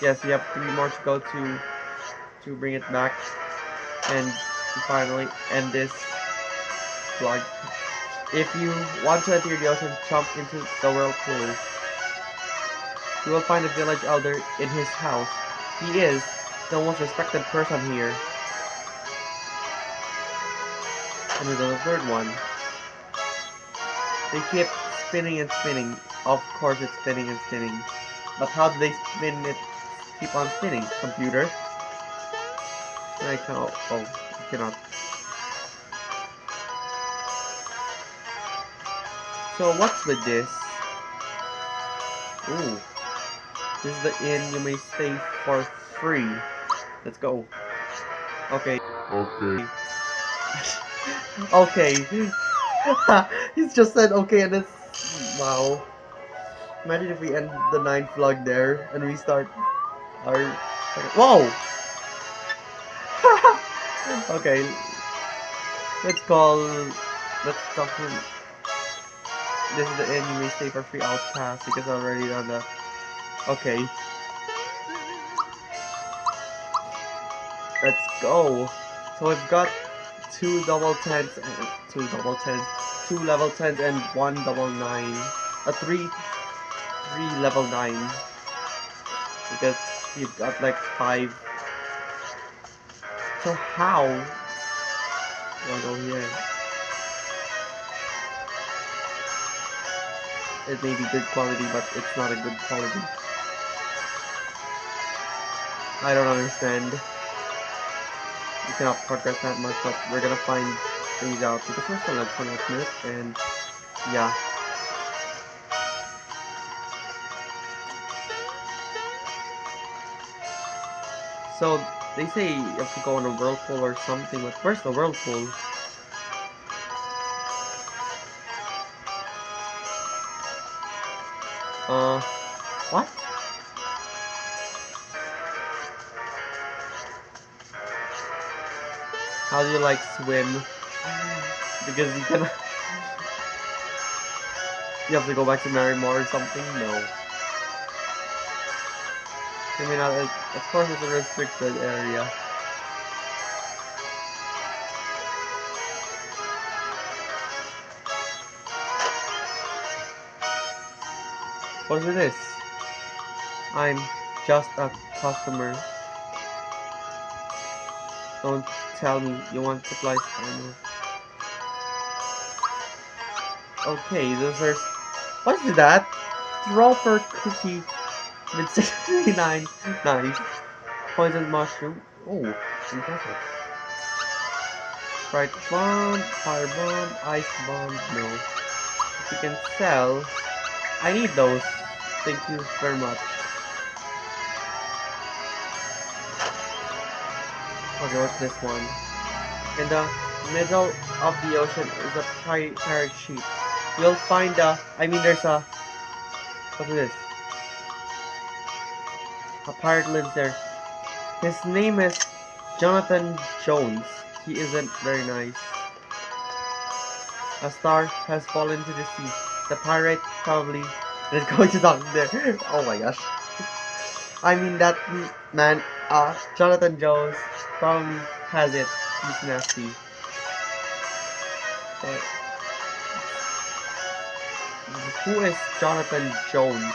Yes, you have 3 more to go to bring it back. And to finally end this vlog. If you want to enter the ocean, jump into the whirlpool. You will find a village elder in his house. He is the most respected person here. And there's a third one. They keep spinning and spinning. Of course it's spinning and spinning. But how do they spin it? Keep on spinning. Computer? I cannot. Oh, I cannot. So what's with this? Ooh. This is the inn. You may stay for free. Let's go. Okay. Okay. Okay. He's just said okay and it's... Wow. Imagine if we end the 9th vlog there and we start our... Whoa! Okay. Let's call... Let's talk to him. This is the end. You may stay for free outcast because I already done that. Okay. Let's go. So we've got two double tens and two level 10s and one double 9. Three level 9. Because you've got like 5. So how? I'll go here. It may be good quality, but it's not a good quality. I don't understand. You cannot progress that much, but we're gonna find things out because we're still at 20th minute, and yeah. So they say you have to go on a whirlpool or something, but where's the whirlpool? What? How do you like swim? Because you can you have to go back to Marymore or something? No. I mean, of course it's a restricted area. What is this? I'm just a customer. Don't tell me you want supplies. I know. Okay, those are... What is that? Draw per cookie with 69. Nice. Poison mushroom. Oh, impressive. Fright bomb, fire bomb, ice bomb. No. If you can sell, I need those. Thank you very much. Okay, what's this one? In the middle of the ocean is a pirate ship. You'll find there's a... What's this? A pirate lives there. His name is Jonathan Jones. He isn't very nice. A star has fallen to the sea. The pirate probably is going to dock there. Oh my gosh. I mean that man, Jonathan Jones probably has it. He's nasty. So, who is Jonathan Jones?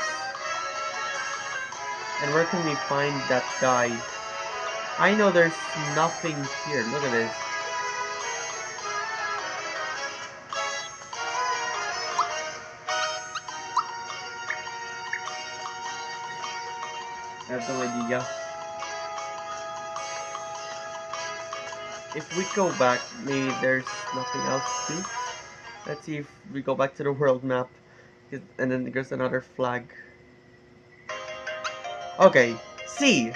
And where can we find that guy? I know there's nothing here. Look at this. I have no idea. If we go back, maybe there's nothing else to do. Let's see if we go back to the world map. And then there's another flag. Okay, C!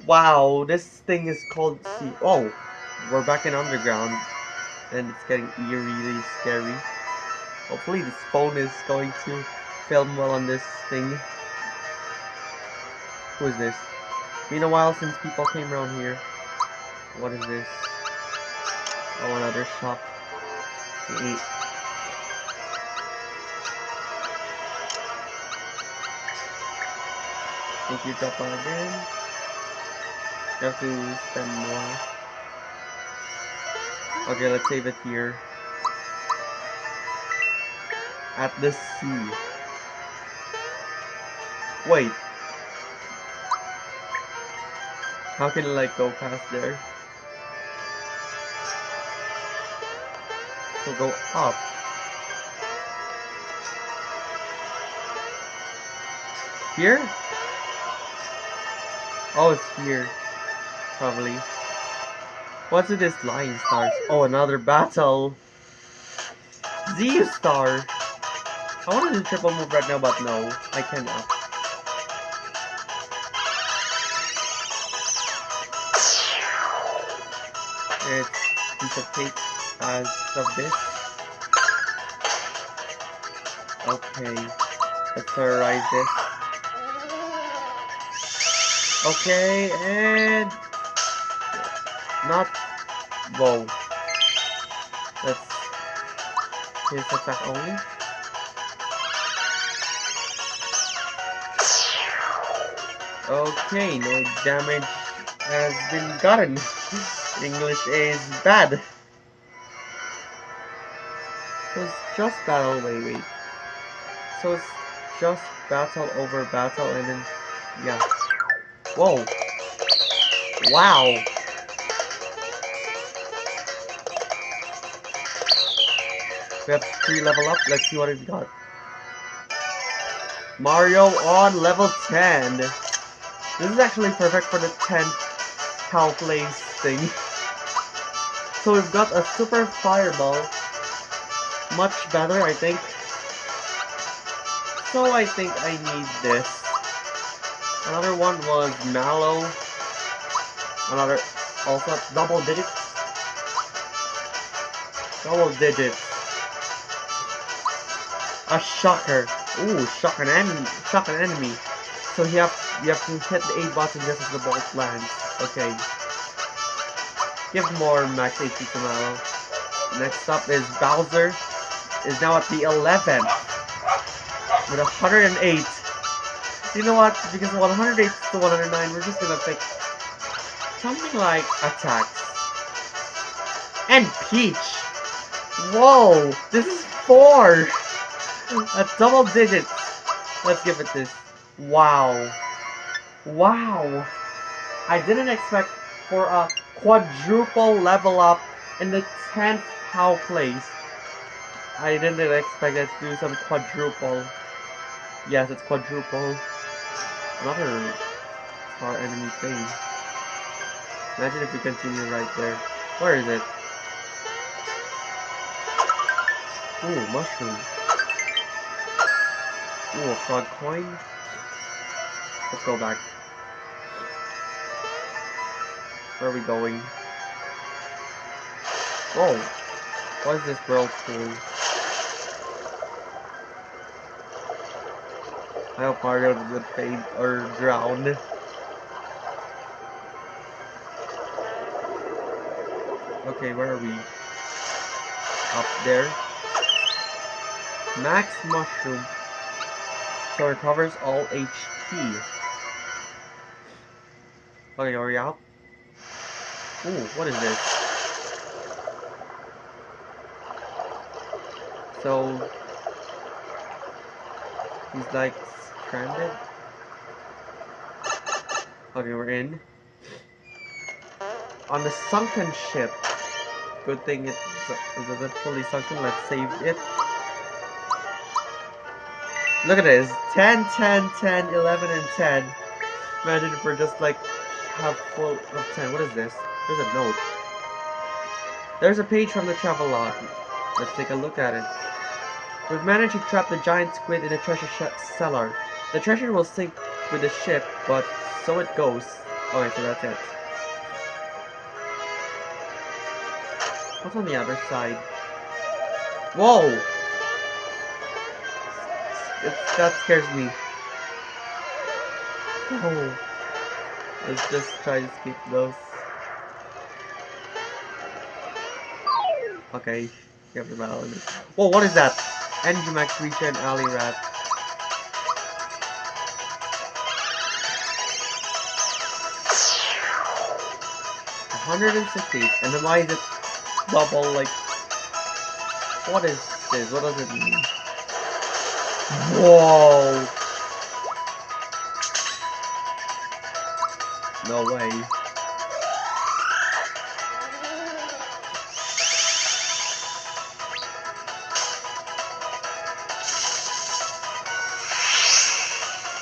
Wow, this thing is called C. Oh, we're back in underground. And it's getting eerily scary. Hopefully this phone is going to film well on this thing. Who is this? Been a while since people came around here. What is this? Oh, another shop. Thank you, Papa, again. You have to spend more. Okay, let's save it here. At the sea. Wait. How can I like go past there? We'll go up. Here? Oh, it's here. Probably. What's with this lying stars? Oh, another battle. Z star. I want to do triple move right now, but no, I cannot. It's a piece of tape as of this. Okay, let's terrorize this. Okay, and not. Whoa. Let's his attack only. Okay, no damage has been gotten. English is bad. So it's just battle. Wait. So it's just battle over battle, and then yeah. Whoa. Wow. We have 3 level up. Let's see what we've got. Mario on level 10. This is actually perfect for the 10th cow place thing. So we've got a super fireball. Much better, I think. So I think I need this. Another one was Mallow. Another, also double digits. Double digits. A shocker. Ooh, shock an enemy. So you have to hit the A button just as the bolt lands. Okay. Give more max HP to Mallow. Next up is Bowser. Is now at the 11 with 108. You know what? Because 108 to 109, we're just gonna pick something like attacks. And Peach. Whoa, this is 4. A double digits. Let's give it this. Wow. Wow. I didn't expect for a quadruple level up in the 10th cow place. I didn't expect it to do some quadruple. Yes, it's quadruple. Another star enemy thing. Imagine if we continue right there. Where is it? Ooh, mushroom. Ooh, a frog coin. Let's go back. Where are we going? Whoa! What is this whirlpool? I hope Mario doesn't fade or drown. Okay, where are we? Up there. Max mushroom. So it recovers all HP. Okay, are we out? Ooh, what is this? So he's like stranded. Okay, we're in. On the sunken ship. Good thing it isn't fully sunken. Let's save it. Look at this. 10, 10, 10, 11, and 10. Imagine if we're just like half full of 10. What is this? There's a note. There's a page from the travel log. Let's take a look at it. We've managed to trap the giant squid in a treasure cellar. The treasure will sink with the ship, but so it goes. Okay, so that's it. What's on the other side? Whoa! That scares me. Oh. Let's just try to skip those. Okay, get the battle. Whoa, what is that? Energy Max Reacher and Alley Rat. $160. And then why is it double? Like, what is this? What does it mean? Whoa! No way.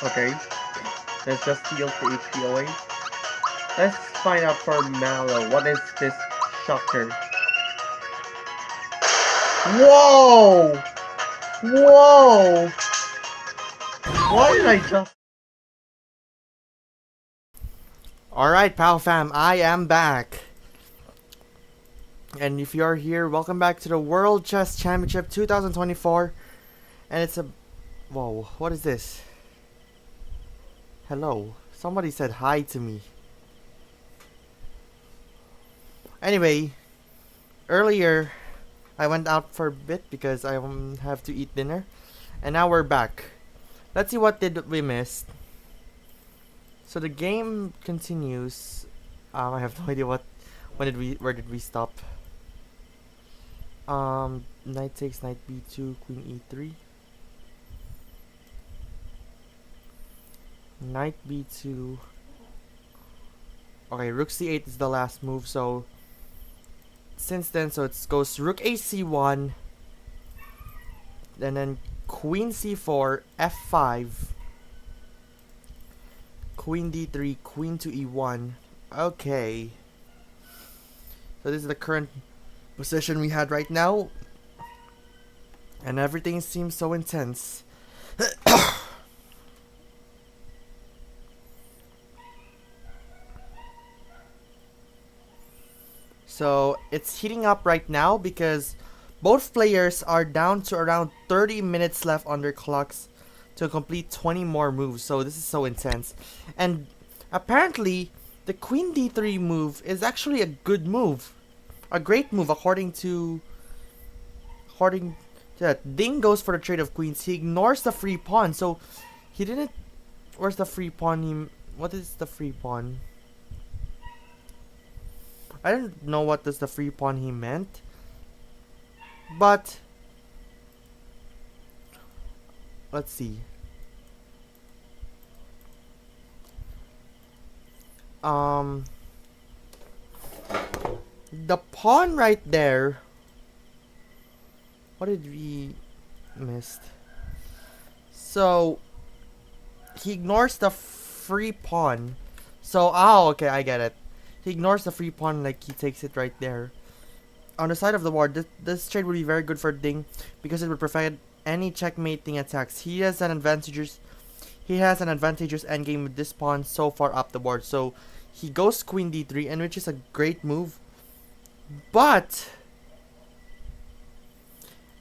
Okay. Let's just heal the HP away. Let's find out for Mallow. What is this shocker? Whoa! Whoa! Why did I just... Alright, POW fam, I am back. And if you're here, welcome back to the World Chess Championship 2024. And it's a... Whoa, what is this? Hello. Somebody said hi to me. Anyway, earlier I went out for a bit because I have to eat dinner. And now we're back. Let's see what did we miss. So the game continues. I have no idea where did we stop? Knight takes knight b2, queen e3. Knight b2. Okay, rook c8 is the last move, so since then, so it goes rook a c1, and then queen c4, f5, queen d3, queen to e1. Okay. So this is the current position we had right now. And everything seems so intense. So it's heating up right now because both players are down to around 30 minutes left on their clocks to complete 20 more moves. So this is so intense. And apparently the queen d3 move is actually a good move. A great move according to that. Ding goes for the trade of queens. He ignores the free pawn. So he didn't... Where's the free pawn? What is the free pawn? I don't know what does the free pawn he meant. But let's see. The pawn right there. What did we miss? So he ignores the free pawn. So okay, I get it. He ignores the free pawn, like he takes it right there. On the side of the board, this trade would be very good for Ding because it would prevent any checkmating attacks. He has an advantageous endgame with this pawn so far up the board. So he goes queen d3, and which is a great move. But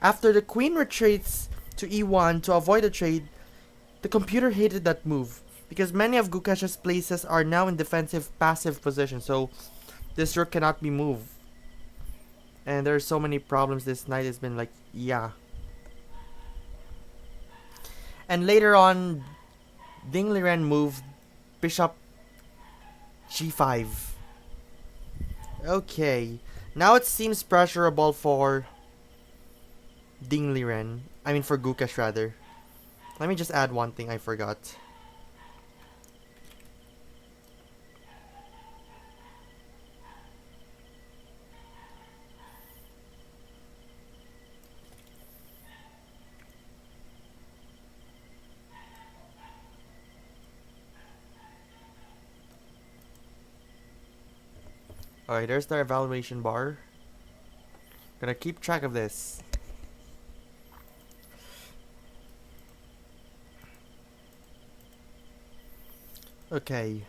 after the queen retreats to e1 to avoid the trade, the computer hated that move because many of Gukesh's places are now in defensive passive position. So this rook cannot be moved. And there's so many problems. This knight has been like, yeah. And later on, Ding Liren moved bishop g5. Okay. Now it seems pressurable for Ding Liren. I mean for Gukesh rather. Let me just add one thing I forgot. Alright, there's the evaluation bar. Gonna keep track of this. Okay.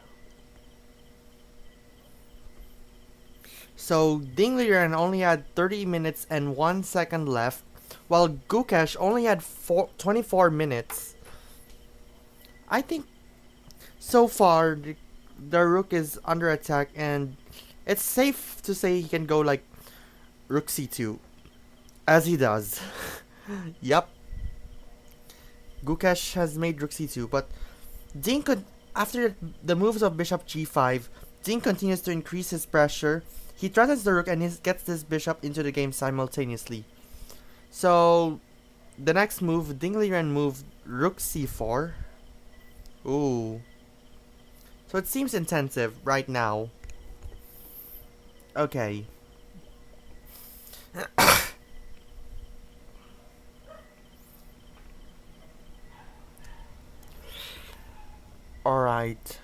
So Ding Liren only had 30 minutes and 1 second left, while Gukesh only had 24 minutes. I think so far the rook is under attack, and it's safe to say he can go like rook c2, as he does. Yup. Gukesh has made rook c2, but Ding could, after the moves of bishop g5, Ding continues to increase his pressure. He threatens the rook and he gets this bishop into the game simultaneously. So the next move, Ding Liren moved rook c4. Ooh. So it seems intensive right now. Okay. Alright.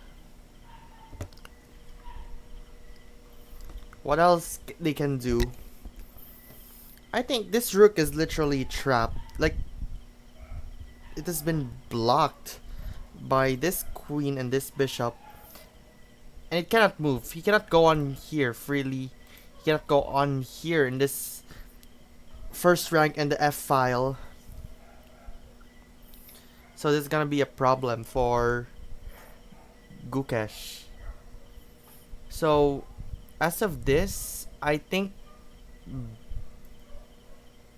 What else they can do? I think this rook is literally trapped. Like, it has been blocked by this queen and this bishop. And it cannot move. He cannot go on here freely. he cannot go on here in this first rank in the F file. So this is gonna be a problem for Gukesh. So as of this, I think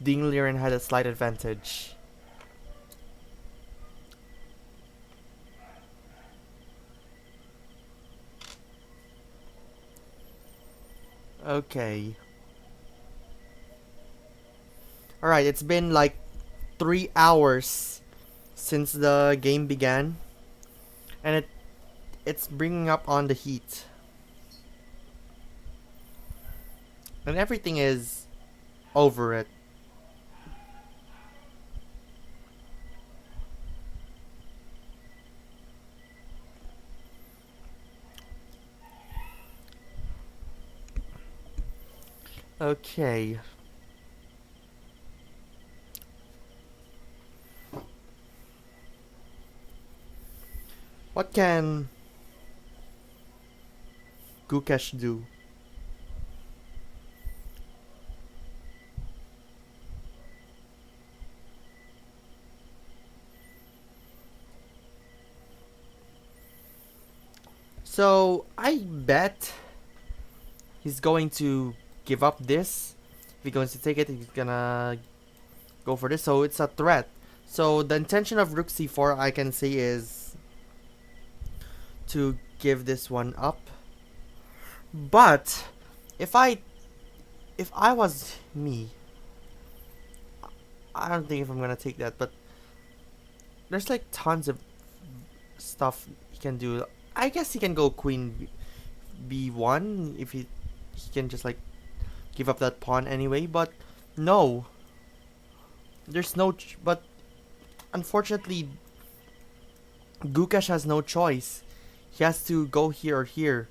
Liren had a slight advantage. Okay. Alright, it's been like 3 hours since the game began. And it's bringing up on the heat. And everything is over it. Okay. What can Gukesh do? So I bet he's going to give up this. If he's going to take it, he's gonna go for this. So it's a threat. So the intention of Rook C4, I can say, is to give this one up. But if I was me, I don't think if I'm gonna take that. But there's like tons of stuff he can do. I guess he can go Queen B1 if he can just like give up that pawn anyway. But no, there's no. But unfortunately, Gukesh has no choice. He has to go here or here,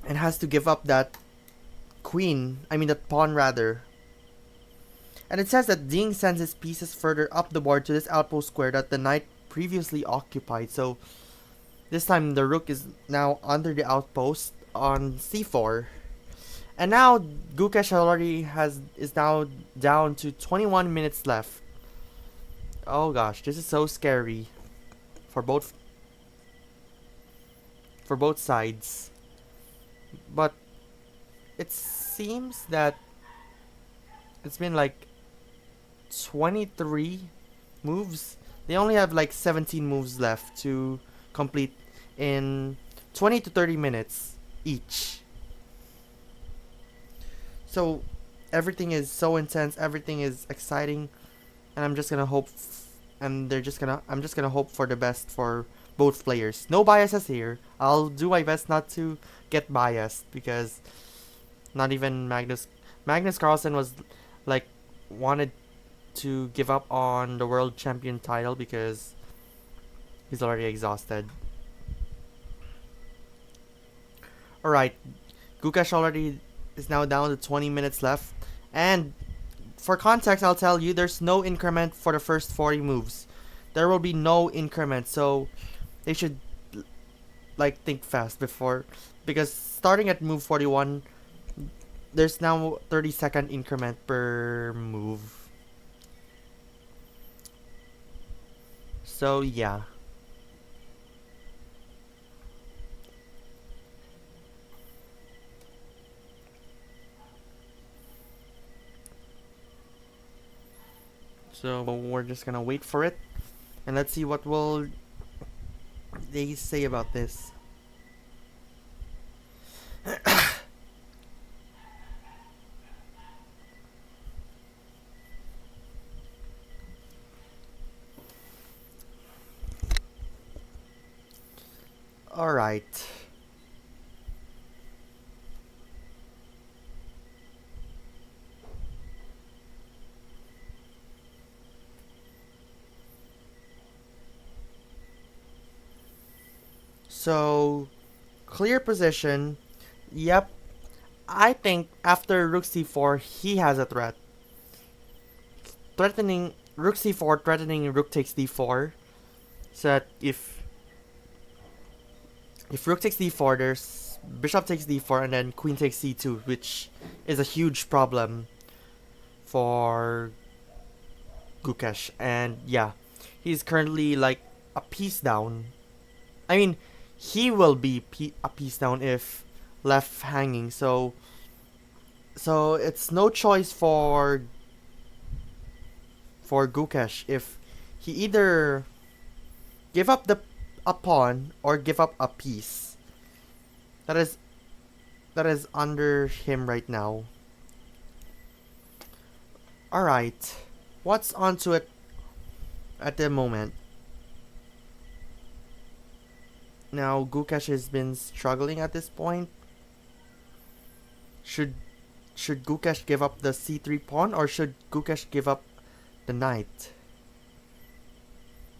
and has to give up that queen. I mean that pawn rather. And it says that Ding sends his pieces further up the board to this outpost square that the knight previously occupied. So this time the rook is now under the outpost on c4. And now Gukesh already is now down to 21 minutes left. Oh gosh, this is so scary for both sides. But it seems that it's been like 23 moves. They only have like 17 moves left to complete in 20 to 30 minutes each. So everything is so intense, everything is exciting, and I'm just gonna hope I'm just gonna hope for the best for both players. No biases here. I'll do my best not to get biased because not even Magnus Carlsen was like wanted to give up on the world champion title because he's already exhausted. Alright, Gukesh already is now down to 20 minutes left, and for context I'll tell you there's no increment for the first 40 moves. There will be no increment, so they should like think fast before, because starting at move 41 there's now 30-second increment per move. So yeah. So we're just gonna wait for it, and let's see what will they say about this. All right. So, clear position. Yep. I think after Rook C4, he has a threat. Threatening Rook C4, threatening Rook takes D4. So that if Rook takes D4, there's bishop takes d4 and then queen takes c2, which is a huge problem for Gukesh. And yeah, he's currently like a piece down. I mean, he will be a piece down if left hanging. So it's no choice for Gukesh if he either give up a pawn or give up a piece. That is under him right now. All right, what's onto it at the moment? Now Gukesh has been struggling at this point. Should Gukesh give up the c3 pawn or should Gukesh give up the knight?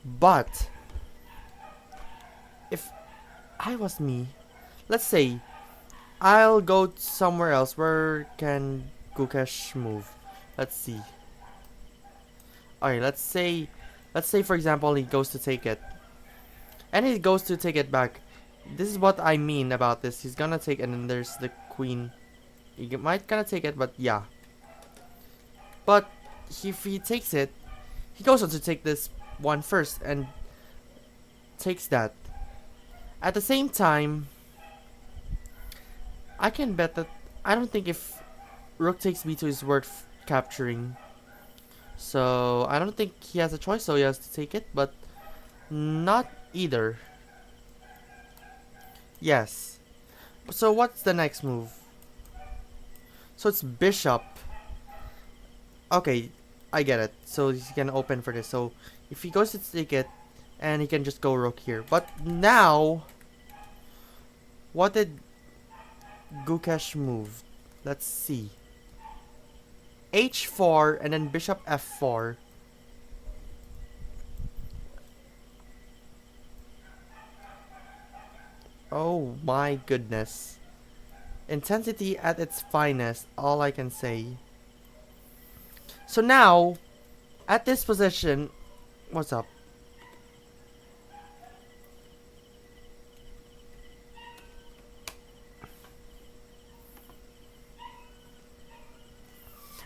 But if I was me, let's say I'll go somewhere else. Where can Gukesh move? Let's see. Alright, let's say for example he goes to take it. And he goes to take it back. This is what I mean about this. He's gonna take, and then there's the queen. He might gonna take it, but yeah. But if he takes it, he goes on to take this one first and takes that. At the same time, I can bet that I don't think if rook takes b2 is worth capturing. So I don't think he has a choice, so he has to take it, but not either. Yes. So what's the next move? So it's bishop. Okay, I get it. So he's gonna open for this. So if he goes to take it, and he can just go rook here. But now, what did Gukesh move? Let's see. h4 and then bishop f4. Oh my goodness. Intensity at its finest, all I can say. So now, at this position, what's up?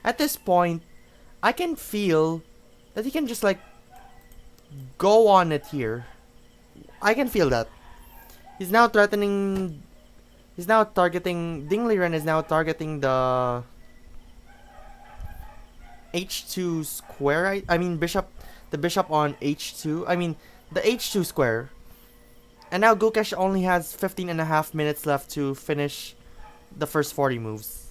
At this point, I can feel that he can just like go on it here. I can feel that. He's now threatening. He's now targeting. Liren is now targeting the h2 square. I mean bishop. The bishop on h2. I mean the h2 square. And now Gukesh only has 15.5 minutes left to finish the first 40 moves.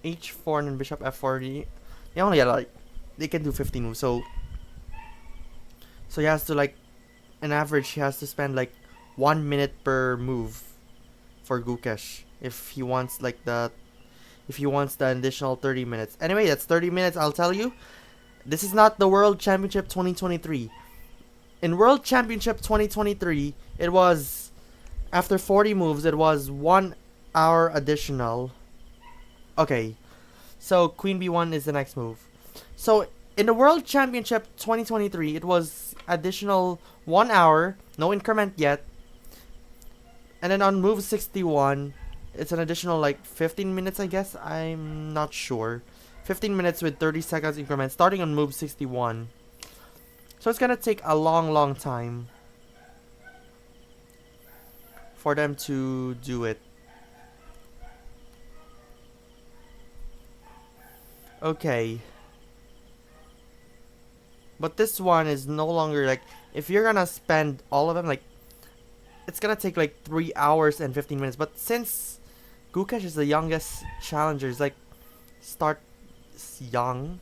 h4 and then bishop f4. They only have like they can do 15 moves. So he has to like, on average, he has to spend like 1 minute per move for Gukesh if he wants the additional 30 minutes. Anyway, that's 30 minutes. I'll tell you, this is not the World Championship 2023. In World Championship 2023, it was after 40 moves. It was 1 hour additional. Okay, so Queen B1 is the next move. So in the World Championship 2023, it was additional 1 hour, no increment yet. And then on move 61, it's an additional like 15 minutes, I guess. I'm not sure. 15 minutes with 30 seconds increment starting on move 61. So it's gonna take a long time for them to do it. Okay. But this one is no longer like, if you're gonna spend all of them, like, it's gonna take like 3 hours and 15 minutes. But since Gukesh is the youngest challenger, it's like, starts young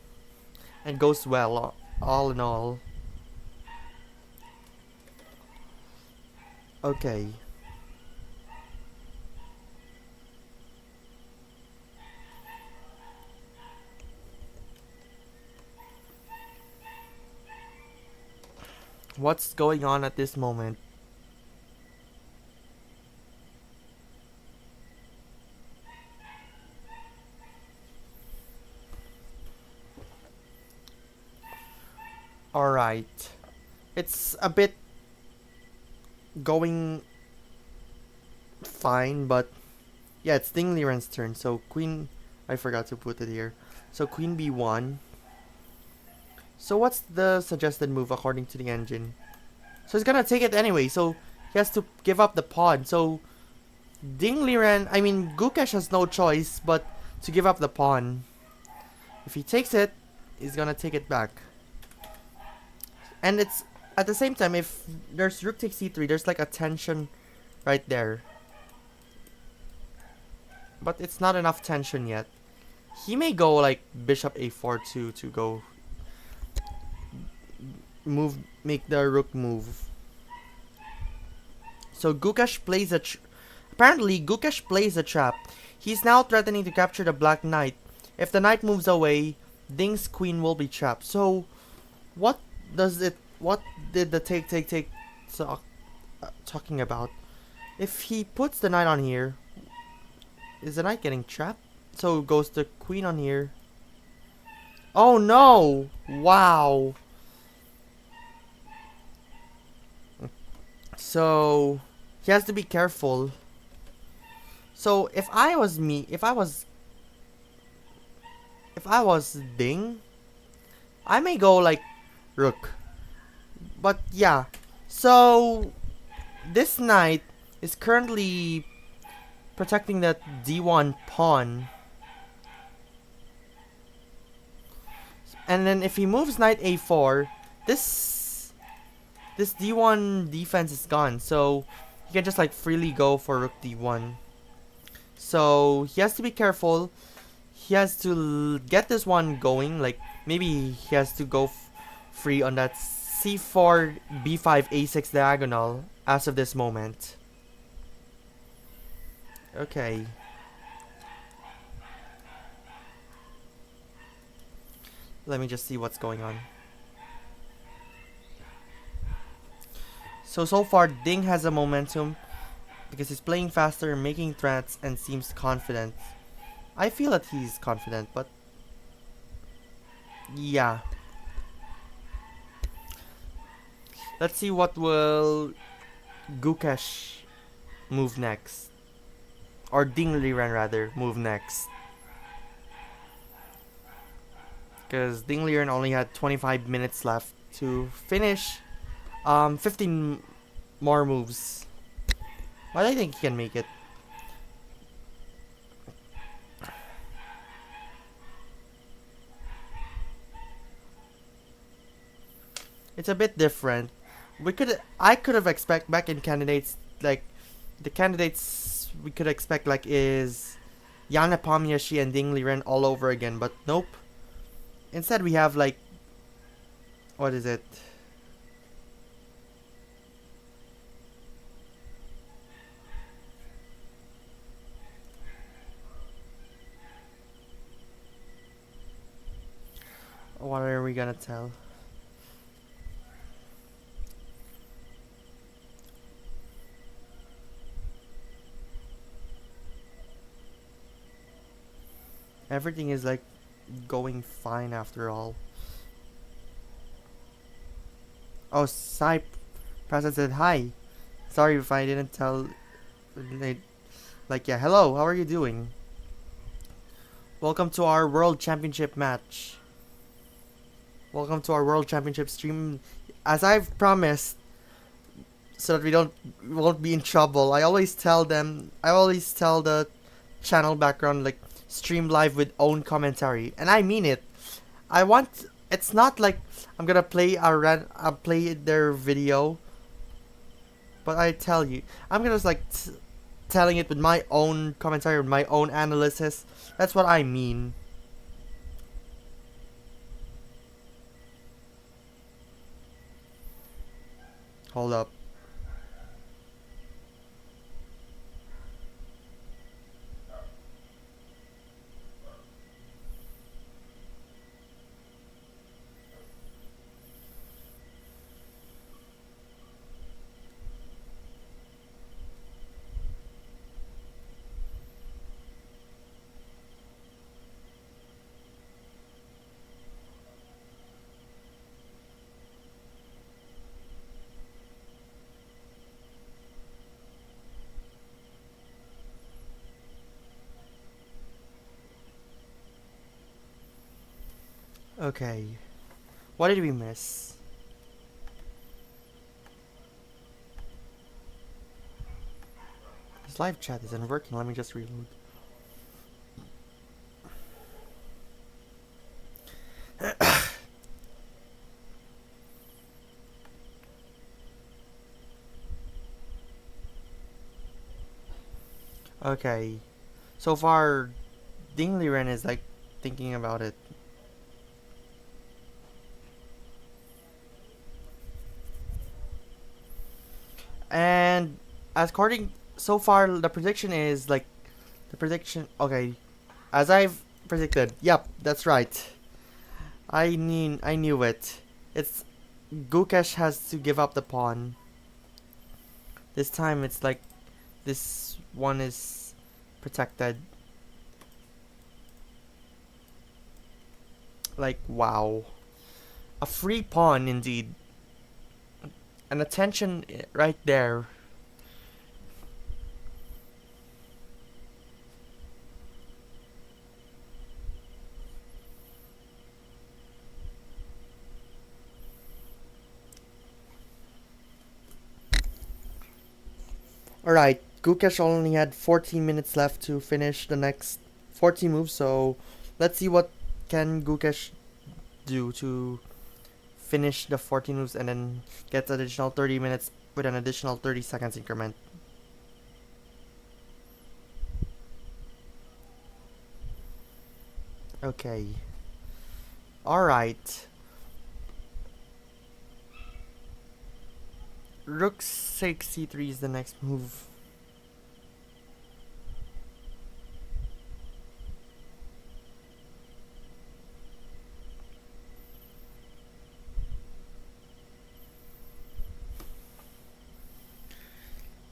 and goes well, all in all. Okay. What's going on at this moment? Alright. It's a bit going fine, but yeah, it's Ding Liren's turn. So queen, I forgot to put it here. So queen b1. So what's the suggested move according to the engine? So he's gonna take it anyway. So he has to give up the pawn. So Ding Liren, I mean Gukesh has no choice but to give up the pawn. If he takes it, he's gonna take it back. And it's at the same time, if there's rook takes c3, there's like a tension right there. But it's not enough tension yet. He may go like bishop a4 to go move, make the rook move. So Gukesh plays apparently Gukesh plays a trap. He's now threatening to capture the black knight. If the knight moves away, Ding's queen will be trapped. So what did the take talking about? If he puts the knight on here, is the knight getting trapped? So goes the queen on here. Oh no! Wow. So he has to be careful. So if I was Ding, I may go like rook. But yeah. So this knight is currently protecting that d1 pawn. And then if he moves knight a4, this d1 defense is gone. So he can just like freely go for rook d1. So he has to be careful. He has to get this one going. Like maybe he has to go free on that c4 b5 a6 diagonal as of this moment. Okay. Let me just see what's going on. So far Ding has a momentum because he's playing faster, making threats, and seems confident. I feel that he's confident, but yeah. Let's see what will Gukesh move next. Or Ding Liren rather, move next. Because Ding Liren only had 25 minutes left to finish 15 more moves. But I think he can make it. It's a bit different. I could have expect back in candidates, like the candidates we could expect like is Yana Pomyashi and Ding Liren all over again, but nope. Instead we have like, what is it? What are we gonna tell? Everything is like going fine after all. Oh, Sai Present said hi. Sorry if I didn't tell. Like, yeah, hello, how are you doing? Welcome to our World Championship match. Welcome to our World Championship stream. As I've promised, so that we won't be in trouble, I always tell the channel background like stream live with own commentary, and I mean it. It's not like I'm gonna play play their video, but I tell you, I'm gonna just like telling it with my own commentary, with my own analysis. That's what I mean. Hold up. Okay. What did we miss? This live chat isn't working. Let me just reload. Okay. So far, Liren is like thinking about it. And according so far, the prediction is like the prediction. Okay, as I've predicted. Yep, that's right. I knew it. It's Gukesh has to give up the pawn. This time it's like this one is protected. Like wow, a free pawn indeed. An attention right there. Alright, Gukesh only had 14 minutes left to finish the next 14 moves, so let's see what can Gukesh do to finish the 14 moves and then get the additional 30 minutes with an additional 30 seconds increment. Okay. Alright. Rook 6 c3 is the next move.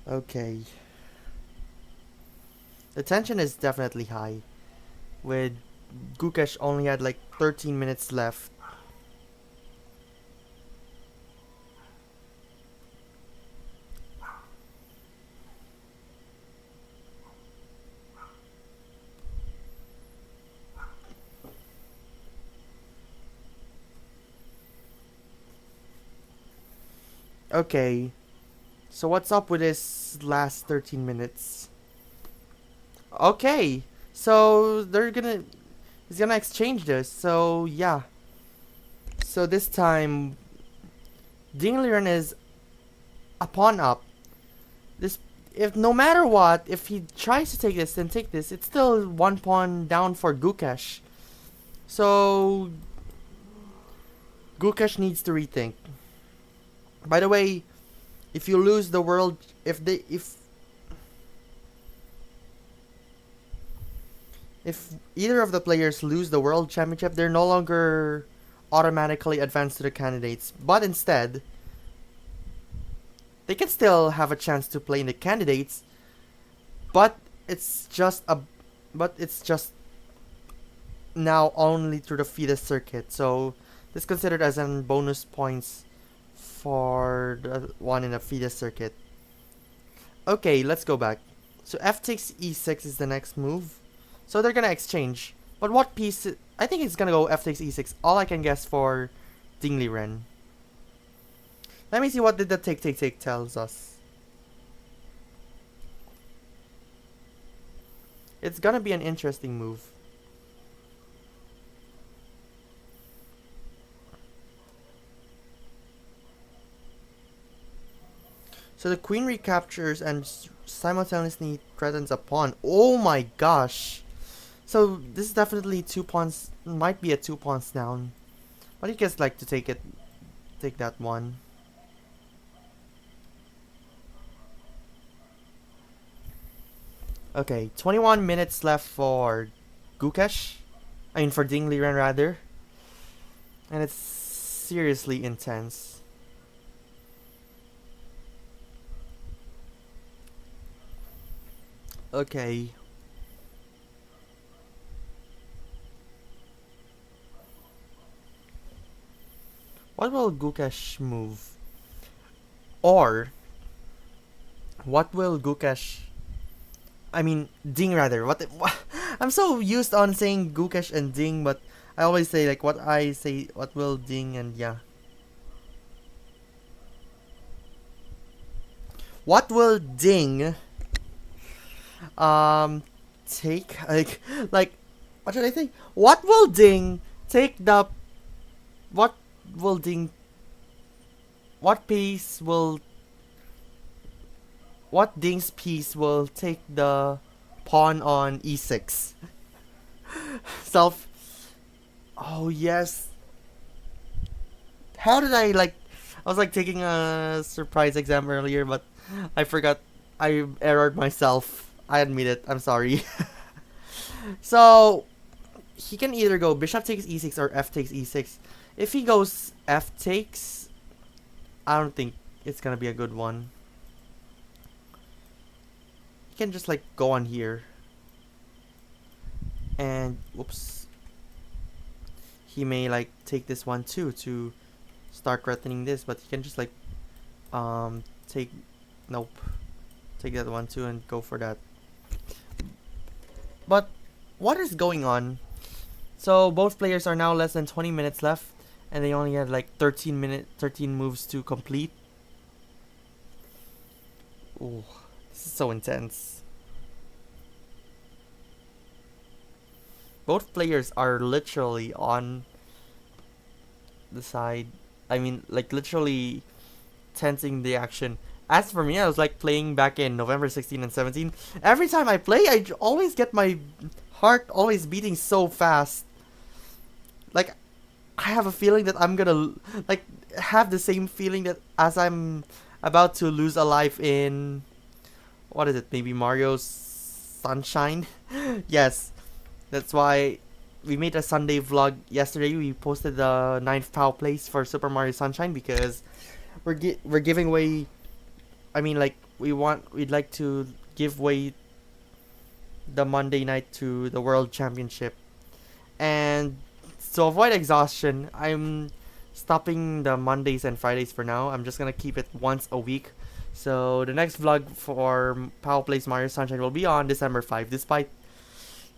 Okay. The tension is definitely high. With Gukesh only had like 13 minutes left. Okay. So what's up with this last 13 minutes? Okay. So he's gonna exchange this. So yeah. So this time Liren is a pawn up. This if no matter what, if he tries to take this and take this, it's still one pawn down for Gukesh. So Gukesh needs to rethink. By the way, if you lose the world, if either of the players lose the world championship, they're no longer automatically advanced to the candidates, but instead they can still have a chance to play in the candidates, but it's just now only through the FIDE circuit, so this is considered as an bonus points for the one in the FIDE circuit. Okay, let's go back. So f takes e6 is the next move. So they're gonna exchange. But what piece? I think it's gonna go f takes e6. All I can guess for Liren. Let me see what did the take tells us. It's gonna be an interesting move. So the queen recaptures and simultaneously threatens a pawn. Oh my gosh! So this is definitely 2 pawns. Might be a 2 pawns down. What do you guys like to take that one? Okay, 21 minutes left for Gukesh. I mean for Liren rather. And it's seriously intense. Okay. What will Gukesh move? Or what will Gukesh? I mean, Ding rather. What? I'm so used on saying Gukesh and Ding, but I always say like what I say, what will ding, and yeah. What will ding? Um, take like what should I say? What will ding take the what will ding? What piece will what ding's piece will take the pawn on e6? Self. Oh yes. How did I like? I was like taking a surprise exam earlier, but I forgot. I errored myself. I admit it. I'm sorry. So he can either go bishop takes e6 or f takes e6. If he goes f takes, I don't think it's gonna be a good one. He can just like go on here. And whoops. He may like take this one too to start threatening this, but he can just like take nope. Take that one too and go for that. But what is going on? So both players are now less than 20 minutes left, and they only had like 13 moves to complete. Ooh, this is so intense. Both players are literally on the side. I mean, like literally tensing the action. As for me, I was like playing back in November 16 and 17. Every time I play, I always get my heart always beating so fast. Like, I have a feeling that I'm gonna like have the same feeling that as I'm about to lose a life in what is it? Maybe Mario's Sunshine. Yes, that's why we made a Sunday vlog yesterday. We posted the 9th POW place for Super Mario Sunshine because we're giving away. I mean, like we'd like to give away the Monday night to the World Championship, and to avoid exhaustion, I'm stopping the Mondays and Fridays for now. I'm just gonna keep it once a week. So the next vlog for POW Plays Mario Sunshine will be on December 5. Despite,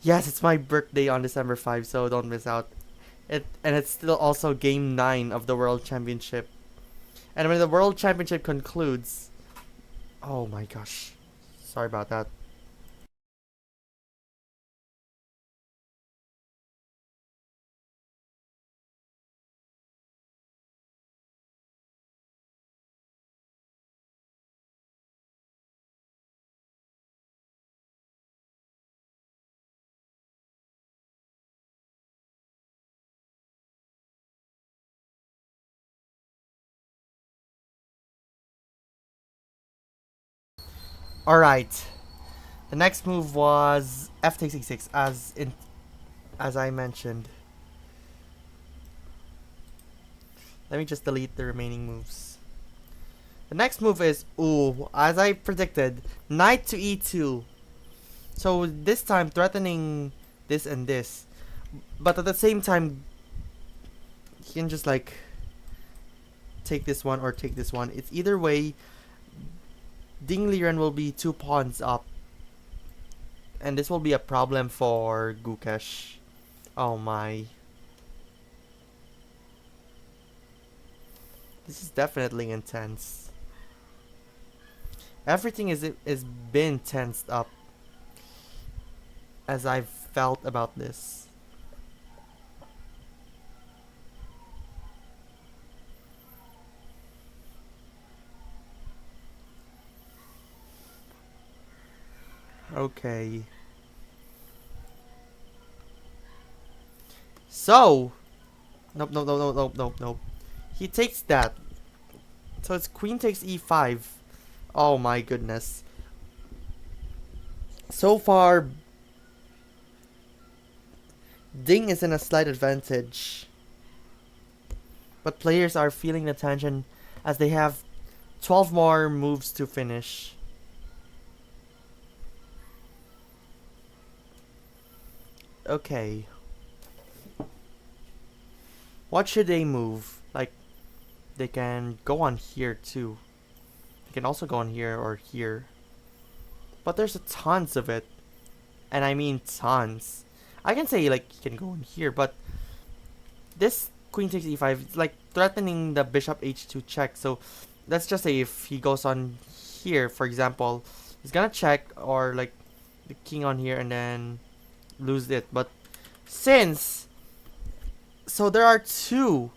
yes, it's my birthday on December 5, so don't miss out. And it's still also Game 9 of the World Championship. And when the World Championship concludes, oh my gosh, sorry about that. Alright. The next move was f takes e6 as I mentioned. Let me just delete the remaining moves. The next move is, ooh, as I predicted, knight to e2. So this time threatening this and this. But at the same time, he can just like take this one or take this one. It's either way, Ding Liren will be 2 pawns up. And this will be a problem for Gukesh. Oh my. This is definitely intense. Everything is been tensed up as I've felt about this. Okay. So, nope. He takes that. So it's queen takes e5. Oh my goodness. So far, Ding is in a slight advantage. But players are feeling the tension as they have 12 more moves to finish. Okay. What should they move? Like, they can go on here too. They can also go on here or here. But there's tons of it. And I mean tons. I can say like you can go in here, but this queen takes e5, it's like threatening the bishop h2 check. So let's just say if he goes on here, for example, he's gonna check, or like the king on here and then lose it. But since, so there are two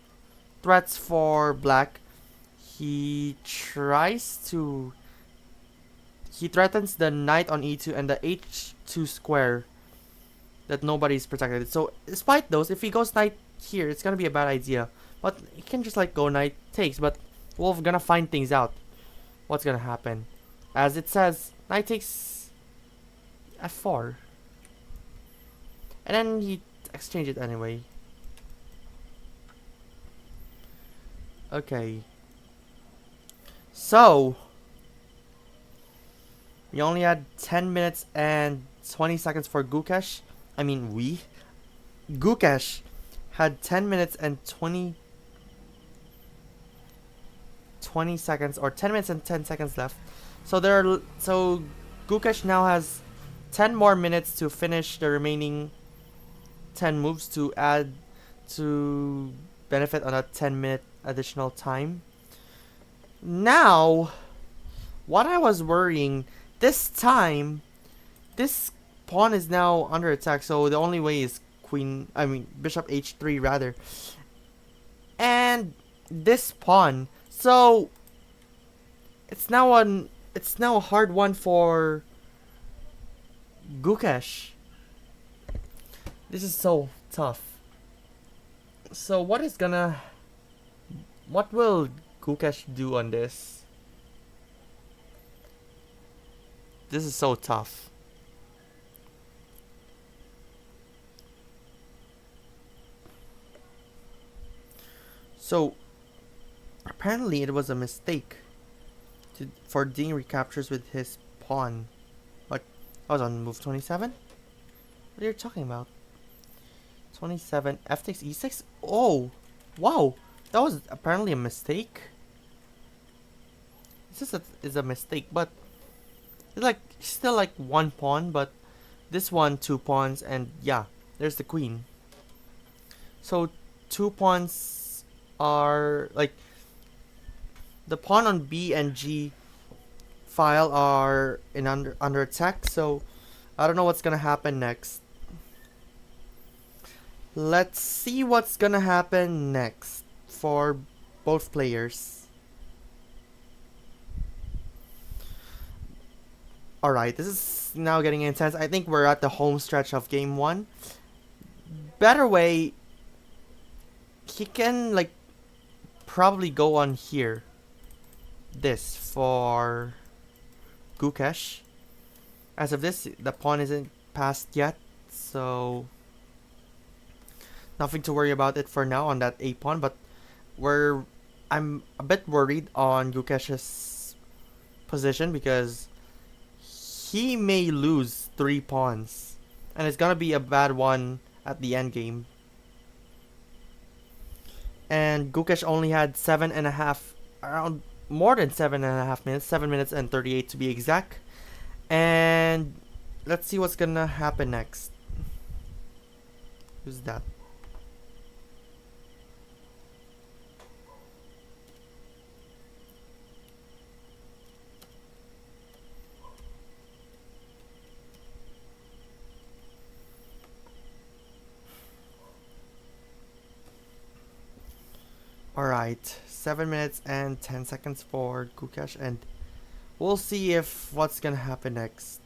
threats for black, he threatens the knight on e2 and the h2 square that nobody's protected. So despite those, if he goes knight here, it's gonna be a bad idea. But he can just like go knight takes, but we're gonna find things out. What's gonna happen? As it says, knight takes f4. And then he exchange it anyway. Okay. So we only had 10 minutes and 20 seconds for Gukesh. Gukesh had 10 minutes and 20 seconds, or 10 minutes and 10 seconds left. So Gukesh now has 10 more minutes to finish the remaining 10 moves to benefit on a 10-minute additional time. Now, what I was worrying, this time, this pawn is now under attack, so the only way is bishop h3 rather. And this pawn, so it's now a hard one for Gukesh. This is so tough. So what will Gukesh do on this? This is so tough. So apparently it was a mistake for Ding recaptures with his pawn. What? I was on move 27? What are you talking about? 27, f takes e6? Oh! Wow! That was apparently a mistake. This is a mistake, but it's like still like one pawn, but this one 2 pawns, and yeah, there's the queen. So 2 pawns are like the pawn on B and G file are under attack, so I don't know what's gonna happen next. Let's see what's gonna happen next for both players. Alright, this is now getting intense. I think we're at the home stretch of game 1. Better way, he can like probably go on here. This for Gukesh. As of this, the pawn isn't passed yet, so nothing to worry about it for now on that A pawn. But I'm a bit worried on Gukesh's position because he may lose 3 pawns, and it's gonna be a bad one at the end game. And Gukesh only had around more than 7.5 minutes, 7 minutes and 38 to be exact. And let's see what's gonna happen next. Who's that? Alright, 7 minutes and 10 seconds for Gukesh, and we'll see if what's gonna happen next.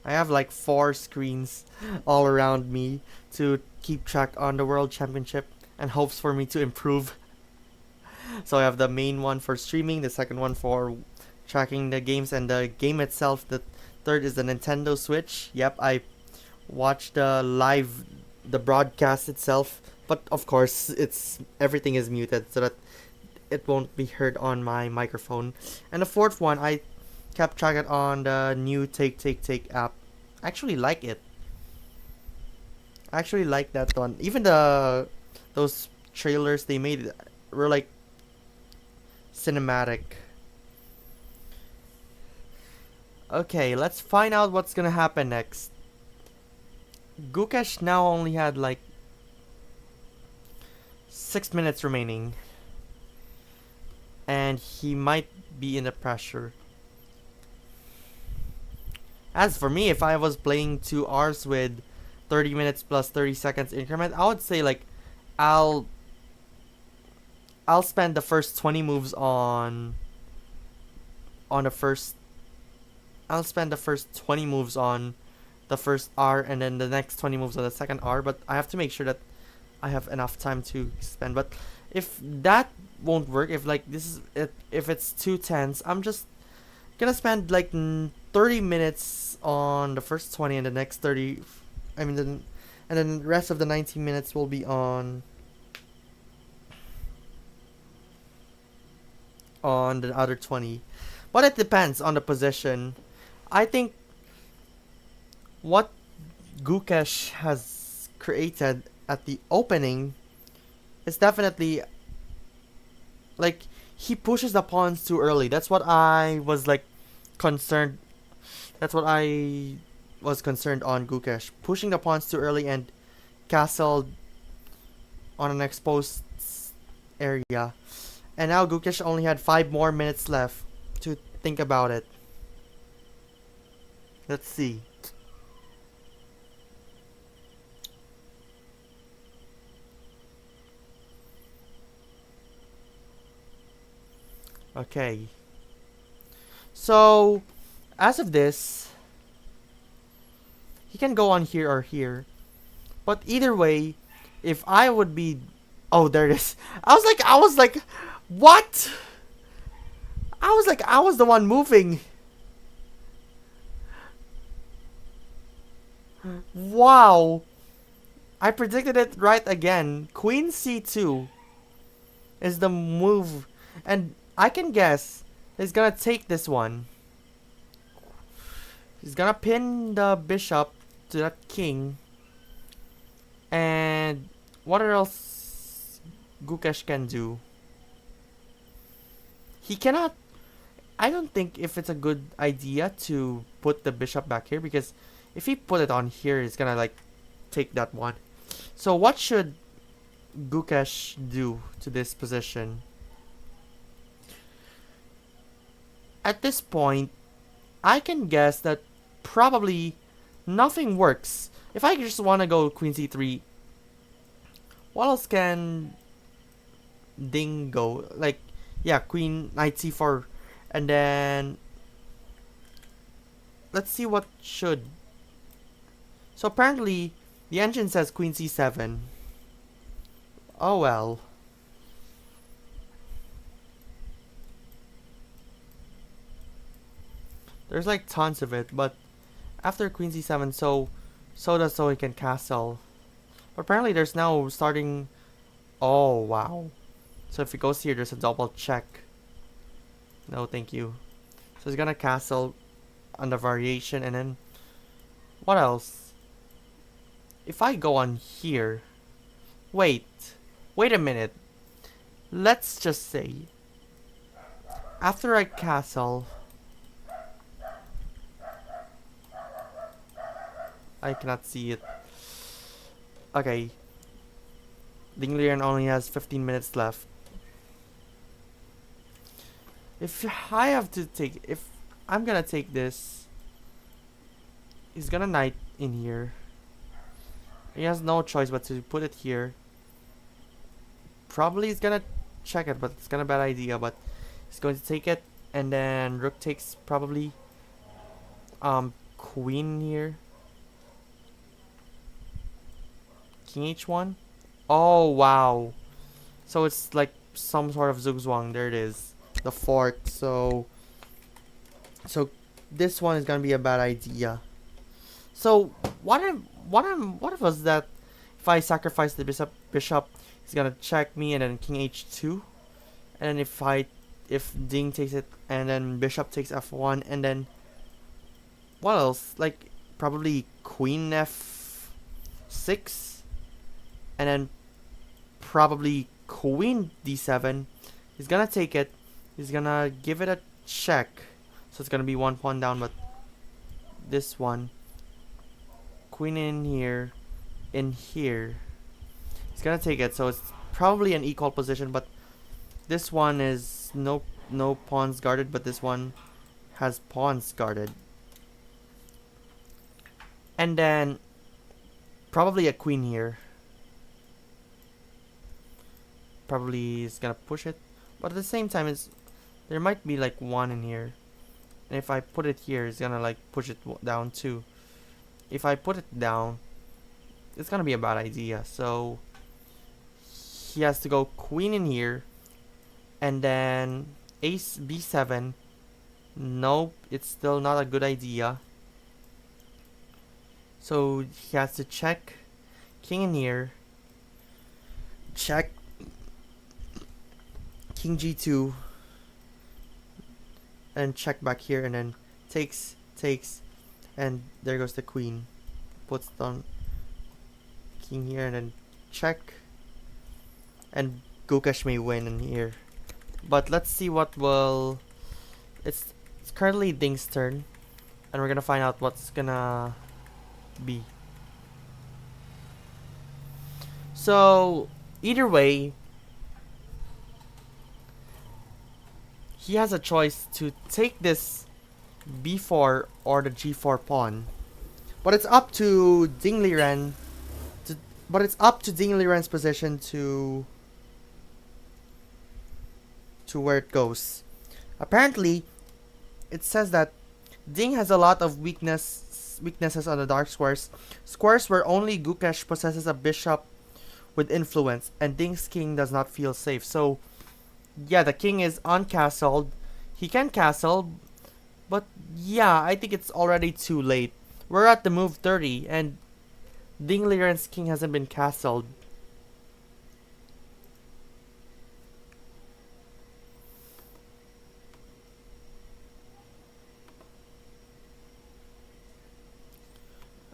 I have like 4 screens all around me to keep track on the World Championship and hopes for me to improve. So I have the main one for streaming, the second one for tracking the games and the game itself. The third is the Nintendo Switch. Yep, I watch the broadcast itself, but of course everything is muted so that it won't be heard on my microphone. And the fourth one, I kept track it on the new Take app. I actually like it. I actually like that one. Even those trailers they made were like cinematic. Okay, let's find out what's gonna happen next. Gukesh now only had like 6 minutes remaining. And he might be in the pressure. As for me, if I was playing 2 hours with 30 minutes plus 30 seconds increment, I would say like I'll spend the first 20 moves on the first I'll spend the first 20 moves on the first R and then the next 20 moves on the second R, but I have to make sure that I have enough time to spend. But if that won't work, if like this is it, if it's too tense, I'm just gonna spend like 30 minutes on the first 20 and the next 30 and then the rest of the 19 minutes will be on the other 20. But it depends on the position. I think what Gukesh has created at the opening is definitely like he pushes the pawns too early. That's what I was like concerned. That's what I was concerned on Gukesh, pushing the pawns too early and castle on an exposed area. And now Gukesh only had 5 more minutes left to think about it. Let's see. Okay. So, as of this, he can go on here or here. But either way, if I would be... Oh, there it is. I was like, what? I was the one moving. Wow. I predicted it right again. Queen C2 is the move. And I can guess he's gonna take this one. He's gonna pin the bishop to that king. And what else Gukesh can do? He cannot... I don't think if it's a good idea to put the bishop back here, because if he put it on here, he's gonna like take that one. So what should Gukesh do to this position? At this point, I can guess that probably nothing works. If I just want to go queen c3, what else can Ding go? Like, yeah, queen knight c4, and then let's see what should. So apparently, the engine says queen c7. Oh well. There's like tons of it, but after queen c7, so he can castle. But apparently there's now starting... Oh, wow. So if he goes here, there's a double check. No, thank you. So he's gonna castle on the variation, and then... What else? If I go on here... Wait a minute. Let's just say... After I castle... I cannot see it. Okay. Liren only has 15 minutes left. If I have to take... If I'm gonna take this... He's gonna knight in here. He has no choice but to put it here. Probably he's gonna check it, but it's gonna bad idea. But he's going to take it, and then rook takes probably queen here. King h1. Oh wow. So it's like some sort of zugzwang. There it is. The fort. So this one is gonna be a bad idea. So what was that? If I sacrifice the bishop, he's gonna check me, and then king h2, and then if Ding takes it, and then bishop takes f1, and then what else? Like probably queen f6, and then probably queen d7. He's gonna take it. He's gonna give it a check. So it's gonna be one pawn down, but this one. Queen in here. In here. He's gonna take it, so it's probably an equal position, but this one is no pawns guarded, but this one has pawns guarded. And then probably a queen here. Probably is gonna push it, but at the same time there might be like one in here, and if I put it here, it's gonna like push it down too. If I put it down, it's gonna be a bad idea. So he has to go queen in here, and then ace b7. Nope, it's still not a good idea. So he has to check king in here, check king g2, and check back here, and then takes, and there goes the queen. Puts down king here, and then check, and Gukesh may win in here. But let's see what will... It's currently Ding's turn, and we're gonna find out what's gonna be. So either way, he has a choice to take this b4 or the g4 pawn, but it's up to Ding Liren. But it's up to Ding Liren's position to where it goes. Apparently, it says that Ding has a lot of weaknesses on the dark squares. Squares where only Gukesh possesses a bishop with influence, and Ding's king does not feel safe. So, yeah, the king is uncastled. He can castle, but yeah, I think it's already too late. We're at the move 30, and Ding Liren's king hasn't been castled.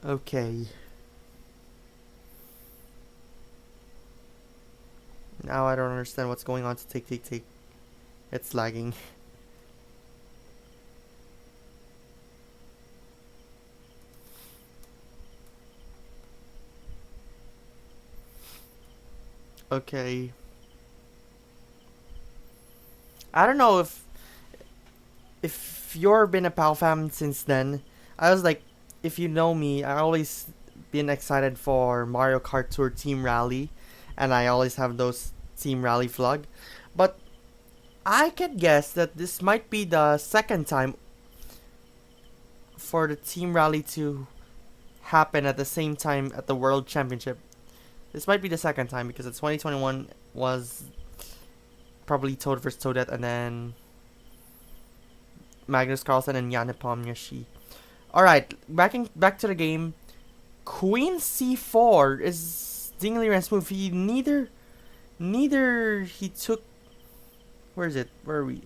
Okay. Now I don't understand what's going on to take. It's lagging. Okay. I don't know if you've been a POW fan since then. I was like, if you know me, I always been excited for Mario Kart Tour Team Rally, and I always have those Team Rally vlog. But I can guess that this might be the second time for the Team Rally to happen at the same time at the World Championship. This might be the second time because it's 2021 was probably Toad vs Toadette, and then Magnus Carlsen and Jan Nepomniachtchi. Alright, back to the game. Queen c4 is Ding Liren's move. He neither he took... Where is it? Where are we?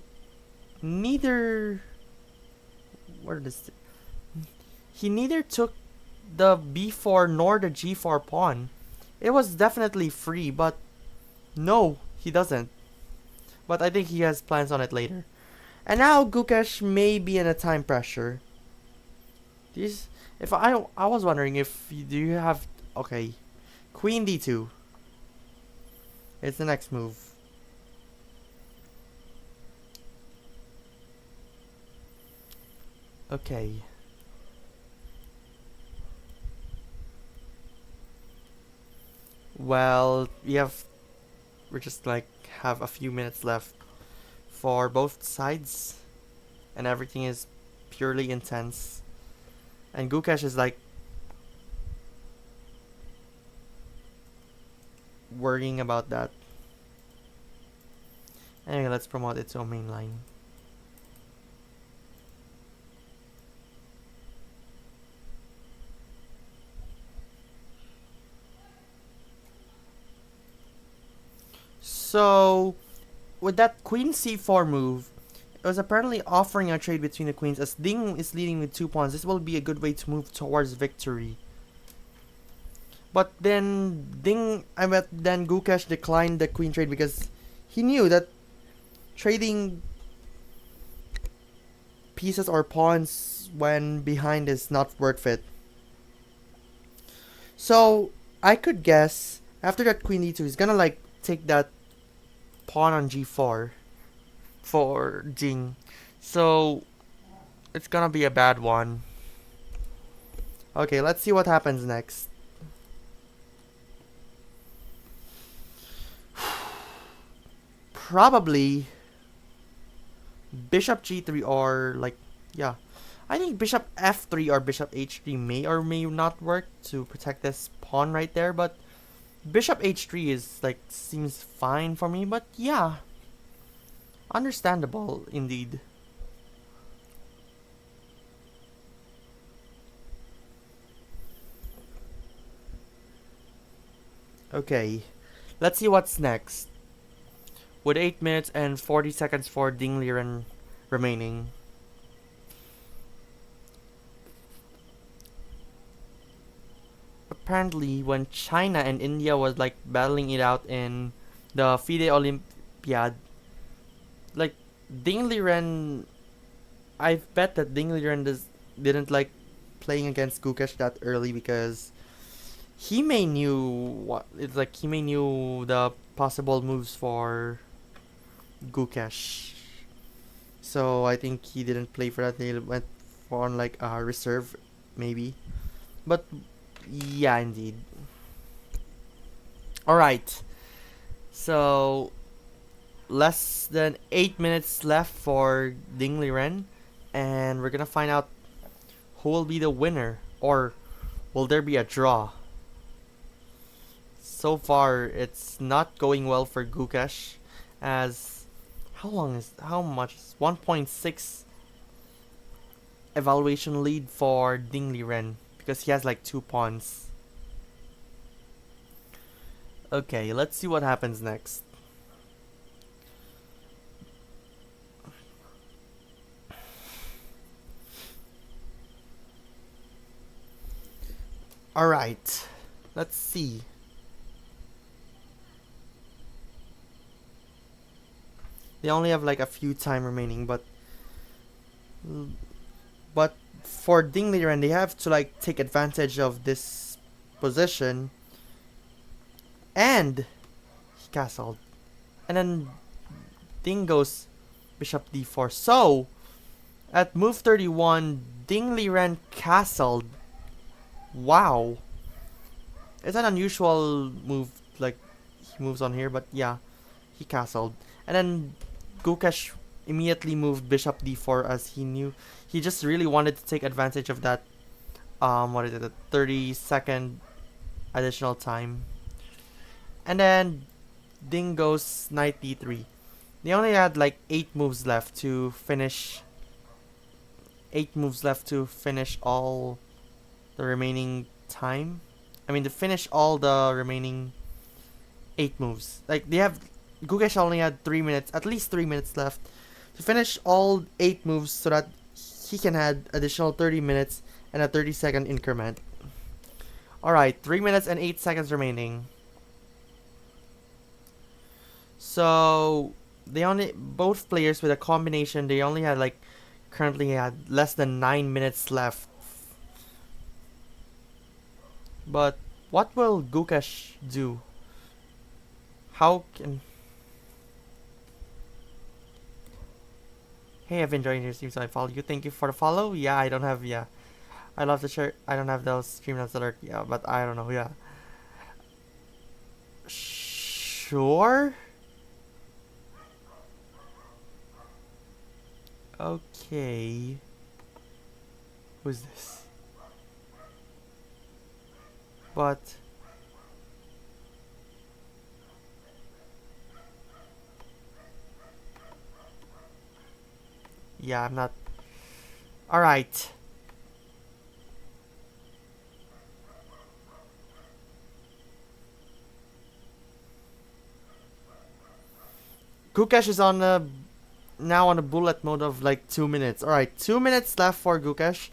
Neither... Where is it? He neither took the b4 nor the g4 pawn. It was definitely free, but no, he doesn't. But I think he has plans on it later. And now Gukesh may be in a time pressure. If I was wondering if do you have... Okay, Queen d2. It's the next move. Okay. Well, we're just like have a few minutes left for both sides, and everything is purely intense. And Gukesh is like worrying about that. Anyway, let's promote it to a main line. So, with that Queen c4 move, it was apparently offering a trade between the queens. As Ding is leading with 2 pawns, this will be a good way to move towards victory. But then then Gukesh declined the queen trade because he knew that trading pieces or pawns when behind is not worth it. So I could guess after that queen d2, he's gonna like take that pawn on g4 for Jing. So it's gonna be a bad one. Okay, let's see what happens next. Probably bishop g3 or like, yeah. I think bishop f3 or bishop h3 may or may not work to protect this pawn right there, but bishop h3 is like seems fine for me, but yeah. Understandable indeed. Okay, let's see what's next. With 8 minutes and 40 seconds for Ding Liren remaining. Apparently, when China and India was like battling it out in the FIDE Olympiad, like Ding Liren, I bet that Ding Liren didn't like playing against Gukesh that early because he may knew the possible moves for Gukesh. So I think he didn't play for that. He went for on like a reserve, maybe. But yeah, indeed. All right. So less than 8 minutes left for Ding Liren, and we're gonna find out who will be the winner, or will there be a draw? So far, it's not going well for Gukesh, as how much? 1.6 evaluation lead for Ding Liren because he has like 2 pawns. Okay, let's see what happens next. Alright, let's see. They only have like a few time remaining, but for Ding Liren, they have to like take advantage of this position, and he castled, and then Ding goes bishop d4. So at move 31, Ding Liren castled. Wow, it's an unusual move. Like he moves on here, but yeah, he castled, and then Gukesh immediately moved bishop d4 as he knew he just really wanted to take advantage of that what is it, a 30-second additional time. And then Ding goes knight d3. They only had like 8 moves left to finish all the remaining time. I mean to finish all the remaining 8 moves. Like they have Gukesh only had 3 minutes, at least 3 minutes left to finish all 8 moves so that he can add additional 30 minutes and a 30-second increment. Alright, 3 minutes and 8 seconds remaining. So both players with a combination, they only had like currently had less than 9 minutes left. But what will Gukesh do? How can... Hey, I've enjoyed your stream, so I follow you. Thank you for the follow. Yeah, I don't have, yeah. I love the shirt. I don't have those stream notes alert. Yeah, but I don't know, yeah. Sure? Okay. Who's this? But... yeah, I'm not... Alright. Gukesh is on a... now on a bullet mode of like 2 minutes. Alright, 2 minutes left for Gukesh.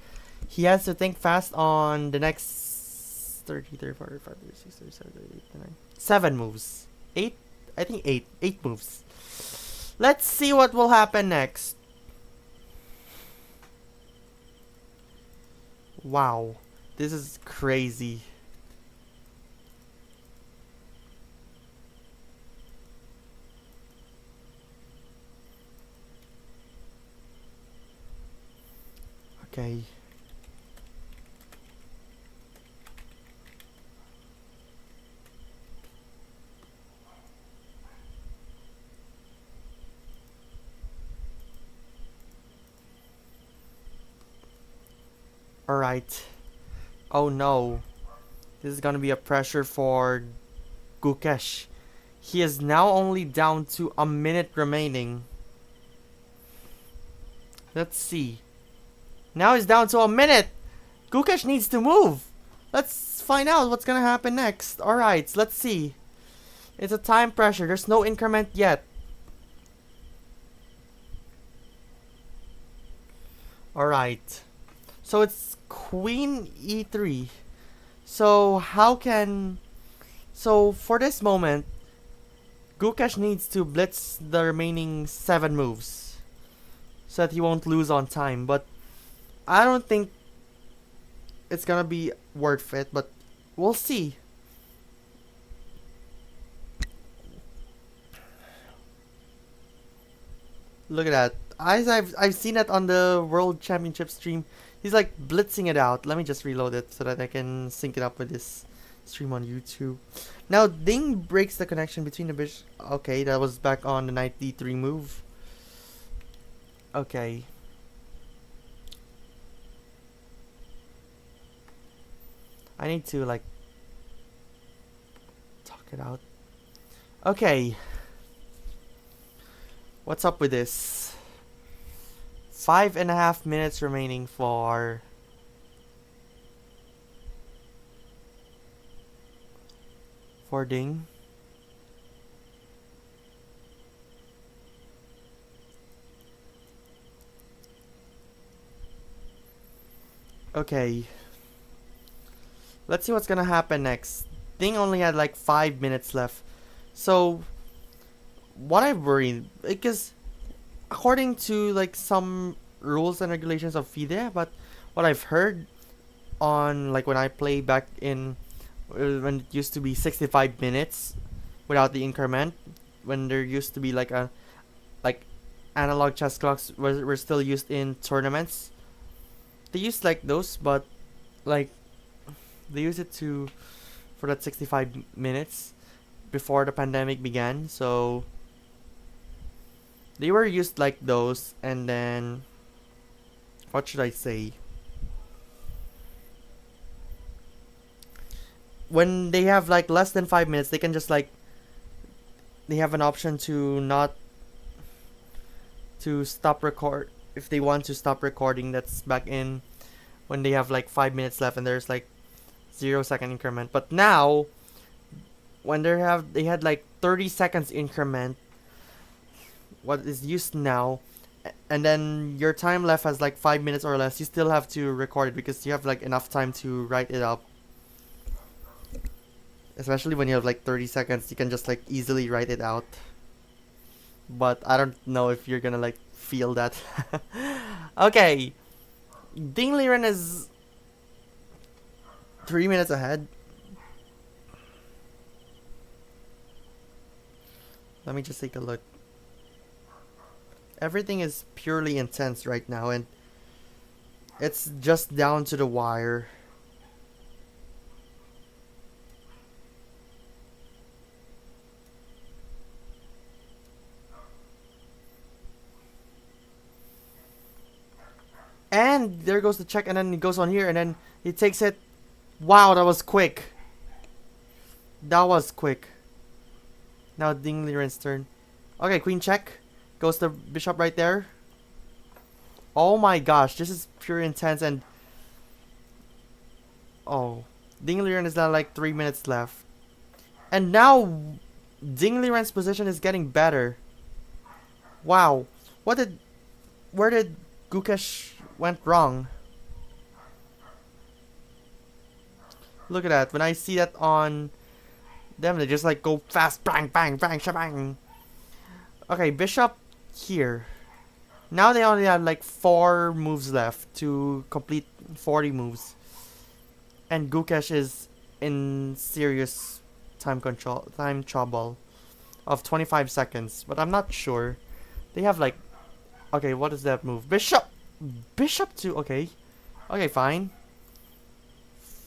He has to think fast on the next 30, 34, 35, 36, 37, 38, 39. 7 moves. 8? I think 8. 8 moves. Let's see what will happen next. Wow. This is crazy. Okay. Alright. Oh no. This is gonna be a pressure for Gukesh. He is now only down to a minute remaining. Let's see. Now he's down to a minute. Gukesh needs to move. Let's find out what's gonna happen next. Alright, let's see. It's a time pressure. There's no increment yet. Alright. So it's Queen E3. So how can... So for this moment, Gukesh needs to blitz the remaining 7 moves. So that he won't lose on time. But I don't think it's gonna be worth it. But we'll see. Look at that. I've seen it on the World Championship stream. He's like blitzing it out. Let me just reload it so that I can sync it up with this stream on YouTube. Now Ding breaks the connection between the bishop. Okay, that was back on the knight d3 move. Okay. I need to like talk it out. Okay. What's up with this? 5.5 minutes remaining for Ding. Okay. Let's see what's gonna happen next. Ding only had like 5 minutes left. So what I worry, because according to like some rules and regulations of FIDE, but what I've heard on like when I play back in when it used to be 65 minutes without the increment, when there used to be like a like analog chess clocks were still used in tournaments. They used like those, but like they use it to for that 65 minutes before the pandemic began. So they were used like those, and then what should I say? When they have like less than 5 minutes, they can just like they have an option to not to stop record if they want to stop recording. That's back in when they have like 5 minutes left and there's like 0-second increment. But now when they had like 30 seconds increment, what is used now, and then your time left has like 5 minutes or less, you still have to record it because you have like enough time to write it up. Especially when you have like 30 seconds, you can just like easily write it out. But I don't know if you're gonna like feel that. Okay, Ding Liren is 3 minutes ahead. Let me just take a look. Everything is purely intense right now, and it's just down to the wire. And there goes the check, and then he goes on here, and then he takes it. Wow, that was quick. That was quick. Now Ding Liren's turn. Okay, queen check. Goes the bishop right there. Oh my gosh, this is pure intense, and oh, Ding Liren is now like 3 minutes left. And now Ding Liren's position is getting better. Wow. Where did Gukesh went wrong? Look at that. When I see that on them, they just like go fast. Bang, bang, bang, shabang. Okay, bishop here. Now they only have like 4 moves left to complete 40 moves. And Gukesh is in serious time trouble of 25 seconds. But I'm not sure. They have like, okay, what is that move? Bishop 2, okay. Okay, fine.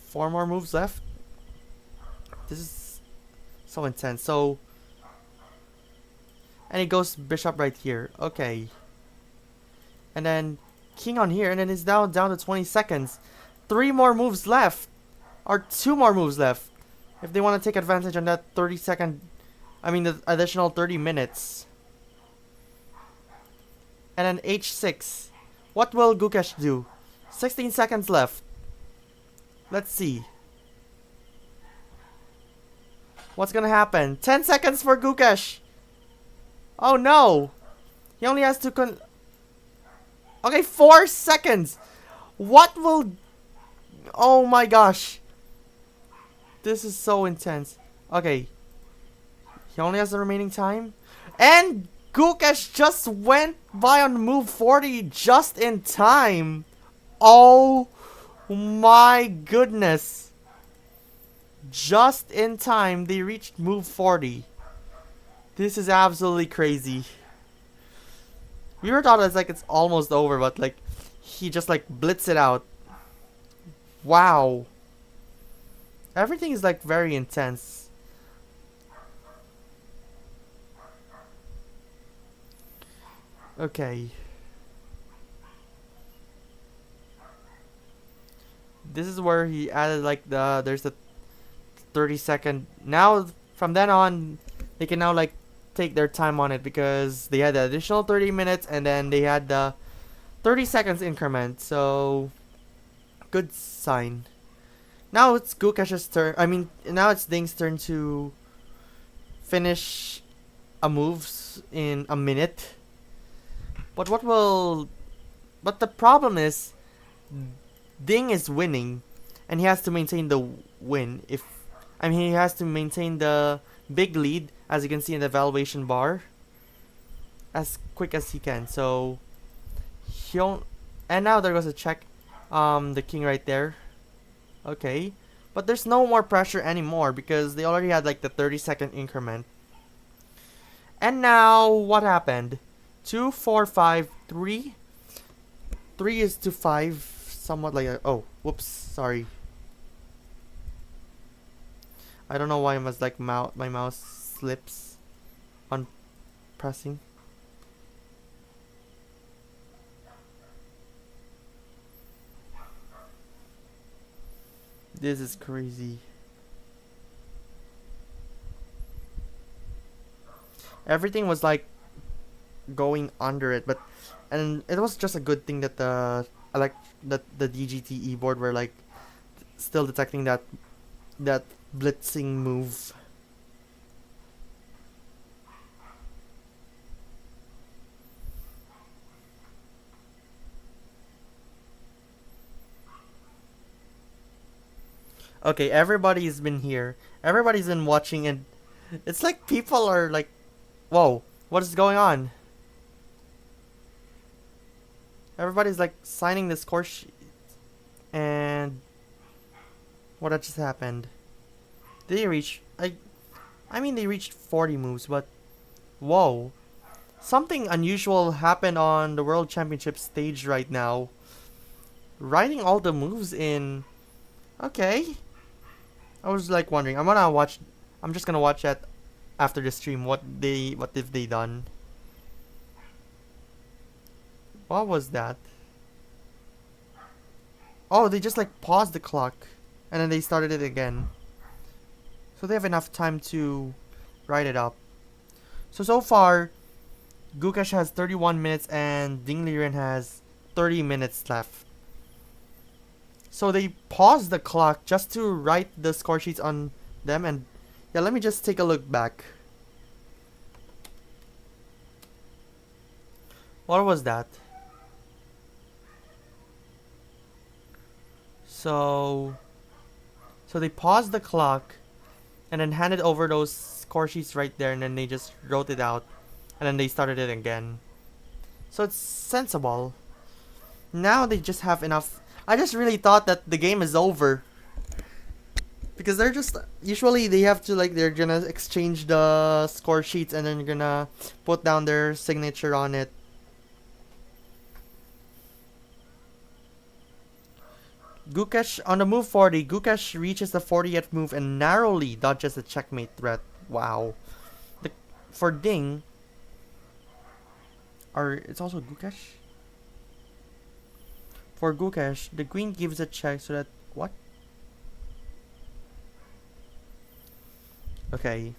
4 more moves left. This is so intense. So, and he goes bishop right here. Okay. And then king on here, and then it's down to 20 seconds. 3 more moves left. Or 2 more moves left. If they want to take advantage on that 30-second, I mean the additional 30 minutes. And then h6. What will Gukesh do? 16 seconds left. Let's see. What's gonna happen? 10 seconds for Gukesh. Oh no! He only has to okay, 4 seconds! What will... Oh my gosh. This is so intense. Okay. He only has the remaining time. And Gukesh just went by on move 40 just in time. Oh my goodness. Just in time, they reached move 40. This is absolutely crazy. We were thought it's like it's almost over, but like he just like blitzed it out. Wow. Everything is like very intense. Okay. This is where he added like there's the 30-second. Now from then on they can now like take their time on it because they had the additional 30 minutes and then they had the 30 seconds increment. So good sign. Now it's Gukesh's turn. I mean, now it's Ding's turn to finish a moves in a minute. But but the problem is Ding is winning and he has to maintain the win. He has to maintain the big lead, as you can see in the evaluation bar, as quick as he can. So and now there goes a check. The king right there. Okay, but there's no more pressure anymore because they already had like the 30-second increment. And now what happened? 2, 4, 5, 3. 3 is to 5. Somewhat like oh, whoops, sorry. I don't know why it was like my mouse slips on pressing. This is crazy. Everything was like going under it, and it was just a good thing that the DGTE board were like still detecting that blitzing move. Okay, everybody's been here. Everybody's been watching, and it's like people are like, whoa, what is going on? Everybody's like signing the score sheet. And what just happened? They reached, they reached 40 moves, but whoa. Something unusual happened on the World Championship stage right now. Writing all the moves in. Okay. I was like wondering. I'm just gonna watch that after the stream. What have they done? What was that? Oh, they just like paused the clock and then they started it again. So they have enough time to write it up. So far, Gukesh has 31 minutes and Liren has 30 minutes left. So they paused the clock just to write the score sheets on them, and yeah, let me just take a look back. What was that? So they paused the clock and then handed over those score sheets right there, and then they just wrote it out and then they started it again. So it's sensible. Now they just have enough. I just really thought that the game is over. Because they're just usually they have to like they're gonna exchange the score sheets and then you're gonna put down their signature on it. Gukesh on the move 40. Gukesh reaches the 40th move and narrowly dodges the checkmate threat. Wow. The, for Ding, or it's also Gukesh. For Gukesh, the queen gives a check so that what? Okay.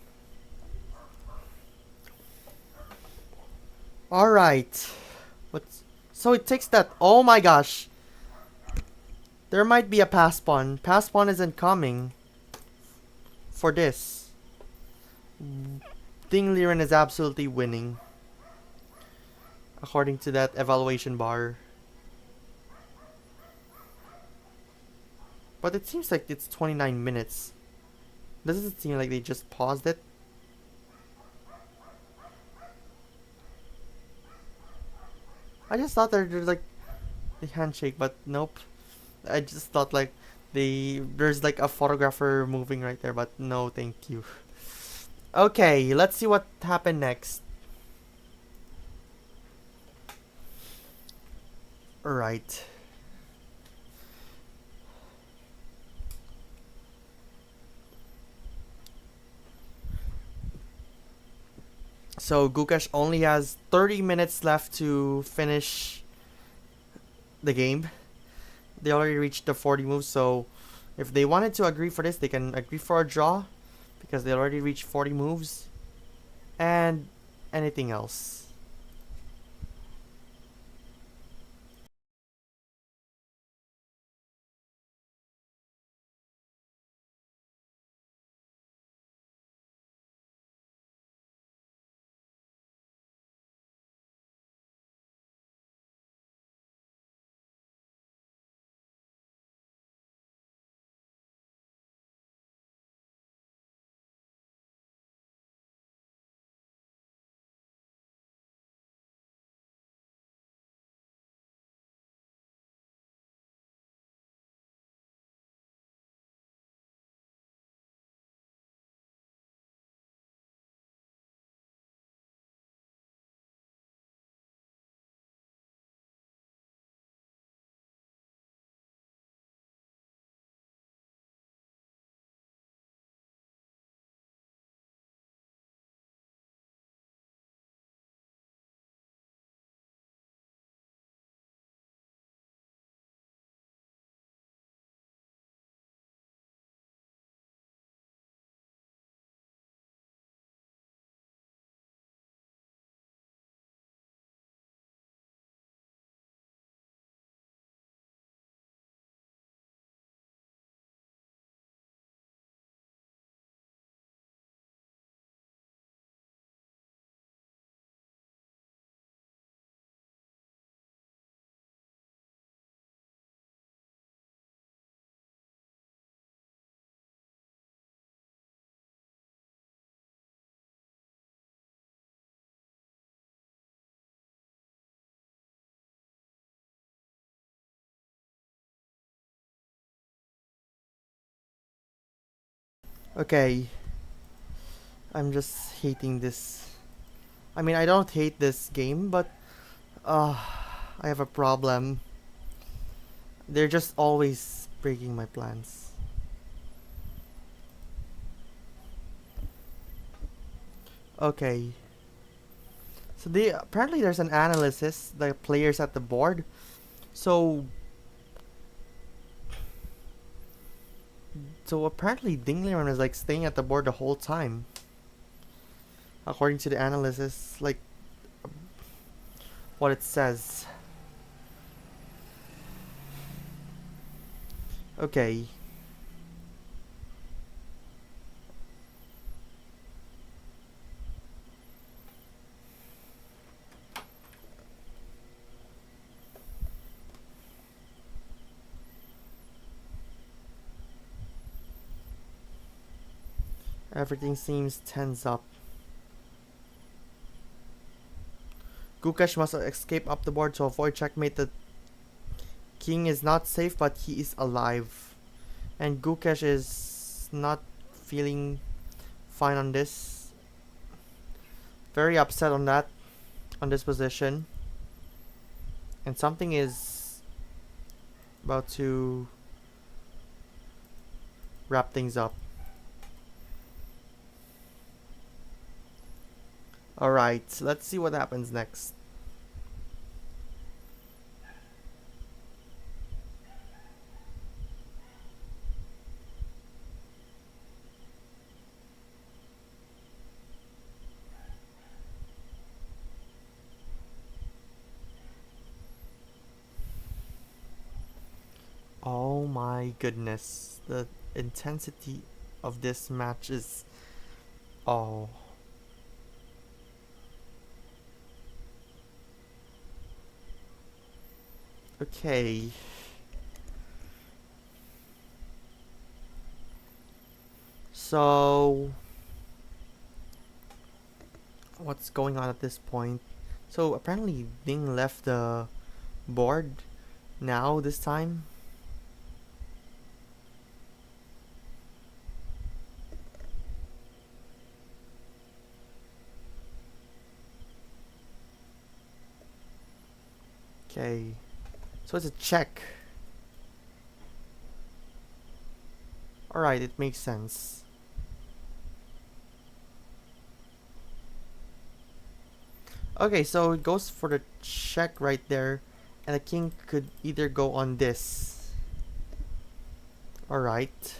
All right. What's so it takes that? Oh my gosh. There might be a pass pawn. Pass pawn isn't coming for this. Ding Liren is absolutely winning. According to that evaluation bar. But it seems like it's 29 minutes. Doesn't it seem like they just paused it? I just thought there's like a handshake, but nope. I just thought like there's like a photographer moving right there, but no, thank you. Okay, let's see what happened next. Alright. So Gukesh only has 30 minutes left to finish the game. They already reached the 40 moves, so if they wanted to agree for this, they can agree for a draw because they already reached 40 moves and anything else. Okay, I'm just hating this. I mean, I don't hate this game, but I have a problem. They're just always breaking my plans. Okay. So they apparently there's an analysis, the players at the board. So apparently Dingliman is like staying at the board the whole time. According to the analysis, like what it says. Okay. Everything seems tense up. Gukesh must escape up the board to avoid checkmate. The King is not safe, but he is alive. And Gukesh is not feeling fine on this. Very upset on that, on this position. And something is about to wrap things up. Alright, let's see what happens next. Oh my goodness, the intensity of this match is... oh. Okay. So... what's going on at this point? So apparently Ding left the board now this time. Okay, so it's a check. Alright, it makes sense. Okay, so it goes for the check right there, and the king could either go on this. Alright.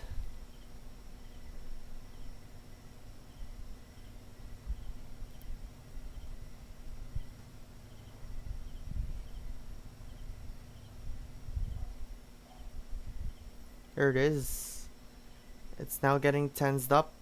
Here it is. It's now getting tensed up.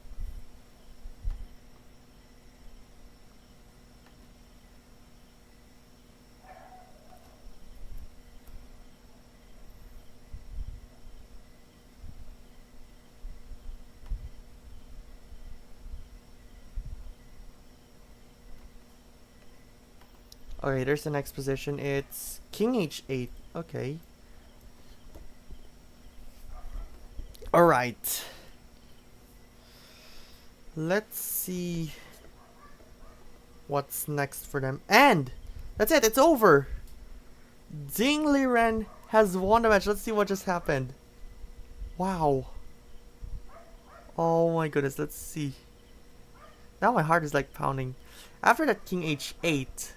Okay, there's the next position. It's King H8. Okay. Alright. Let's see what's next for them. And that's it, it's over. Liren has won the match. Let's see what just happened. Wow. Oh my goodness, let's see. Now my heart is like pounding. After that King H8,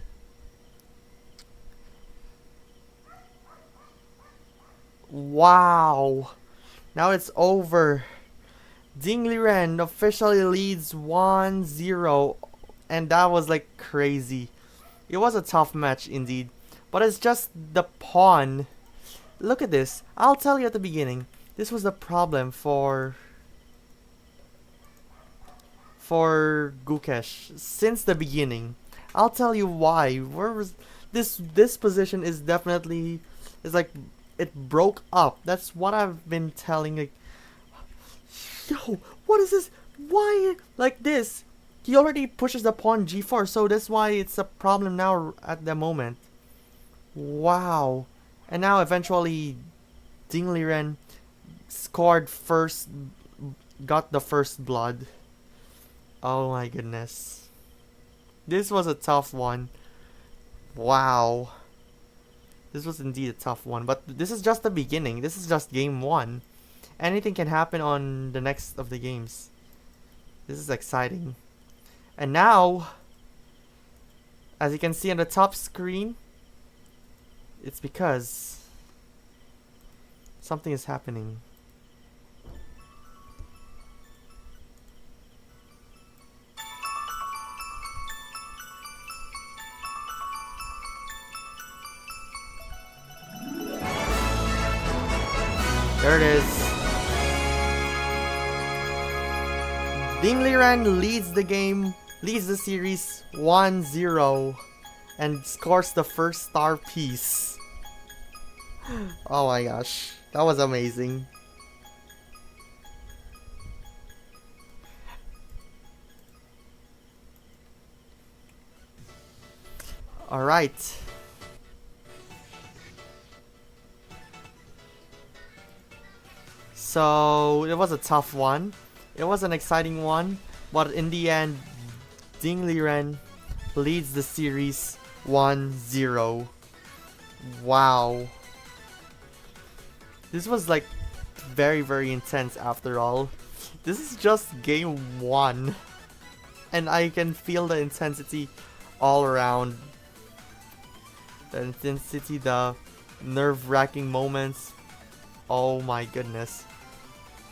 wow. Now it's over. Liren officially leads 1-0. And that was like crazy. It was a tough match indeed. But it's just the pawn. Look at this. I'll tell you at the beginning. This was the problem for Gukesh since the beginning. I'll tell you why. Where was this position is definitely is like it broke up. That's what I've been telling. Like, yo, what is this? Why like this? He already pushes the pawn g4, so that's why it's a problem now at the moment. Wow. And now eventually Liren scored first, got the first blood. Oh my goodness. This was a tough one. Wow. This was indeed a tough one, but this is just the beginning. This is just game 1. Anything can happen on the next of the games. This is exciting. And now, as you can see on the top screen, it's because something is happening. There it is. Liren leads the game, leads the series 1-0, and scores the first star piece. Oh my gosh, that was amazing. Alright. So it was a tough one. It was an exciting one, but in the end, Liren leads the series 1-0. Wow. This was like very intense after all. This is just game 1. And I can feel the intensity all around. The intensity, the nerve-wracking moments. Oh my goodness.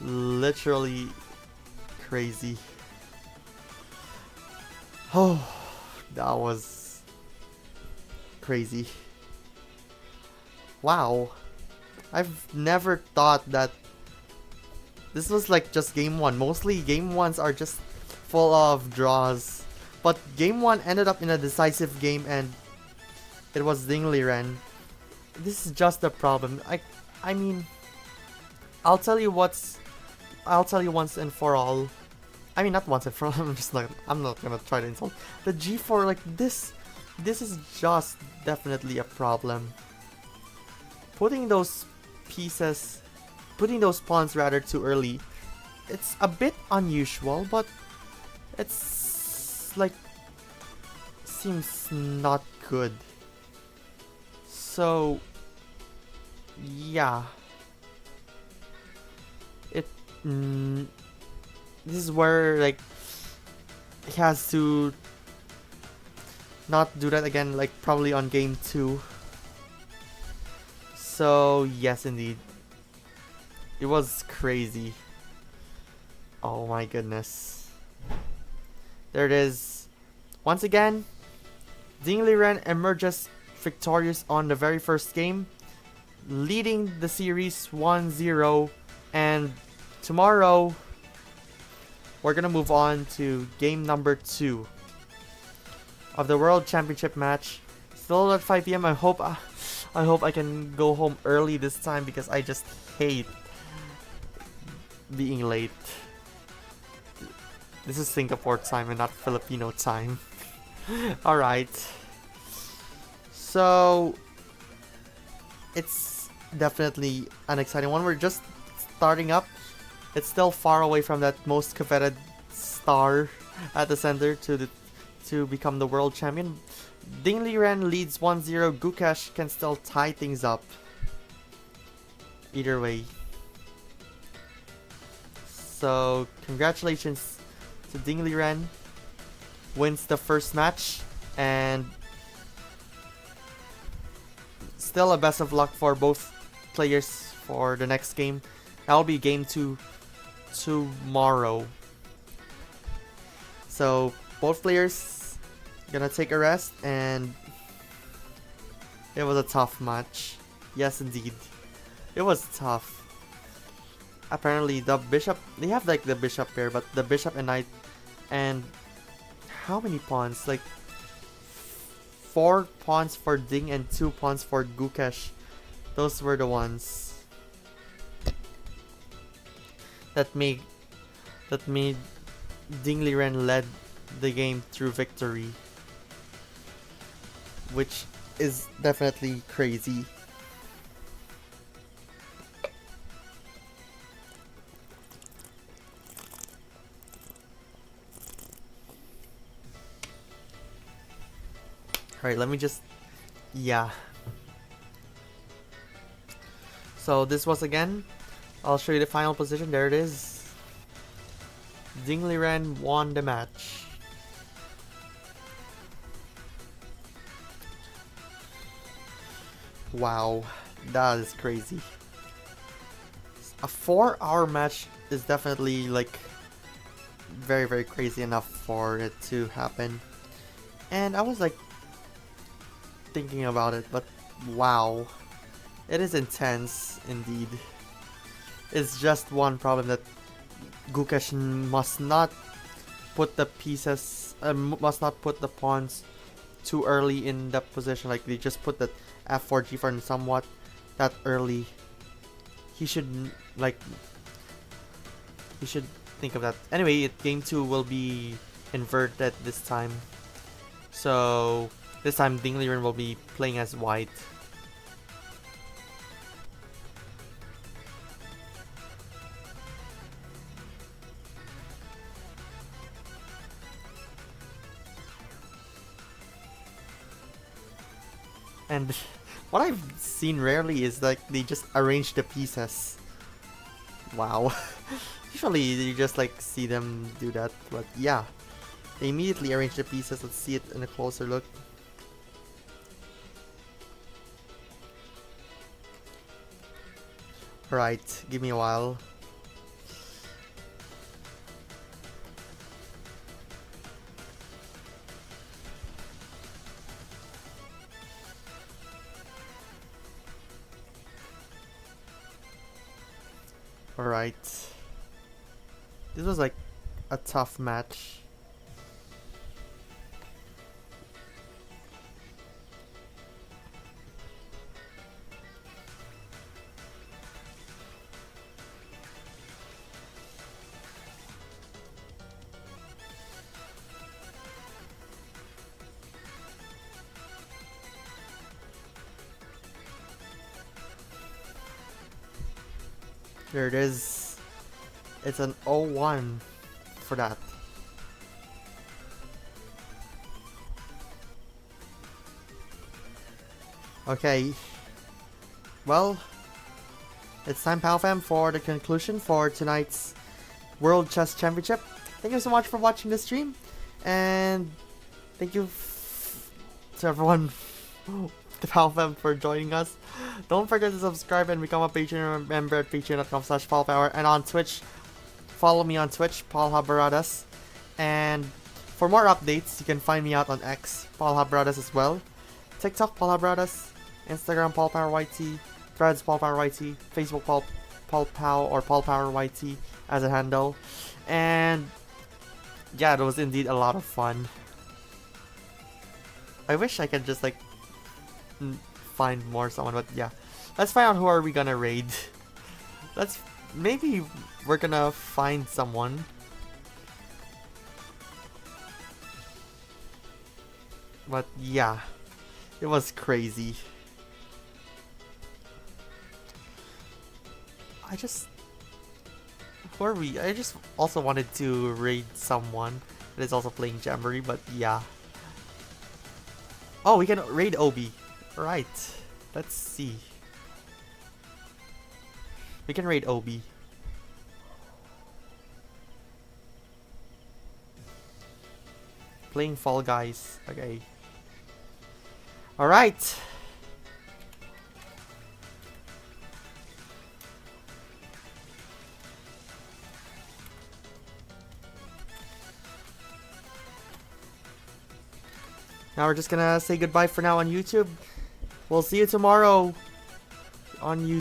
Literally crazy. Oh, that was crazy. Wow. I've never thought that this was like just game 1. Mostly game 1s are just full of draws. But game 1 ended up in a decisive game and it was Liren. This is just the problem. I mean, I'll tell you once and for all. I mean, not once and for all. I'm not gonna try to insult the G4. Like this is just definitely a problem. Putting those pawns rather too early. It's a bit unusual, but it's like seems not good. So yeah. This is where like he has to not do that again, like probably on game 2. So yes, indeed, it was crazy. Oh my goodness. There it is. Once again, Liren emerges victorious on the very first game, leading the series 1-0. And tomorrow, we're gonna move on to game number 2 of the World Championship match. Still at 5 PM. I hope I can go home early this time because I just hate being late. This is Singapore time and not Filipino time. Alright. So it's definitely an exciting one. We're just starting up. It's still far away from that most coveted star at the center to become the world champion. Liren leads 1-0. Gukesh can still tie things up. Either way. So congratulations to Liren. Wins the first match and still a best of luck for both players for the next game. That'll be game 2 tomorrow. So both players gonna take a rest, and it was a tough match. Yes, indeed, it was tough. Apparently, the bishop, they have like the bishop pair, but the bishop and knight, and how many pawns? Like 4 pawns for Ding and 2 pawns for Gukesh. Those were the ones that made Liren led the game through victory, which is definitely crazy. Alright, let me just... yeah. So this was again... I'll show you the final position. There it is. Liren won the match. Wow, that is crazy. A 4-hour match is definitely like very crazy enough for it to happen. And I was like thinking about it, but wow, it is intense indeed. It's just one problem that Gukesh must not put the pieces, must not put the pawns too early in the position. Like they just put the f4, g4 somewhat that early. He should think of that. Anyway, game 2 will be inverted this time. So this time Liren will be playing as white. And what I've seen rarely is like they just arrange the pieces. Wow. Usually you just like see them do that, but yeah. They immediately arrange the pieces. Let's see it in a closer look. Right, give me a while. Alright. This was like a tough match. There it is. It's an 0-1 for that. Okay. Well, it's time, POW fam, for the conclusion for tonight's World Chess Championship. Thank you so much for watching the stream, and thank you to everyone, the POW fam, for joining us. Don't forget to subscribe and become a Patreon member at patreon.com/PaulPower, and on Twitch, follow me on Twitch, Paul Habaradas. And for more updates, you can find me out on X, Paul Habaradas as well, TikTok, Paul Habaradas, Instagram, Paul Power YT, Threads, Paul Power YT, Facebook, Paul POW or Paul Power YT as a handle. And yeah, it was indeed a lot of fun. I wish I could just like find more someone, but yeah, let's find out who are we gonna raid. Maybe we're gonna find someone. But yeah, it was crazy. Who are we? I just also wanted to raid someone that is also playing Jamboree, but yeah. Oh, we can raid Obi. Right. Let's see. We can raid Obi. Playing Fall Guys. Okay. Alright. Now we're just gonna say goodbye for now on YouTube. We'll see you tomorrow on YouTube.